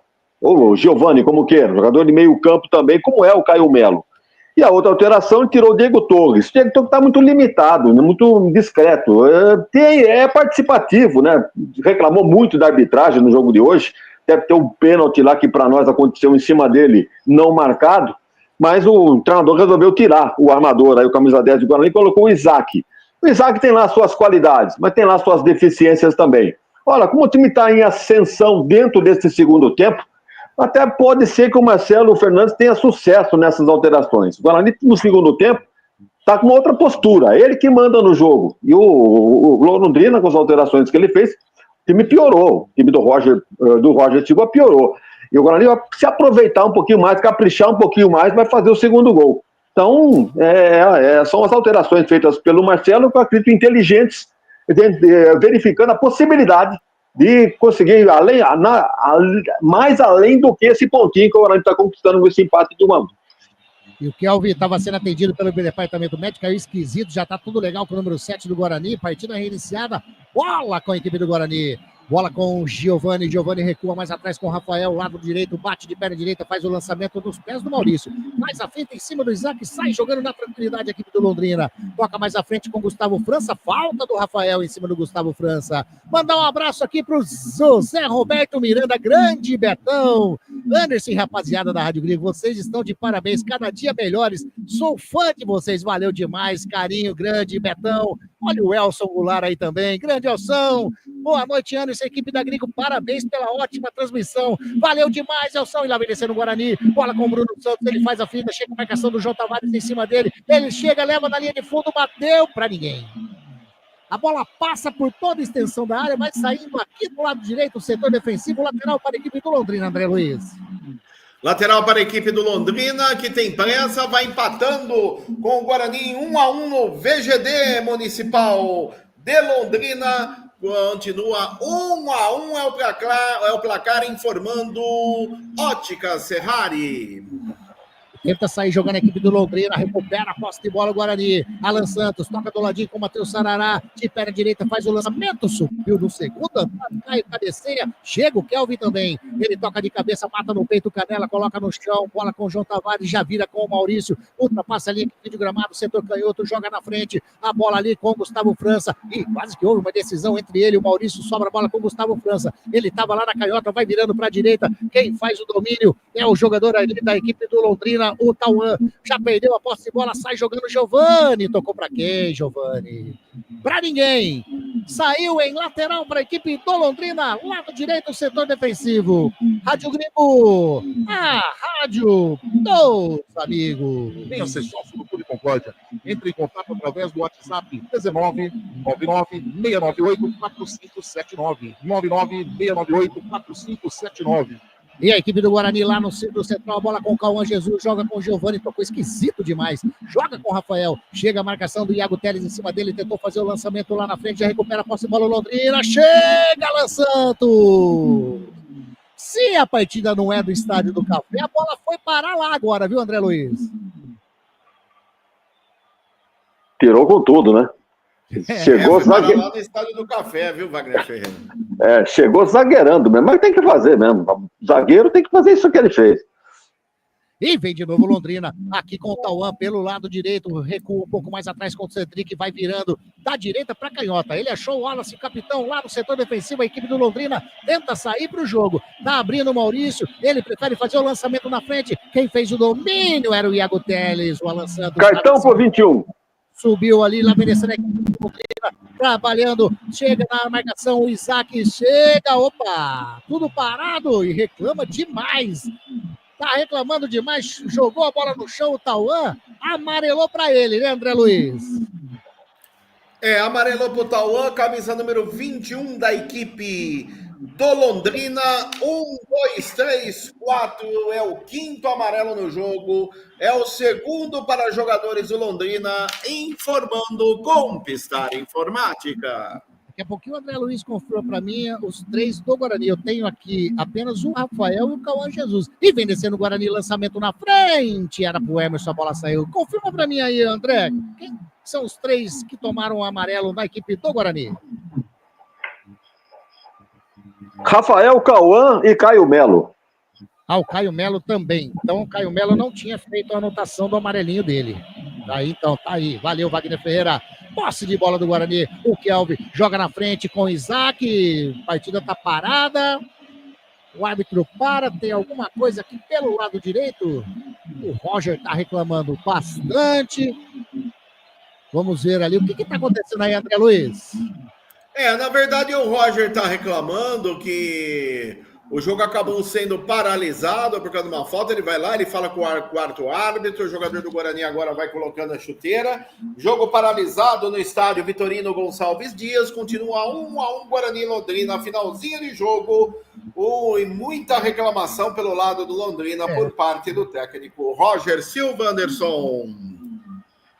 ou Giovani, como queira, jogador de meio campo também, como é o Caio Melo. E a outra alteração, tirou o Diego Torres. O Diego Torres está muito limitado, muito discreto. É participativo, né? Reclamou muito da arbitragem no jogo de hoje. Deve ter um pênalti lá que para nós aconteceu em cima dele, não marcado. Mas o treinador resolveu tirar o armador, aí o camisa 10 do Guarani, e colocou o Isaac. O Isaac tem lá suas qualidades, mas tem lá suas deficiências também. Olha, como o time está em ascensão dentro desse segundo tempo, até pode ser que o Marcelo Fernandes tenha sucesso nessas alterações. O Guarani, no segundo tempo, está com outra postura. Ele que manda no jogo. E o Londrina, com as alterações que ele fez, o time piorou. O time do Roger Silva piorou. E o Guarani vai se aproveitar um pouquinho mais, caprichar um pouquinho mais, vai fazer o segundo gol. Então, são as alterações feitas pelo Marcelo, que eu acredito inteligentes, verificando a possibilidade de conseguir mais além do que esse pontinho que o Guarani está conquistando com esse empate de 1-1. E o Kelvin estava sendo atendido pelo departamento médico, caiu esquisito, já está tudo legal com o número 7 do Guarani, partida reiniciada, bola com a equipe do Guarani. Bola com o Giovani recua mais atrás com o Rafael, lado direito, bate de perna direita, faz o lançamento dos pés do Maurício. Mais à frente, em cima do Isaac, sai jogando na tranquilidade a equipe do Londrina. Toca mais à frente com o Gustavo França, falta do Rafael em cima do Gustavo França. Mandar um abraço aqui pro José Roberto Miranda, grande Betão. Anderson, rapaziada da Rádio Gringo, vocês estão de parabéns, cada dia melhores. Sou fã de vocês, valeu demais, carinho grande, Betão. Olha o Elson Goulart aí também, grande Elson. Boa noite, Anderson, equipe da Gringo, parabéns pela ótima transmissão. Valeu demais, Elson. E lá vem descendo o Guarani, bola com o Bruno Santos, ele faz a finta, chega a marcação do João Tavares em cima dele. Ele chega, leva na linha de fundo, bateu pra ninguém. A bola passa por toda a extensão da área, vai saindo aqui do lado direito, o setor defensivo, lateral para a equipe do Londrina, André Luiz. Lateral para a equipe do Londrina, que tem pressa, vai empatando com o Guarani 1-1 no VGD Municipal de Londrina. Continua 1-1, é o placar informando Óticas Ferrari. Tenta sair jogando a equipe do Londrina, recupera a posse de bola o Guarani. Alan Santos toca do ladinho com o Matheus Sarará, de perna direita faz o lançamento, subiu no segundo, cai, cabeceia, chega o Kelvin também. Ele toca de cabeça, mata no peito o Canela, coloca no chão, bola com o João Tavares, já vira com o Maurício, ultrapassa ali aqui de gramado, setor canhoto, joga na frente, a bola ali com o Gustavo França, e quase que houve uma decisão entre ele e o Maurício, sobra a bola com o Gustavo França. Ele estava lá na canhota, vai virando para a direita, quem faz o domínio é o jogador ali da equipe do Londrina, o Tauan, já perdeu a posse de bola, sai jogando o Giovani, tocou pra quem, Giovani? Pra ninguém, saiu em lateral para a equipe do Londrina, lado direito, setor defensivo. Rádio Gringo, a rádio dos amigos. Venha ser sócio do Clube Concórdia. Entre em contato através do WhatsApp 19 99 698 4579 99 698 4579. E a equipe do Guarani lá no centro central, a bola com o Cauã Jesus, joga com o Giovani, tocou esquisito demais, joga com o Rafael, chega a marcação do Iago Teles em cima dele, tentou fazer o lançamento lá na frente, já recupera a posse de bola Londrina, chega Alan Santos! Se a partida não é do Estádio do Café, a bola foi parar lá agora, viu, André Luiz? Tirou com tudo, né? Chegou lá no Estádio do Café, viu, Wagner Ferreira? Chegou zagueirando mesmo, mas tem que fazer mesmo. O zagueiro tem que fazer isso que ele fez. E vem de novo Londrina, aqui com o Tauan pelo lado direito, recua um pouco mais atrás com o Cedric, vai virando da direita para a canhota. Ele achou o Wallace, capitão, lá no setor defensivo, a equipe do Londrina tenta sair para o jogo. Tá abrindo o Maurício, ele prefere fazer o lançamento na frente. Quem fez o domínio era o Iago Teles, o Alan Santos. Cartão por 21. Subiu ali, lá merecendo a equipe do Londrina, trabalhando, chega na marcação, o Isaac chega, opa, tudo parado e reclama demais. Tá reclamando demais, jogou a bola no chão, o Tauan, amarelou para ele, né, André Luiz? Amarelou pro Tauan, camisa número 21 da equipe do Londrina. 1, 2, 3, 4, é o quinto amarelo no jogo, é o segundo para jogadores do Londrina, informando com Pistar Informática. Daqui a pouquinho o André Luiz confirma para mim os 3 do Guarani. Eu tenho aqui apenas o Rafael e o Cauã Jesus. E vem descendo o Guarani, lançamento na frente. Era pro Emerson, a bola saiu. Confirma para mim aí, André. Quem são os 3 que tomaram o amarelo na equipe do Guarani? Rafael, Cauã e Caio Melo. O Caio Melo também. Então, o Caio Melo não tinha feito a anotação do amarelinho dele. Aí, então, tá aí. Valeu, Wagner Ferreira. Posse de bola do Guarani. O Kelvin joga na frente com o Isaac. A partida tá parada. O árbitro para. Tem alguma coisa aqui pelo lado direito. O Roger tá reclamando bastante. Vamos ver ali. O que tá acontecendo aí, André Luiz? Na verdade, o Roger tá reclamando que O jogo acabou sendo paralisado por causa de uma falta. Ele vai lá, ele fala com o quarto árbitro. O jogador do Guarani agora vai colocando a chuteira. Jogo paralisado no estádio Vitorino Gonçalves Dias. Continua 1-1 Guarani e Londrina. Finalzinho de jogo. E muita reclamação pelo lado do Londrina por parte do técnico Roger Silva. Anderson.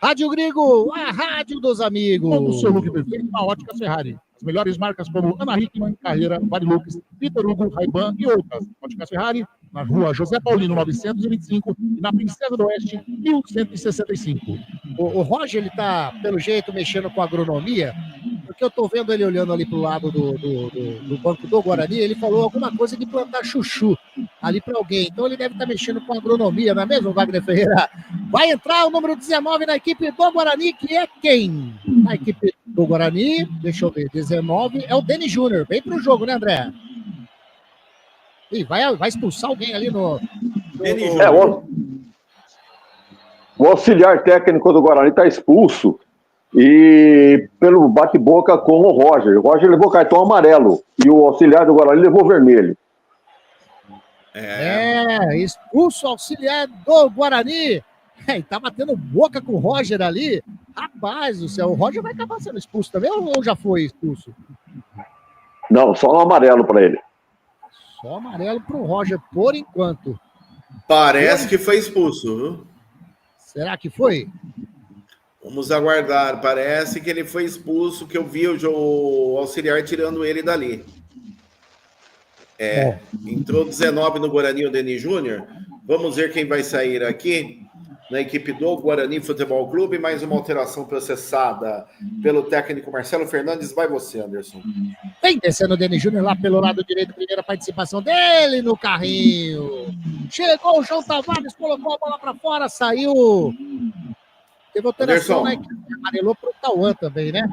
Rádio Grigo, a rádio dos amigos. Todo o seu look perfeito na Ótica Ferrari. As melhores marcas como Ana Hickman, Carreira, Varilux, Vitor Hugo, Ray-Ban e outras. Ótica Ferrari, na rua José Paulino 925 e na Princesa do Oeste 1165. O Roger, ele tá, pelo jeito, mexendo com agronomia, porque eu tô vendo ele olhando ali pro lado do banco do Guarani, ele falou alguma coisa de plantar chuchu ali para alguém. Então ele deve estar mexendo com agronomia, não é mesmo, Wagner Ferreira? Vai entrar o número 19 na equipe do Guarani, que é quem? Na equipe do Guarani, deixa eu ver, 19 é o Denis Júnior. Vem pro jogo, né, André? Ih, vai expulsar alguém ali no Denis Júnior. O auxiliar técnico do Guarani está expulso e pelo bate-boca com o Roger. O Roger levou cartão amarelo e o auxiliar do Guarani levou vermelho. Expulso o auxiliar do Guarani. Tá batendo boca com o Roger ali. Rapaz do céu, o Roger vai acabar sendo expulso também ou já foi expulso? Não, só um amarelo para ele. Só amarelo pro Roger, por enquanto. Parece que foi expulso, viu? Será que foi? Vamos aguardar. Parece que ele foi expulso, que eu vi o auxiliar tirando ele dali. Entrou 19 no Guarani, o Denis Júnior. Vamos ver quem vai sair aqui na equipe do Guarani Futebol Clube. Mais uma alteração processada pelo técnico Marcelo Fernandes. Vai você, Anderson. Vem descendo o Denis Júnior lá pelo lado direito. Primeira participação dele no carrinho. Chegou o João Tavares, colocou a bola para fora, saiu. Teve alteração, né? Amarelou pro Tauan também, né?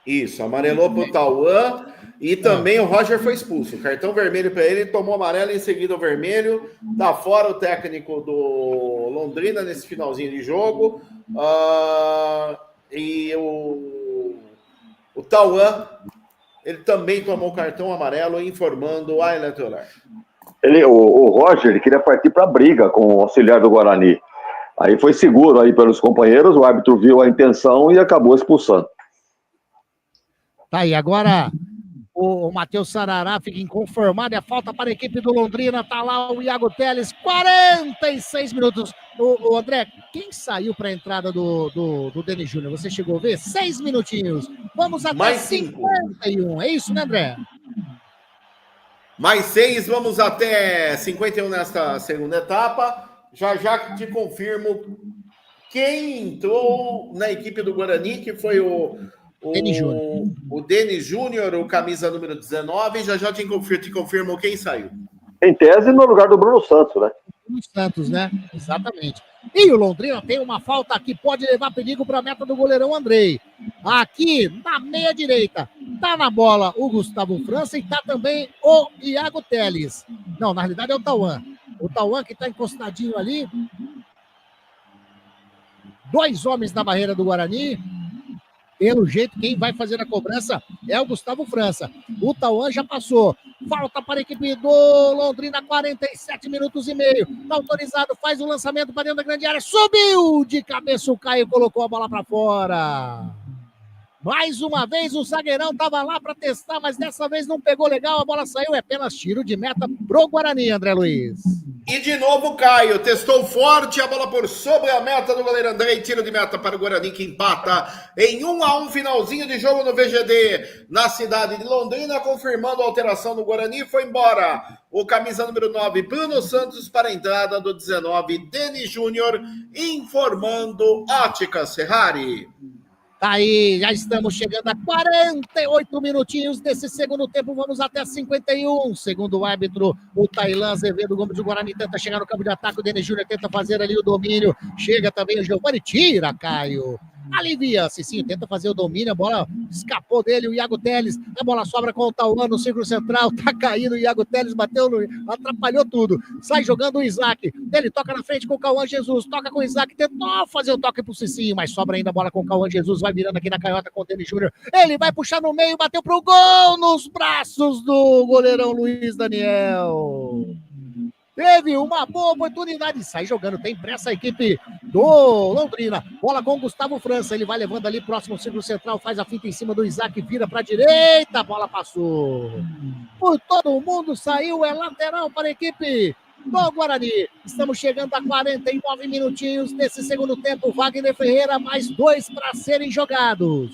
Isso, amarelou pro Tauan. E também o Roger foi expulso. Cartão vermelho para ele, tomou amarelo, em seguida o vermelho. Tá fora o técnico do Londrina nesse finalzinho de jogo. E o Tauan, ele também tomou cartão amarelo, informando a Eletrolar. O Roger, ele queria partir para a briga com o auxiliar do Guarani. Aí foi seguro aí pelos companheiros, o árbitro viu a intenção e acabou expulsando. Tá aí, agora o Matheus Sarará fica inconformado, é falta para a equipe do Londrina, tá lá o Iago Teles, 46 minutos. O André, quem saiu para a entrada do Denis Júnior? Você chegou a ver? 6 minutinhos. Vamos até mais 51, é isso, né, André? Mais 6, vamos até 51 nesta segunda etapa. Já te confirmo quem entrou na equipe do Guarani, que foi o Denis Júnior, o camisa número 19. Já te confirmo quem saiu. Em tese, no lugar do Bruno Santos, né? Bruno Santos, né? Exatamente. E o Londrina tem uma falta que pode levar perigo para a meta do goleirão Andrei. Aqui, na meia direita, tá na bola o Gustavo França e tá também o Iago Teles. Não, na realidade é o Tauan. O Tauan que tá encostadinho ali. 2 homens na barreira do Guarani. Pelo jeito, quem vai fazer a cobrança é o Gustavo França. O Tauan já passou. Falta para a equipe do Londrina, 47 minutos e meio. Tá autorizado, faz o lançamento para dentro da grande área. Subiu de cabeça o Caio, colocou a bola para fora. Mais uma vez o zagueirão estava lá para testar, mas dessa vez não pegou legal, a bola saiu, é apenas tiro de meta pro Guarani, André Luiz. E de novo o Caio, testou forte, a bola por sobre a meta do goleiro André, tiro de meta para o Guarani, que empata em 1-1, finalzinho de jogo no VGD, na cidade de Londrina, confirmando a alteração do Guarani, foi embora o camisa número 9, Bruno Santos, para a entrada do 19, Denis Júnior, informando Óticas Ferrari. Tá aí, já estamos chegando a 48 minutinhos desse segundo tempo, vamos até 51. Segundo o árbitro, o Tailan Azevedo Gomes do Guarani tenta chegar no campo de ataque, o Denis Júnior tenta fazer ali o domínio, chega também o Giovani, tira, Caio. alivia. Cicinho tenta fazer o domínio, a bola escapou dele, o Iago Teles, a bola sobra com o Tauan no círculo central, tá caindo, o Iago Teles bateu, atrapalhou tudo. Sai jogando o Isaac, ele toca na frente com o Cauã Jesus, toca com o Isaac, tentou fazer o toque pro Cicinho, mas sobra ainda a bola com o Cauã Jesus, vai virando aqui na canhota com o Denis Júnior, ele vai puxar no meio, bateu pro gol nos braços do goleirão Luiz Daniel. Teve uma boa oportunidade, sai jogando, tem pressa a equipe do Londrina, bola com o Gustavo França, ele vai levando ali próximo ao círculo central, faz a finta em cima do Isaac, vira para a direita, a bola passou. Por todo mundo saiu, é lateral para a equipe do Guarani. Estamos chegando a 49 minutinhos desse segundo tempo, Wagner Ferreira, mais 2 para serem jogados.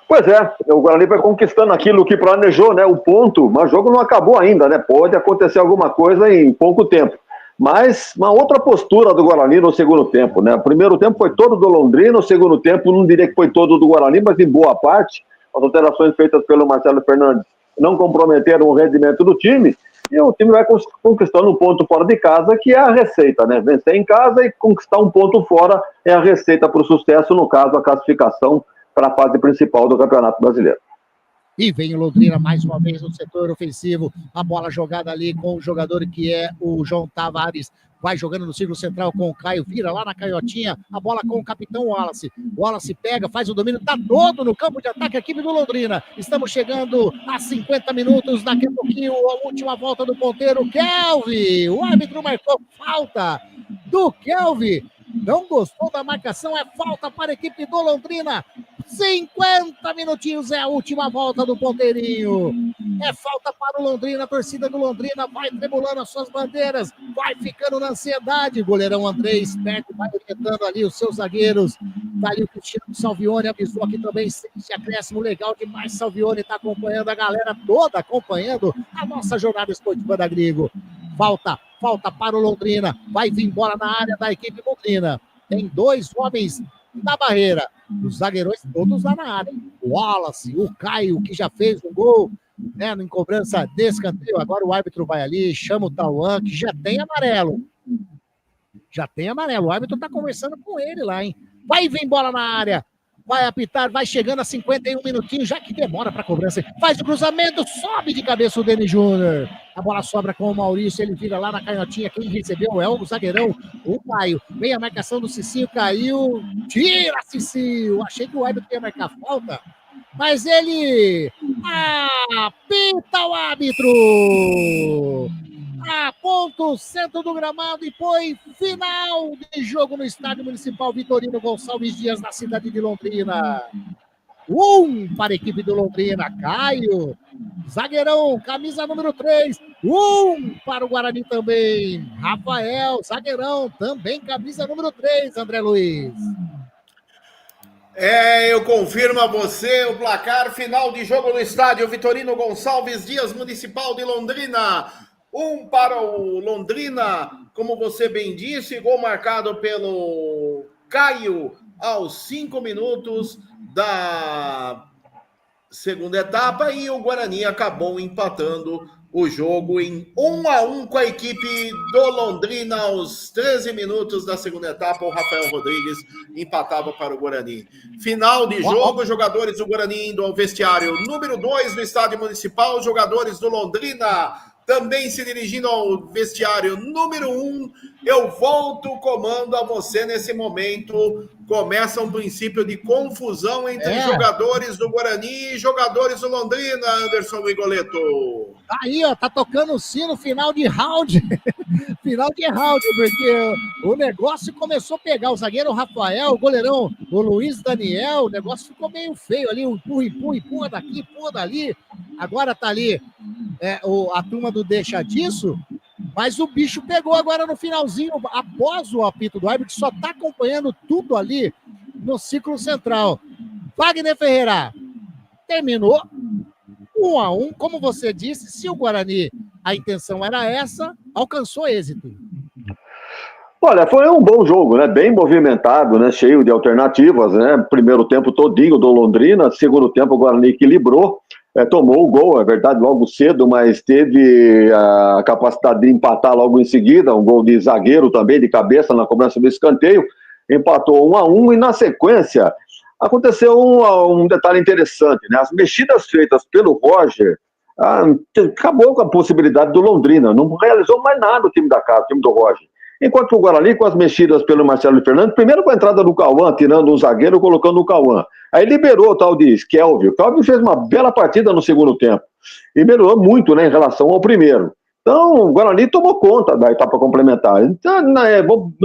Pois é, o Guarani vai conquistando aquilo que planejou, né? O ponto, mas o jogo não acabou ainda, né? Pode acontecer alguma coisa em pouco tempo. Mas uma outra postura do Guarani no segundo tempo, né? O primeiro tempo foi todo do Londrina, o segundo tempo não diria que foi todo do Guarani, mas em boa parte, as alterações feitas pelo Marcelo Fernandes não comprometeram o rendimento do time, e o time vai conquistando um ponto fora de casa, que é a receita, né? Vencer em casa e conquistar um ponto fora é a receita para o sucesso, no caso, a classificação para a fase principal do Campeonato Brasileiro. E vem o Londrina mais uma vez no setor ofensivo, a bola jogada ali com o jogador que é o João Tavares, vai jogando no círculo central com o Caio, vira lá na canhotinha, a bola com o capitão Wallace, Wallace pega, faz o domínio, tá todo no campo de ataque a equipe do Londrina, estamos chegando a 50 minutos, daqui a pouquinho a última volta do ponteiro, Kelvin, o árbitro marcou falta do Kelvin, não gostou da marcação, é falta para a equipe do Londrina. 50 minutinhos é a última volta do ponteirinho. É falta para o Londrina, a torcida do Londrina vai tremulando as suas bandeiras, vai ficando na ansiedade. Goleirão André, esperto, vai orientando ali os seus zagueiros. Tá ali o Cristiano Salvione, avisou aqui também, esse acréscimo legal demais. Salvione está acompanhando a galera toda, acompanhando a nossa jornada esportiva da Grigo. Falta para o Londrina, vai vir bola na área da equipe Londrina. Tem 2 homens na barreira, os zagueirões todos lá na área. O Wallace, o Caio, que já fez um gol, né, em cobrança de escanteio. Agora o árbitro vai ali, chama o Tauan, que já tem amarelo. O árbitro tá conversando com ele lá, hein? Vai vir bola na área. Vai apitar, vai chegando a 51 minutinhos, já que demora para cobrança. Faz o cruzamento, sobe de cabeça o Denis Júnior. A bola sobra com o Maurício, ele vira lá na canhotinha. Quem recebeu é o zagueirão, o Caio. Vem a marcação do Cicinho, caiu. Tira, Cicinho. Achei que o árbitro ia marcar falta, mas ele apita o árbitro. Aponta o centro do gramado e põe final de jogo no Estádio Municipal Vitorino Gonçalves Dias, na cidade de Londrina. 1 para a equipe do Londrina, Caio. Zagueirão, camisa número 3. 1 para o Guarani também. Rafael, zagueirão, também camisa número 3, André Luiz. Eu confirmo a você o placar final de jogo no Estádio Vitorino Gonçalves Dias, Municipal de Londrina. 1 para o Londrina, como você bem disse, gol marcado pelo Caio aos 5 minutos da segunda etapa, e o Guarani acabou empatando o jogo em 1-1 com a equipe do Londrina aos 13 minutos da segunda etapa. O Rafael Rodrigues empatava para o Guarani. Final de jogo, jogadores do Guarani indo ao vestiário número 2 do Estádio Municipal, jogadores do Londrina também se dirigindo ao vestiário número 1. Eu volto o comando a você nesse momento. Começa um princípio de confusão entre jogadores do Guarani e jogadores do Londrina, Anderson Rigoletto. Aí, ó, tá tocando o sino, final de round. Final de round, porque o negócio começou a pegar. O zagueiro Rafael, o goleirão, o Luiz Daniel, o negócio ficou meio feio ali, um empurra daqui, empurra dali. Agora tá ali a turma do deixa disso, mas o bicho pegou agora no finalzinho, após o apito do árbitro, que só tá acompanhando tudo ali no círculo central. Wagner Ferreira, terminou 1-1, como você disse, se o Guarani, a intenção era essa, alcançou êxito. Olha, foi um bom jogo, né? Bem movimentado, né? Cheio de alternativas, né? Primeiro tempo todinho do Londrina, segundo tempo o Guarani equilibrou, tomou o gol, é verdade, logo cedo, mas teve a capacidade de empatar logo em seguida, um gol de zagueiro também, de cabeça, na cobrança do escanteio. empatou 1-1 e na sequência aconteceu um detalhe interessante, né? As mexidas feitas pelo Roger acabou com a possibilidade do Londrina, não realizou mais nada o time da casa, o time do Roger. Enquanto o Guarani, com as mexidas pelo Marcelo Fernandes, primeiro com a entrada do Cauã, tirando um zagueiro, colocando o Cauã. Aí liberou o tal de Skelvio. O Skelvio fez uma bela partida no segundo tempo. E melhorou muito, né, em relação ao primeiro. Então, o Guarani tomou conta da etapa complementar. Então,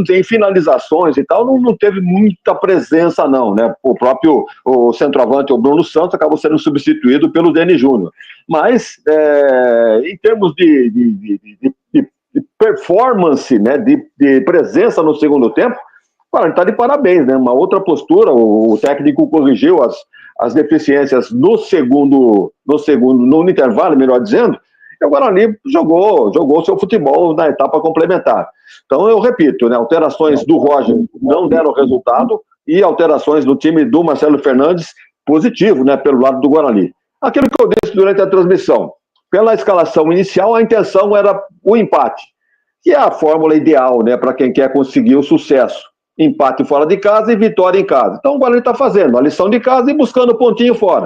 em finalizações e tal, não teve muita presença, não, né? O centroavante, o Bruno Santos, acabou sendo substituído pelo Denis Júnior. Mas, em termos de performance, né, de presença no segundo tempo, o Guarani está de parabéns, né? Uma outra postura, o técnico corrigiu as deficiências no intervalo, melhor dizendo, e o Guarani jogou seu futebol na etapa complementar. Então, eu repito, né, alterações do Roger não deram resultado e alterações do time do Marcelo Fernandes positivo, né, pelo lado do Guarani. Aquilo que eu disse durante a transmissão, pela escalação inicial, a intenção era o empate, que é a fórmula ideal, né, para quem quer conseguir o sucesso. Empate fora de casa e vitória em casa. Então o Guarani está fazendo a lição de casa e buscando o pontinho fora.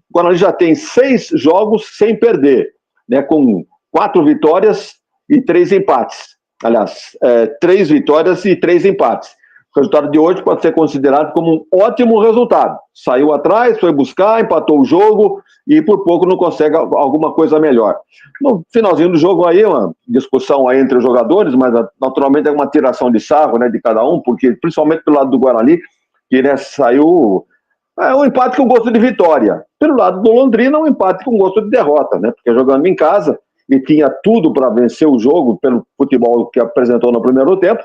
O Guarani já tem 6 jogos sem perder, né, com 4 vitórias e 3 empates. Aliás, 3 vitórias e 3 empates. O resultado de hoje pode ser considerado como um ótimo resultado. Saiu atrás, foi buscar, empatou o jogo e por pouco não consegue alguma coisa melhor. No finalzinho do jogo aí, uma discussão aí entre os jogadores, mas naturalmente é uma tiração de sarro, né, de cada um, porque principalmente pelo lado do Guarani, que, né, saiu um empate com gosto de vitória. Pelo lado do Londrina, um empate com gosto de derrota, né, porque jogando em casa e tinha tudo para vencer o jogo pelo futebol que apresentou no primeiro tempo,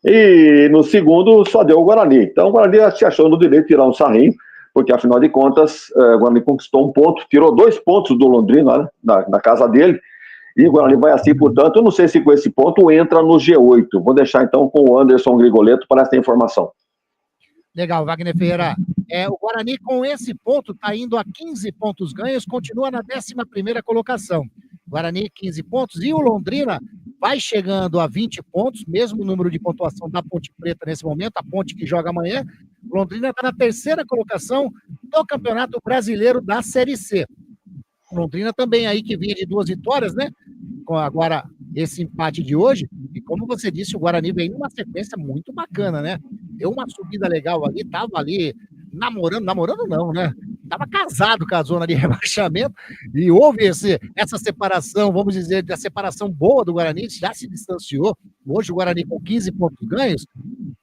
e no segundo só deu o Guarani. Então o Guarani se achou no direito de tirar um sarrinho, porque afinal de contas o Guarani conquistou um ponto, tirou 2 pontos do Londrina, né, na casa dele, e o Guarani vai assim, portanto, eu não sei se com esse ponto entra no G8. Vou deixar então com o Anderson Grigoletto para essa informação. Legal, Wagner Ferreira. O Guarani com esse ponto está indo a 15 pontos ganhos, continua na 11ª colocação. Guarani 15 pontos e o Londrina vai chegando a 20 pontos, mesmo número de pontuação da Ponte Preta nesse momento, a Ponte que joga amanhã. Londrina está na 3ª colocação do Campeonato Brasileiro da Série C. Londrina também aí que vinha de 2 vitórias, né? Com agora esse empate de hoje. E como você disse, o Guarani vem numa sequência muito bacana, né? Deu uma subida legal ali, tava ali namorando não, né? Tava casado com a zona de rebaixamento e houve essa separação, vamos dizer, da separação boa do Guarani, já se distanciou. Hoje o Guarani com 15 pontos ganhos,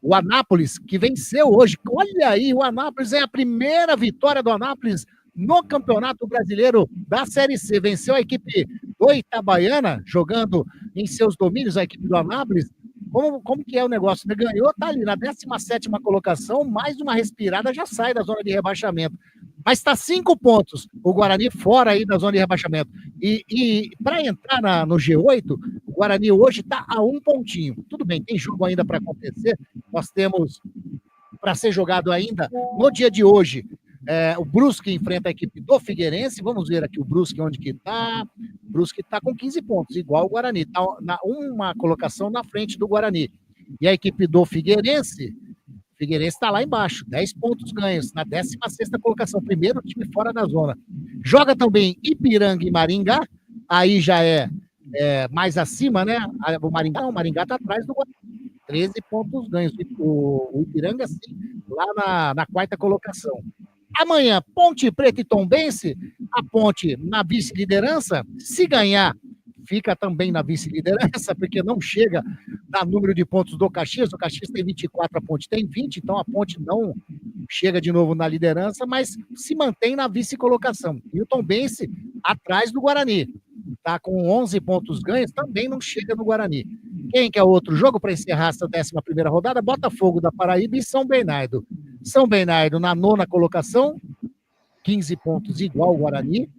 o Anápolis, que venceu hoje, olha aí, o Anápolis é a primeira vitória do Anápolis no Campeonato Brasileiro da Série C, venceu a equipe do Itabaiana, jogando em seus domínios, a equipe do Anápolis. Como que é o negócio? Ele ganhou, tá ali na 17ª colocação, mais uma respirada, já sai da zona de rebaixamento. Mas está 5 pontos, o Guarani fora aí da zona de rebaixamento. E para entrar no G8, o Guarani hoje está a 1 pontinho. Tudo bem, tem jogo ainda para acontecer. Nós temos para ser jogado ainda no dia de hoje. O Brusque enfrenta a equipe do Figueirense. Vamos ver aqui o Brusque onde que está. O Brusque está com 15 pontos, igual o Guarani. Está uma colocação na frente do Guarani. E a equipe do Figueirense está lá embaixo, 10 pontos ganhos, na 16ª colocação, primeiro time fora da zona. Joga também Ipiranga e Maringá, aí já é mais acima, né? O Maringá está atrás do Guarani, 13 pontos ganhos. O Ipiranga, sim, lá na 4ª colocação. Amanhã, Ponte Preta e Tombense, a Ponte na vice-liderança, se ganhar, fica também na vice-liderança, porque não chega no número de pontos do Caxias. O Caxias tem 24, a Ponte tem 20, então a Ponte não chega de novo na liderança, mas se mantém na vice-colocação. E o Tombense atrás do Guarani, está com 11 pontos ganhos, também não chega no Guarani. Quem que é outro jogo para encerrar essa 11ª rodada? Botafogo da Paraíba e São Bernardo. São Bernardo na 9ª colocação, 15 pontos igual ao Guarani.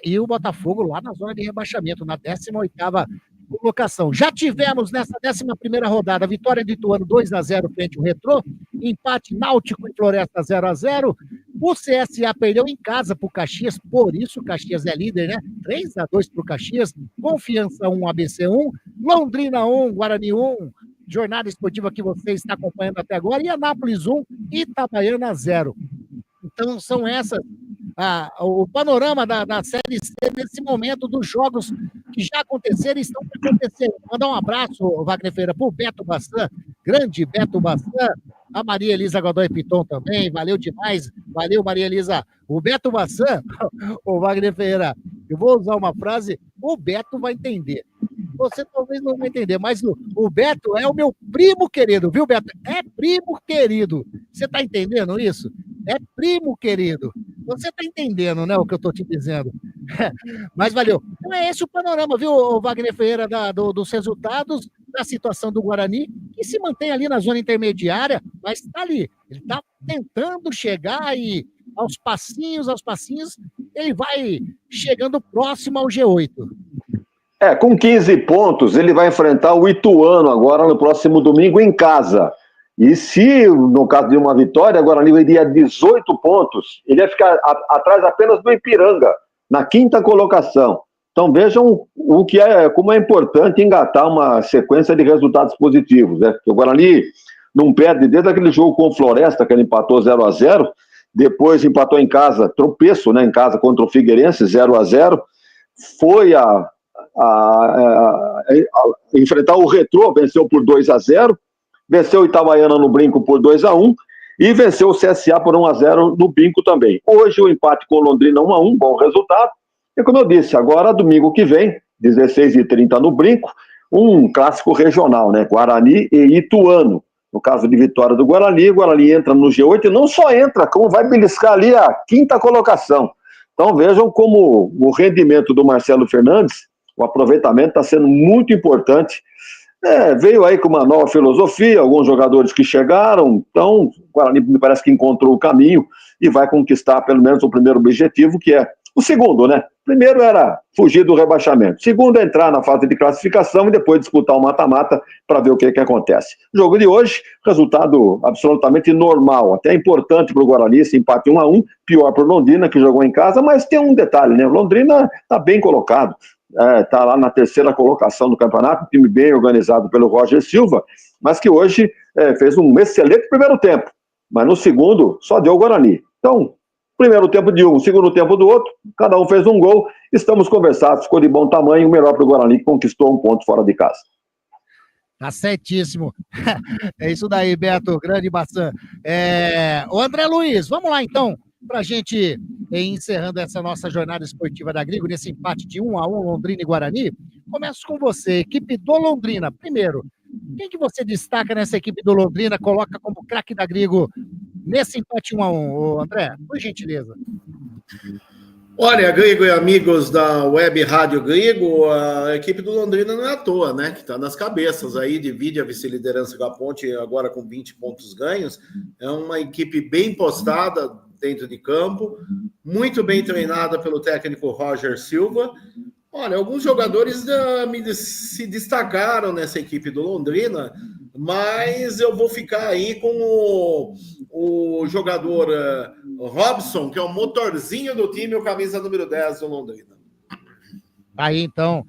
E o Botafogo lá na zona de rebaixamento, na 18ª colocação. Já tivemos nessa 11ª rodada a vitória do Ituano 2-0 frente ao Retrô, empate Náutico e Floresta 0-0. O CSA perdeu em casa para o Caxias, por isso o Caxias é líder, né? 3-2 para o Caxias, Confiança 1, ABC 1, Londrina 1, Guarani 1, jornada esportiva que você está acompanhando até agora, e Anápolis 1, Itabaiana 0. Então são essas, o panorama da Série C nesse momento dos jogos que já aconteceram e estão para acontecer. Mandar um abraço, Wagner Ferreira, para o Beto Bassan, grande Beto Bassan, a Maria Elisa Godoy Piton também, valeu demais, valeu Maria Elisa. O Beto Bassan, o Wagner Ferreira, eu vou usar uma frase, o Beto vai entender. Você talvez não vai entender, mas o Beto é o meu primo querido, viu, Beto? É primo querido. Você tá entendendo isso? É primo querido. Você tá entendendo, né, o que eu tô te dizendo? Mas valeu. Então é esse o panorama, viu, Wagner Ferreira, dos resultados, da situação do Guarani, que se mantém ali na zona intermediária, mas está ali. Ele está tentando chegar e aos passinhos, ele vai chegando próximo ao G8. Com 15 pontos, ele vai enfrentar o Ituano agora no próximo domingo em casa. E se, no caso de uma vitória, agora ele iria a 18 pontos, ele ia ficar atrás apenas do Ipiranga, na 5ª colocação. Então vejam como é importante engatar uma sequência de resultados positivos, né? Porque o Guarani não perde desde aquele jogo com o Floresta, que ele empatou 0-0, depois empatou em casa, tropeço, né, em casa contra o Figueirense, 0-0, foi a enfrentar o Retrô, venceu por 2-0, venceu o Itabaiana no Brinco por 2-1 e venceu o CSA por 1-0 no Brinco também. Hoje o empate com o Londrina 1-1, bom resultado. E como eu disse, agora domingo que vem, 16h30 no Brinco, um clássico regional, né? Guarani e Ituano. No caso de vitória do Guarani, o Guarani entra no G8 e não só entra, como vai beliscar ali a 5ª colocação. Então vejam como o rendimento do Marcelo Fernandes, o aproveitamento está sendo muito importante. Veio aí com uma nova filosofia, alguns jogadores que chegaram, então o Guarani me parece que encontrou o caminho e vai conquistar pelo menos o primeiro objetivo, que é o segundo, né? Primeiro era fugir do rebaixamento. Segundo, entrar na fase de classificação e depois disputar o mata-mata para ver o que acontece. O jogo de hoje, resultado absolutamente normal. Até importante para o Guarani esse empate 1-1, pior para o Londrina, que jogou em casa, mas tem um detalhe, né? O Londrina está bem colocado. Está lá na 3ª colocação do campeonato, um time bem organizado pelo Roger Silva, mas que hoje fez um excelente primeiro tempo. Mas no segundo, só deu o Guarani. Então, primeiro tempo de um, segundo tempo do outro, cada um fez um gol, estamos conversados, ficou de bom tamanho, o melhor para o Guarani, que conquistou um ponto fora de casa. Tá certíssimo. É isso daí, Beto, grande Bassan. O André Luiz, vamos lá então, para a gente ir encerrando essa nossa jornada esportiva da Grigo, nesse empate de 1-1, Londrina e Guarani. Começo com você, equipe do Londrina. Primeiro, quem que você destaca nessa equipe do Londrina, coloca como craque da Grigo nesse empate 1-1, André? Por gentileza. Olha, Grigo e amigos da Web Rádio Grigo, a equipe do Londrina não é à toa, né? Que está nas cabeças aí, divide a vice-liderança com a Ponte agora com 20 pontos ganhos. É uma equipe bem postada dentro de campo, muito bem treinada pelo técnico Roger Silva. Olha, alguns jogadores se destacaram nessa equipe do Londrina, mas eu vou ficar aí com o jogador Robson, que é o motorzinho do time, o camisa número 10 do Londrina. Aí, então,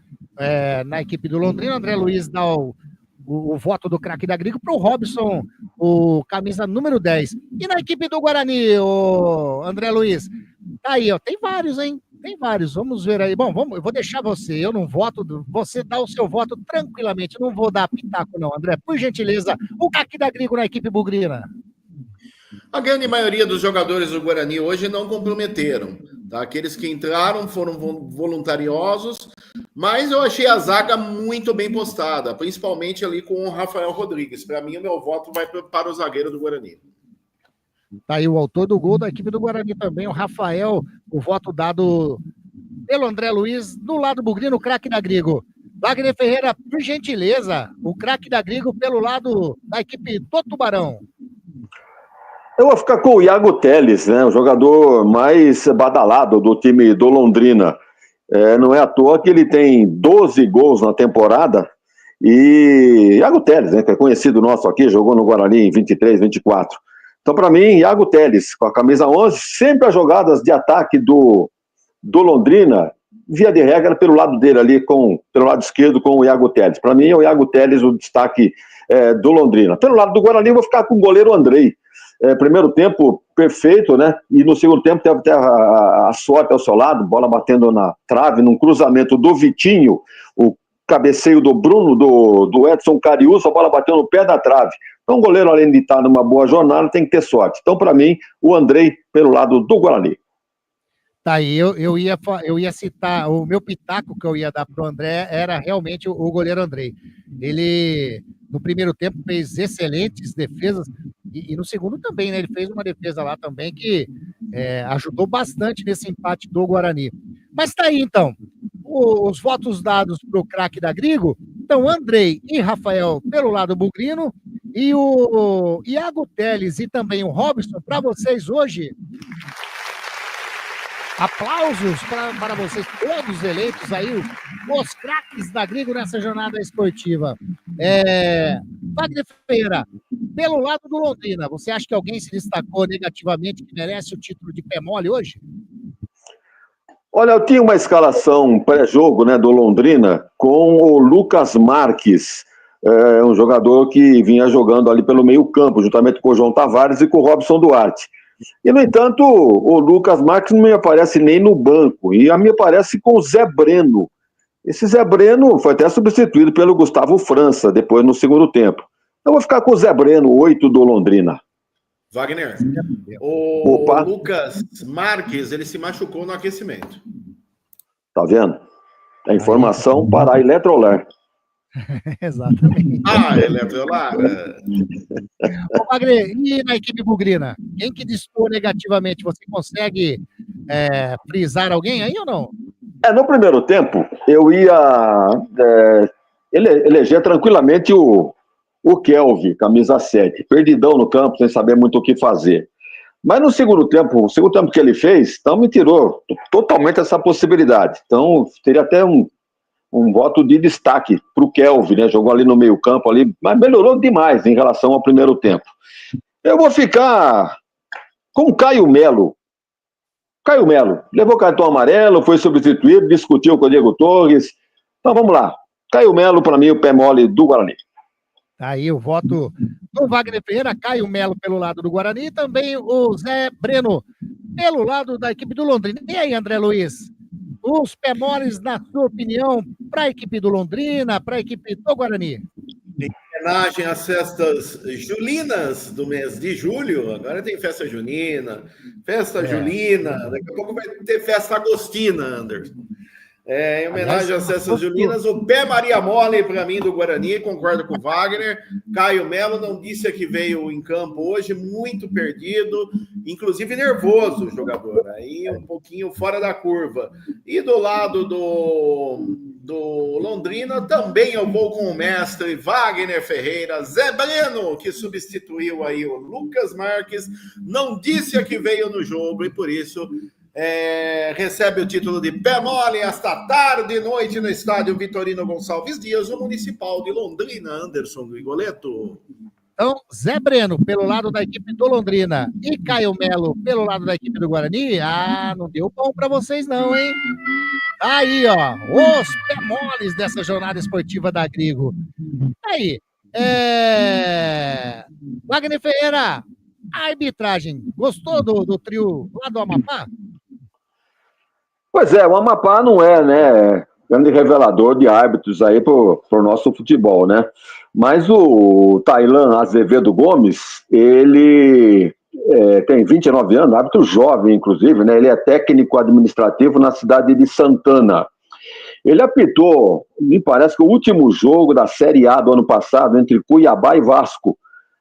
na equipe do Londrina, André Luiz dá o voto do craque da Grigo para o Robson, o camisa número 10. E na equipe do Guarani, o André Luiz, tá aí, ó, tem vários, hein? Tem vários, vamos ver aí. Bom, eu vou deixar você, eu não voto, você dá o seu voto tranquilamente, não vou dar pitaco não, André. Por gentileza, o craque da Grigo na equipe bugrina. A grande maioria dos jogadores do Guarani hoje não comprometeram. Tá? Aqueles que entraram foram voluntariosos, mas eu achei a zaga muito bem postada, principalmente ali com o Rafael Rodrigues. Para mim, o meu voto vai para o zagueiro do Guarani. Tá aí o autor do gol da equipe do Guarani também, o Rafael, o voto dado pelo André Luiz, do lado bugrino, o craque da Grigo. Wagner Ferreira, por gentileza, o craque da Grigo pelo lado da equipe do Tubarão. Eu vou ficar com o Iago Teles, né, o jogador mais badalado do time do Londrina. Não é à toa que ele tem 12 gols na temporada. E Iago Teles, né, que é conhecido nosso aqui, jogou no Guarani em 23, 24. Então, para mim, Iago Teles, com a camisa 11, sempre as jogadas de ataque do Londrina, via de regra, pelo lado dele ali, pelo lado esquerdo, com o Iago Teles. Para mim, é o Iago Teles o destaque do Londrina. Pelo lado do Guarani, eu vou ficar com o goleiro Andrei. Primeiro tempo perfeito, né? E no segundo tempo teve até a sorte ao seu lado, bola batendo na trave, num cruzamento do Vitinho, o cabeceio do Bruno, do Edson Cariús, a bola bateu no pé da trave. Então o goleiro, além de estar numa boa jornada, tem que ter sorte. Então, para mim, o Andrei pelo lado do Guarani. Tá aí, eu ia citar, o meu pitaco que eu ia dar pro André era realmente o goleiro Andrei. Ele, no primeiro tempo, fez excelentes defesas, e no segundo também, né? Ele fez uma defesa lá também que ajudou bastante nesse empate do Guarani. Mas tá aí, então, os votos dados pro craque da Grigo, então Andrei e Rafael pelo lado bugrino, e o Iago Teles e também o Robson, para vocês hoje... Aplausos para vocês, todos eleitos aí, os craques da Grigo nessa jornada esportiva. Wagner Ferreira, pelo lado do Londrina, você acha que alguém se destacou negativamente que merece o título de pé mole hoje? Olha, eu tinha uma escalação pré-jogo, né, do Londrina com o Lucas Marques, um jogador que vinha jogando ali pelo meio campo, juntamente com o João Tavares e com o Robson Duarte. E, no entanto, o Lucas Marques não me aparece nem no banco, e a mim aparece com o Zé Breno. Esse Zé Breno foi até substituído pelo Gustavo França, depois no segundo tempo. Eu vou ficar com o Zé Breno, 8 do Londrina. Wagner, o Lucas Marques, ele se machucou no aquecimento. Tá vendo? A informação para a Eletrolar. Exatamente. Eletrolar. Ô, Wagner, e na equipe bugrina? Quem que distou negativamente? Você consegue frisar alguém aí ou não? No primeiro tempo, eu ia eleger tranquilamente o Kelvin, camisa 7. Perdidão no campo, sem saber muito o que fazer. Mas no segundo tempo, que ele fez, então me tirou totalmente essa possibilidade. Então, teria até um voto de destaque para o Kelvin, né? Jogou ali no meio campo, ali, mas melhorou demais em relação ao primeiro tempo. Eu vou ficar com o Caio Melo. Caio Melo, levou cartão amarelo, foi substituído, discutiu com o Diego Torres. Então vamos lá. Caio Melo, para mim, o pé mole do Guarani. Aí o voto do Wagner Ferreira, Caio Melo pelo lado do Guarani, e também o Zé Breno pelo lado da equipe do Londrina. E aí, André Luiz? Os pé moles, na sua opinião, para a equipe do Londrina, para a equipe do Guarani? Em homenagem às festas julinas do mês de julho, agora tem festa junina, festa julina, daqui a pouco vai ter festa agostina, Anderson. Em homenagem às festas julinas, o pé Maria Mole, para mim, do Guarani, concordo com o Wagner. Caio Melo não disse que veio em campo hoje, muito perdido, inclusive nervoso o jogador, aí um pouquinho fora da curva. E do lado do Londrina, também eu vou com o mestre Wagner Ferreira. Zé Breno, que substituiu aí o Lucas Marques, não disse que veio no jogo e por isso... recebe o título de pé mole esta tarde e noite no estádio Vitorino Gonçalves Dias, o Municipal de Londrina. Anderson Grigoleto. Então, Zé Breno pelo lado da equipe do Londrina e Caio Melo pelo lado da equipe do Guarani. Não deu bom para vocês não, hein? Aí, ó, os pé moles dessa jornada esportiva da Grigo. Aí, Wagner Ferreira, a arbitragem, gostou do trio lá do Amapá? Pois o Amapá não é, né, grande revelador de árbitros aí pro nosso futebol, né? Mas o Tailan Azevedo Gomes, ele tem 29 anos, árbitro jovem, inclusive, né? Ele é técnico administrativo na cidade de Santana. Ele apitou, me parece que o último jogo da Série A do ano passado, entre Cuiabá e Vasco.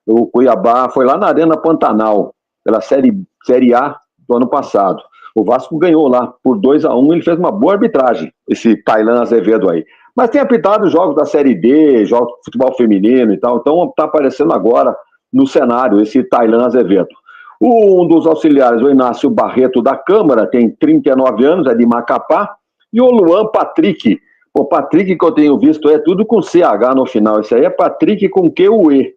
O Cuiabá foi lá na Arena Pantanal, pela Série A do ano passado. O Vasco ganhou lá por 2-1, ele fez uma boa arbitragem, esse Tailan Azevedo aí. Mas tem apitado jogos da Série B, jogos de futebol feminino e tal, então está aparecendo agora no cenário esse Tailan Azevedo. Um dos auxiliares, o Inácio Barreto da Câmara, tem 39 anos, é de Macapá, e o Luan Patrick. O Patrick que eu tenho visto é tudo com CH no final, esse aí é Patrick com QUE.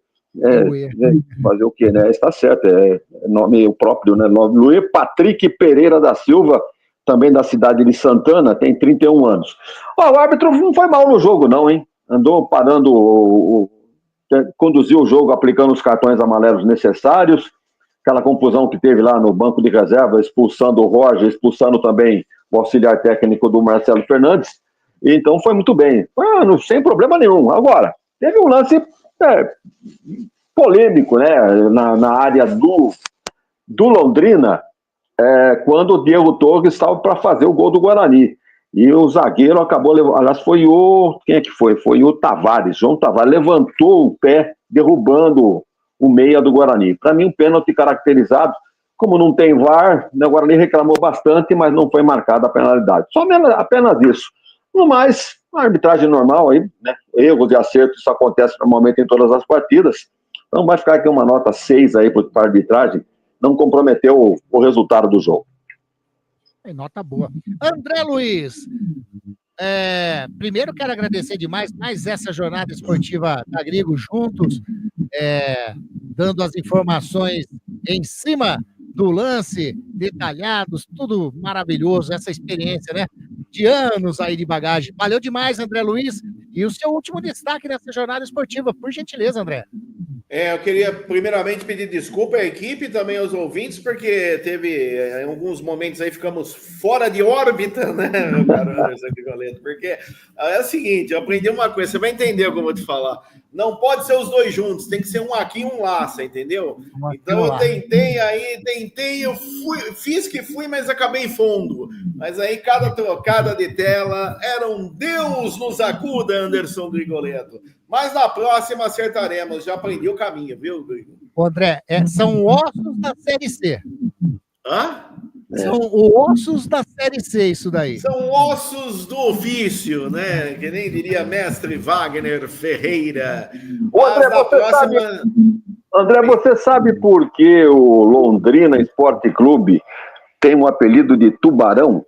Fazer o quê, né? Está certo, é nome próprio, né? Luiz Patrick Pereira da Silva, também da cidade de Santana, tem 31 anos. O árbitro não foi mal no jogo, não, hein? Andou parando conduziu o jogo aplicando os cartões amarelos necessários, aquela confusão que teve lá no banco de reserva, expulsando o Roger, expulsando também o auxiliar técnico do Marcelo Fernandes, então foi muito bem, sem problema nenhum. Agora, teve um lance polêmico, né, na área do Londrina, quando o Diego Torres estava para fazer o gol do Guarani. E o zagueiro acabou levando. Aliás, quem é que foi? Foi o Tavares. João Tavares levantou o pé, derrubando o meia do Guarani. Para mim, um pênalti caracterizado. Como não tem VAR, o Guarani reclamou bastante, mas não foi marcada a penalidade. Apenas isso. No mais, uma arbitragem normal aí, né? Erros e acertos, isso acontece normalmente em todas as partidas. Então vai ficar aqui uma nota 6 aí para a arbitragem. Não comprometeu o resultado do jogo. Nota boa. André Luiz, primeiro quero agradecer demais mais essa jornada esportiva da Grigo juntos, dando as informações em cima do lance, detalhados, tudo maravilhoso, essa experiência, né? De anos aí de bagagem. Valeu demais, André Luiz. E o seu último destaque nessa jornada esportiva, por gentileza, André. Eu queria primeiramente pedir desculpa à equipe e também aos ouvintes, porque teve em alguns momentos aí ficamos fora de órbita, né, meu caro Anderson Grigoletto? Porque é o seguinte, eu aprendi uma coisa, você vai entender o que eu vou te falar. Não pode ser os dois juntos, tem que ser um aqui e um lá, você entendeu? Então eu tentei, eu fiz que fui, mas acabei fundo. Mas aí cada trocada de tela era um Deus nos acuda, Anderson Grigoletto. Mas na próxima acertaremos, já aprendi o caminho, viu, Grigo? André, são ossos da Série C. Hã? São ossos da Série C, isso daí. São ossos do ofício, né? Que nem diria mestre Wagner Ferreira. André, você sabe por que o Londrina Esporte Clube tem um apelido de Tubarão?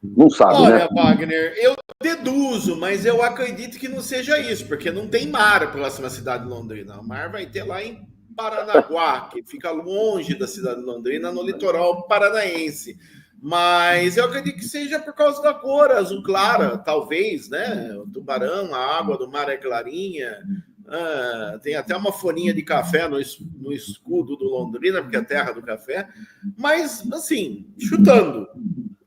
Não sabe, Olha, né? Wagner, eu deduzo, mas eu acredito que não seja isso, porque não tem mar próxima à cidade de Londrina. O mar vai ter lá em Paranaguá, que fica longe da cidade de Londrina, no litoral paranaense. Mas eu acredito que seja por causa da cor azul clara, talvez, né? O tubarão, a água do mar é clarinha. Tem até uma folhinha de café no escudo do Londrina, porque é a terra do café. Mas, assim, chutando.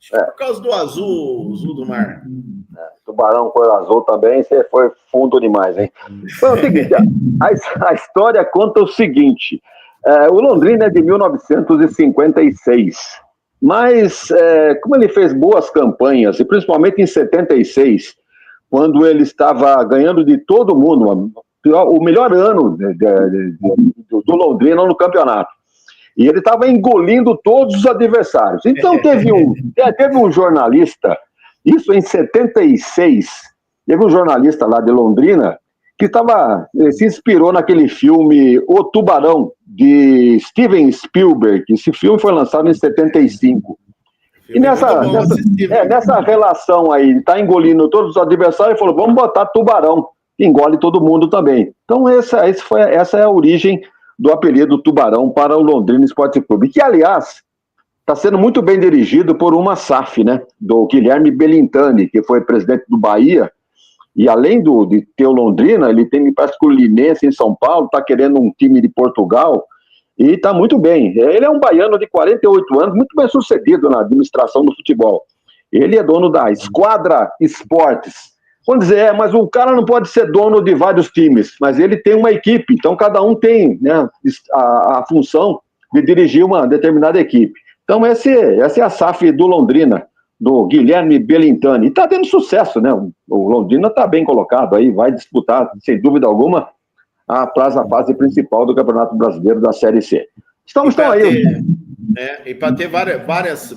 Por causa do azul do mar. Tubarão cor azul também, você foi fundo demais, hein? Foi o seguinte, a história conta o seguinte, o Londrina é de 1956, mas como ele fez boas campanhas, e principalmente em 76, quando ele estava ganhando de todo mundo, o melhor ano do Londrina no campeonato. E ele estava engolindo todos os adversários. Então teve um jornalista, isso em 76, teve um jornalista lá de Londrina que se inspirou naquele filme O Tubarão, de Steven Spielberg. Esse filme foi lançado em 75. E nessa relação aí, tá engolindo todos os adversários, falou, vamos botar Tubarão, que engole todo mundo também. Então essa é a origem do apelido Tubarão para o Londrina Esporte Clube, que, aliás, está sendo muito bem dirigido por uma SAF, né, do Guilherme Belintani, que foi presidente do Bahia, e além de ter o Londrina, ele tem, parece que o Linense em São Paulo, está querendo um time de Portugal, e está muito bem. Ele é um baiano de 48 anos, muito bem sucedido na administração do futebol. Ele é dono da Esquadra Esportes. Vamos dizer, mas o cara não pode ser dono de vários times, mas ele tem uma equipe, então cada um tem, né, a função de dirigir uma determinada equipe. Então essa é a SAF do Londrina, do Guilherme Belintani. E está tendo sucesso, né? O Londrina está bem colocado aí, vai disputar, sem dúvida alguma, a fase principal do Campeonato Brasileiro da Série C. Estão aí. E para ter várias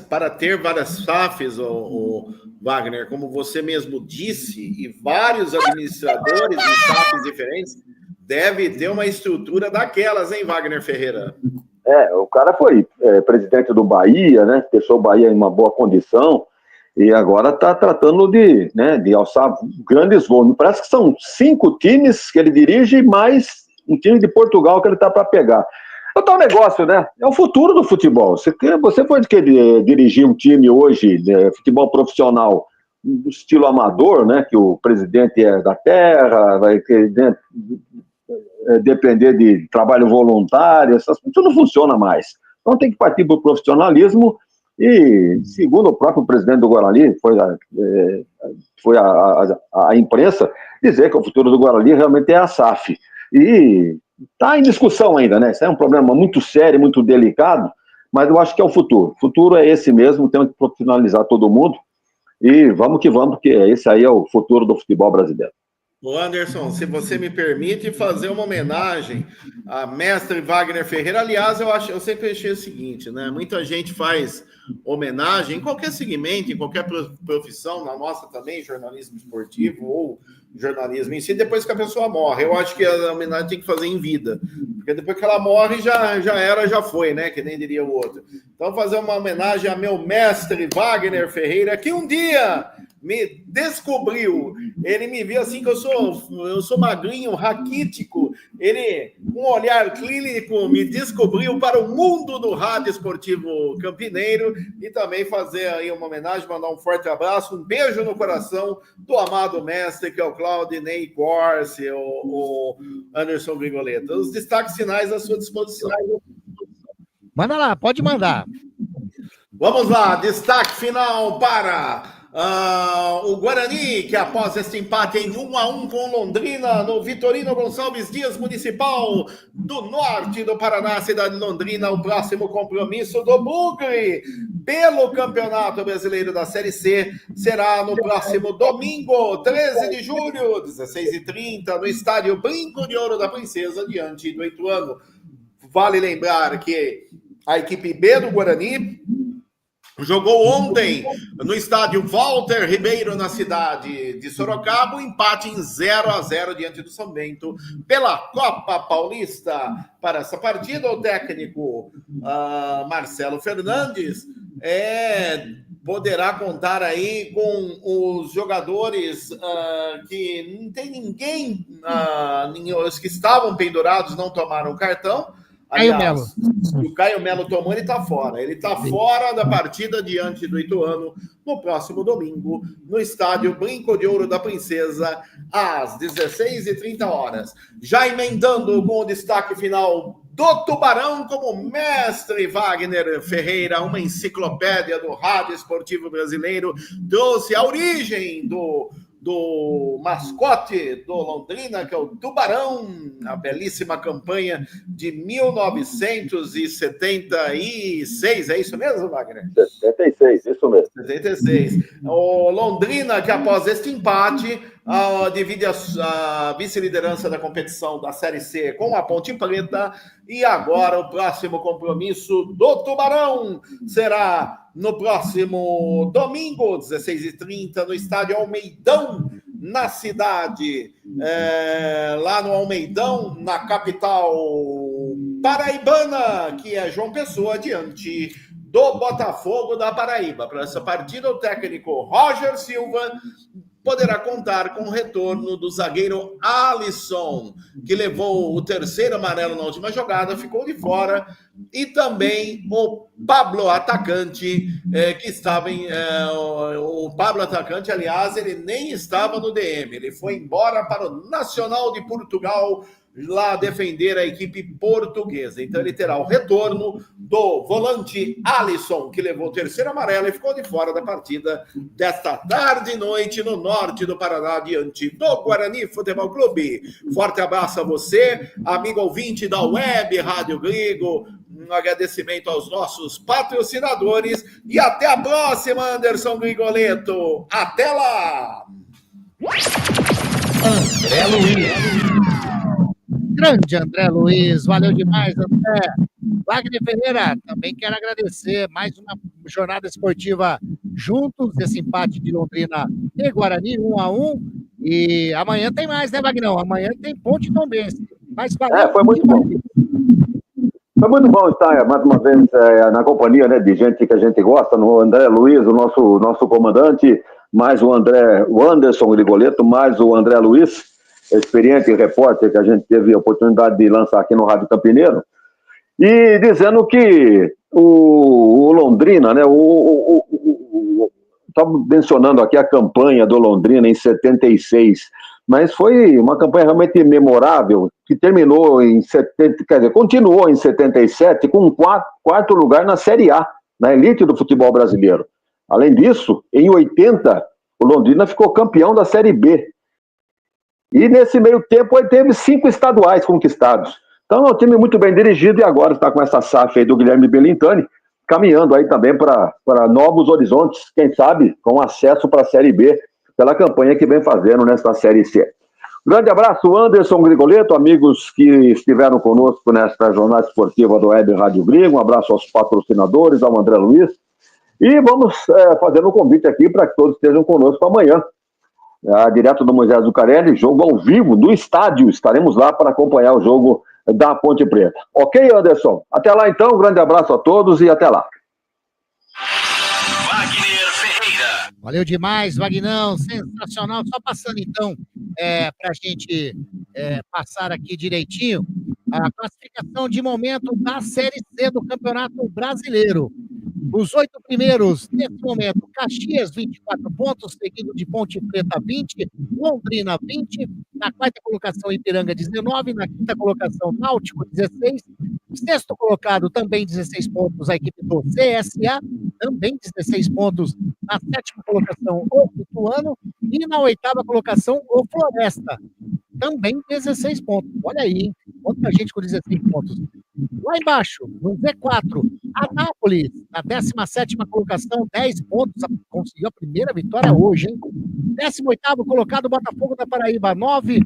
SAFs, o Wagner, como você mesmo disse, e vários administradores de SAFs diferentes, deve ter uma estrutura daquelas, hein, Wagner Ferreira? O cara foi presidente do Bahia, né? Deixou o Bahia em uma boa condição e agora está tratando de alçar grandes voos. Parece que são 5 times que ele dirige, mais um time de Portugal que ele está para pegar. É tal negócio, né? É o futuro do futebol. Você pode querer dirigir um time hoje de futebol profissional do estilo amador, né, que o presidente é da terra, vai querer depender de trabalho voluntário, essas coisas, não funciona mais. Então tem que partir para o profissionalismo e, segundo o próprio presidente do Guarani, foi a imprensa, dizer que o futuro do Guarani realmente é a SAF. E está em discussão ainda, né? Isso é um problema muito sério, muito delicado, mas eu acho que é o futuro. O futuro é esse mesmo, temos que profissionalizar todo mundo e vamos que vamos, porque esse aí é o futuro do futebol brasileiro. Ô Anderson, se você me permite fazer uma homenagem a mestre Wagner Ferreira, aliás, eu sempre achei o seguinte, né? Muita gente faz homenagem em qualquer segmento, em qualquer profissão, na nossa também, jornalismo esportivo ou jornalismo em si, depois que a pessoa morre. Eu acho que a homenagem tem que fazer em vida, porque depois que ela morre, já foi, né? Que nem diria o outro. Então, fazer uma homenagem a meu mestre Wagner Ferreira, que um dia me descobriu, ele me viu assim que eu sou magrinho, raquítico, ele, com um olhar clínico, me descobriu para o mundo do rádio esportivo campineiro e também fazer aí uma homenagem, mandar um forte abraço, um beijo no coração do amado mestre, que é o Claudinei Corsi, o Anderson Grigoleta. Os destaques finais à sua disposição. Manda lá, pode mandar. Vamos lá, destaque final para o Guarani, que após este empate em 1-1 com Londrina, no Vitorino Gonçalves Dias Municipal do Norte do Paraná, cidade de Londrina, o próximo compromisso do Bugre pelo Campeonato Brasileiro da Série C será no próximo domingo, 13 de julho, 16h30, no estádio Brinco de Ouro da Princesa, diante do Ituano. Vale lembrar que a equipe B do Guarani jogou ontem no estádio Walter Ribeiro, na cidade de Sorocaba, um empate em 0-0 diante do São Bento pela Copa Paulista. Para essa partida, o técnico Marcelo Fernandes poderá contar aí com os jogadores que não tem ninguém, os que estavam pendurados não tomaram cartão. Aliás, o Caio Melo tomou, ele está fora. Ele está fora da partida diante do Ituano no próximo domingo, no estádio Brinco de Ouro da Princesa, às 16h30. Já emendando com o destaque final do Tubarão, como mestre Wagner Ferreira, uma enciclopédia do rádio esportivo brasileiro, trouxe a origem do mascote do Londrina, que é o Tubarão, a belíssima campanha de 1976, é isso mesmo, Wagner? 76, isso mesmo. 76. O Londrina, que após este empate, divide a vice-liderança da competição da Série C com a Ponte Preta, e agora o próximo compromisso do Tubarão será no próximo domingo, 16h30, no estádio Almeidão, na cidade, lá no Almeidão, na capital paraibana, que é João Pessoa, diante do Botafogo da Paraíba. Para essa partida, o técnico Roger Silva poderá contar com o retorno do zagueiro Alisson, que levou o terceiro amarelo na última jogada, ficou de fora, e também o Pablo atacante, que estava o Pablo atacante, aliás, ele nem estava no DM, ele foi embora para o Nacional de Portugal, lá defender a equipe portuguesa. Então ele terá o retorno do volante Alisson, que levou o terceiro amarelo e ficou de fora da partida desta tarde e noite no norte do Paraná, diante do Guarani Futebol Clube. Forte abraço a você, amigo ouvinte da Web Rádio Grigo, um agradecimento aos nossos patrocinadores e até a próxima, Anderson Grigoleto. Até lá! André Luiz. Grande André Luiz, valeu demais, André. Wagner Ferreira, também quero agradecer mais uma jornada esportiva juntos, esse empate de Londrina e Guarani, 1-1. E amanhã tem mais, né, Wagner? Amanhã tem Ponte Tombense. Mas foi muito bom. Foi muito bom estar mais uma vez na companhia, né, de gente que a gente gosta, no André Luiz, o nosso comandante, mais o Anderson Grigoleto, mais o André Luiz, experiente repórter que a gente teve a oportunidade de lançar aqui no Rádio Campineiro, e dizendo que o Londrina, né, só mencionando aqui a campanha do Londrina em 76, mas foi uma campanha realmente memorável, que terminou em 70, quer dizer, continuou em 77 com quarto lugar na Série A, na elite do futebol brasileiro. Além disso, em 80, o Londrina ficou campeão da Série B. E nesse meio tempo ele teve 5 estaduais conquistados. Então é um time muito bem dirigido e agora está com essa SAF aí do Guilherme Belintani, caminhando aí também para novos horizontes, quem sabe com acesso para a Série B, pela campanha que vem fazendo nesta Série C. Grande abraço, Anderson Grigoleto, amigos que estiveram conosco nesta jornada esportiva do Web Rádio Grigo, um abraço aos patrocinadores, ao André Luiz, e vamos fazendo um convite aqui para que todos estejam conosco amanhã, direto do Moisés Zucarelli, jogo ao vivo do estádio, estaremos lá para acompanhar o jogo da Ponte Preta. Ok, Anderson? Até lá então, um grande abraço a todos e até lá. Valeu demais, Vagnão, sensacional. Só passando então, para a gente passar aqui direitinho, a classificação de momento da Série C do Campeonato Brasileiro. Os 8 primeiros, nesse momento, Caxias, 24 pontos, seguido de Ponte Preta, 20, Londrina, 20, na quarta colocação, Ipiranga, 19, na quinta colocação, Náutico, 16, sexto colocado, também 16 pontos, a equipe do CSA, também 16 pontos, na sétima colocação, o Ituano, e na oitava colocação, o Floresta, também 16 pontos. Olha aí, hein? Quanta gente com 16 pontos. Lá embaixo, no Z4, Anápolis, na 17ª colocação, 10 pontos, conseguiu a primeira vitória hoje, hein? 18º colocado, Botafogo da Paraíba, 9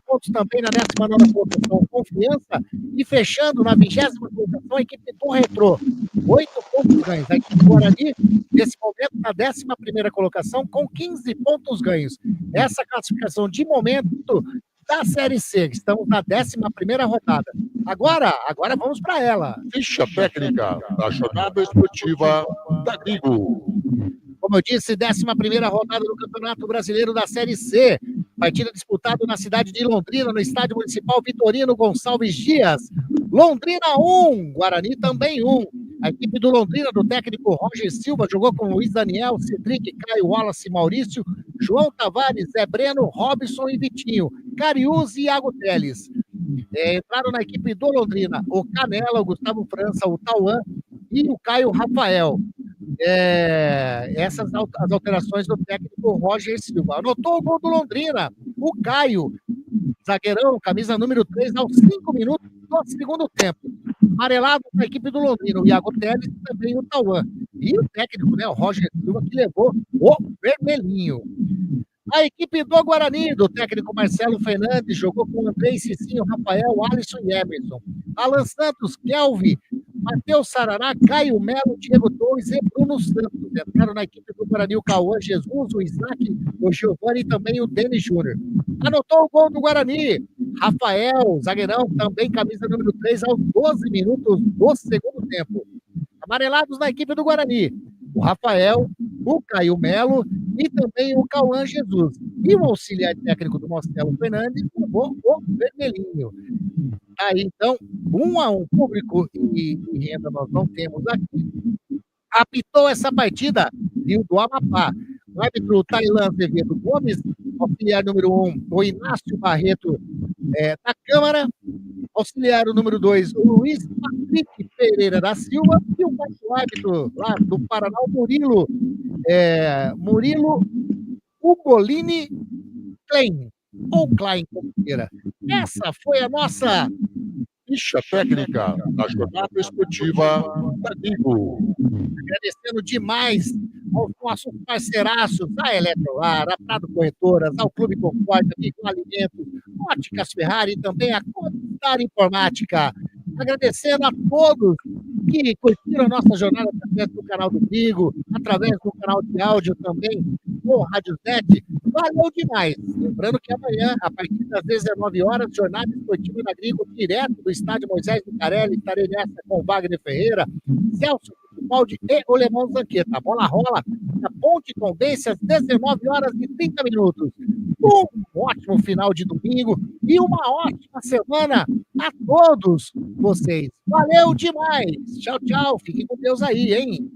pontos também na 19ª colocação, Confiança, e fechando na 20ª colocação, a equipe do Retrô, 8 pontos ganhos. A equipe do Guarani, nesse momento, na 11ª colocação, com 15 pontos ganhos. Essa classificação de momento da Série C, estamos na 11ª rodada. Agora vamos para ela. Ficha técnica da jornada esportiva da Grigo. Como eu disse, 11ª rodada do Campeonato Brasileiro da Série C. Partida disputada na cidade de Londrina, no Estádio Municipal Vitorino Gonçalves Dias. Londrina 1, Guarani também 1. A equipe do Londrina, do técnico Roger Silva, jogou com Luiz Daniel, Cedric, Caio, Wallace, Maurício, João Tavares, Zé Breno, Robson e Vitinho, Cariús e Iago Teles. Entraram na equipe do Londrina o Canela, o Gustavo França, o Tauan e o Caio Rafael. Essas as alterações do técnico Roger Silva. Anotou o gol do Londrina, o Caio, zagueirão, camisa número 3, aos 5 minutos do segundo tempo. Amarelado na equipe do Londrina, o Iago Teles e também o Tauan. E o técnico, né, o Roger Silva, que levou o vermelhinho. A equipe do Guarani, do técnico Marcelo Fernandes, jogou com Andrei, Cicinho, Rafael, Alisson e Emerson. Alan Santos, Kelvin, Matheus Sarará, Caio Melo, Diego Torres e Bruno Santos. Entraram na equipe do Guarani o Cauã Jesus, o Isaac, o Giovanni e também o Denis Júnior. Anotou o gol do Guarani. Rafael, zagueirão, também camisa número 3, aos 12 minutos do segundo tempo. Amarelados na equipe do Guarani, o Rafael, o Caio Melo e também o Cauã Jesus. E o auxiliar técnico do Marcelo Fernandes levou o vermelhinho. Aí, então, 1-1, público e renda nós não temos aqui. Apitou essa partida, Rio do Amapá. O árbitro Tailan Azevedo Gomes, auxiliar número 1, o Inácio Barreto da Câmara, auxiliar número 2, o Luiz Patrick Pereira da Silva, e o quarto árbitro lá do Paraná, o Murilo Ugolini Klein, ou Klein, como queira. Essa foi a nossa ficha técnica da jornada esportiva da Grigo. Agradecendo demais aos nossos parceiraços, a Eletrolar, a Prado Corretoras, ao Clube Concórdia, Amigo Alimentos, Óticas Ferrari e também a Contar Informática. Agradecendo a todos que curtiram a nossa jornada através do canal do Grigo, através do canal de áudio também, no Rádio Net. Valeu demais. Lembrando que amanhã, a partir das 19 horas, jornada esportiva da Grigo, direto do estádio Moisés Zucarelli. Estarei nessa com o Wagner Ferreira, Celso Fittipaldi e o Lemão Zanqueta. A bola rola na Ponte Convence às 19 horas e 30 minutos. Um ótimo final de domingo e uma ótima semana a todos vocês. Valeu demais. Tchau, tchau. Fiquem com Deus aí, hein?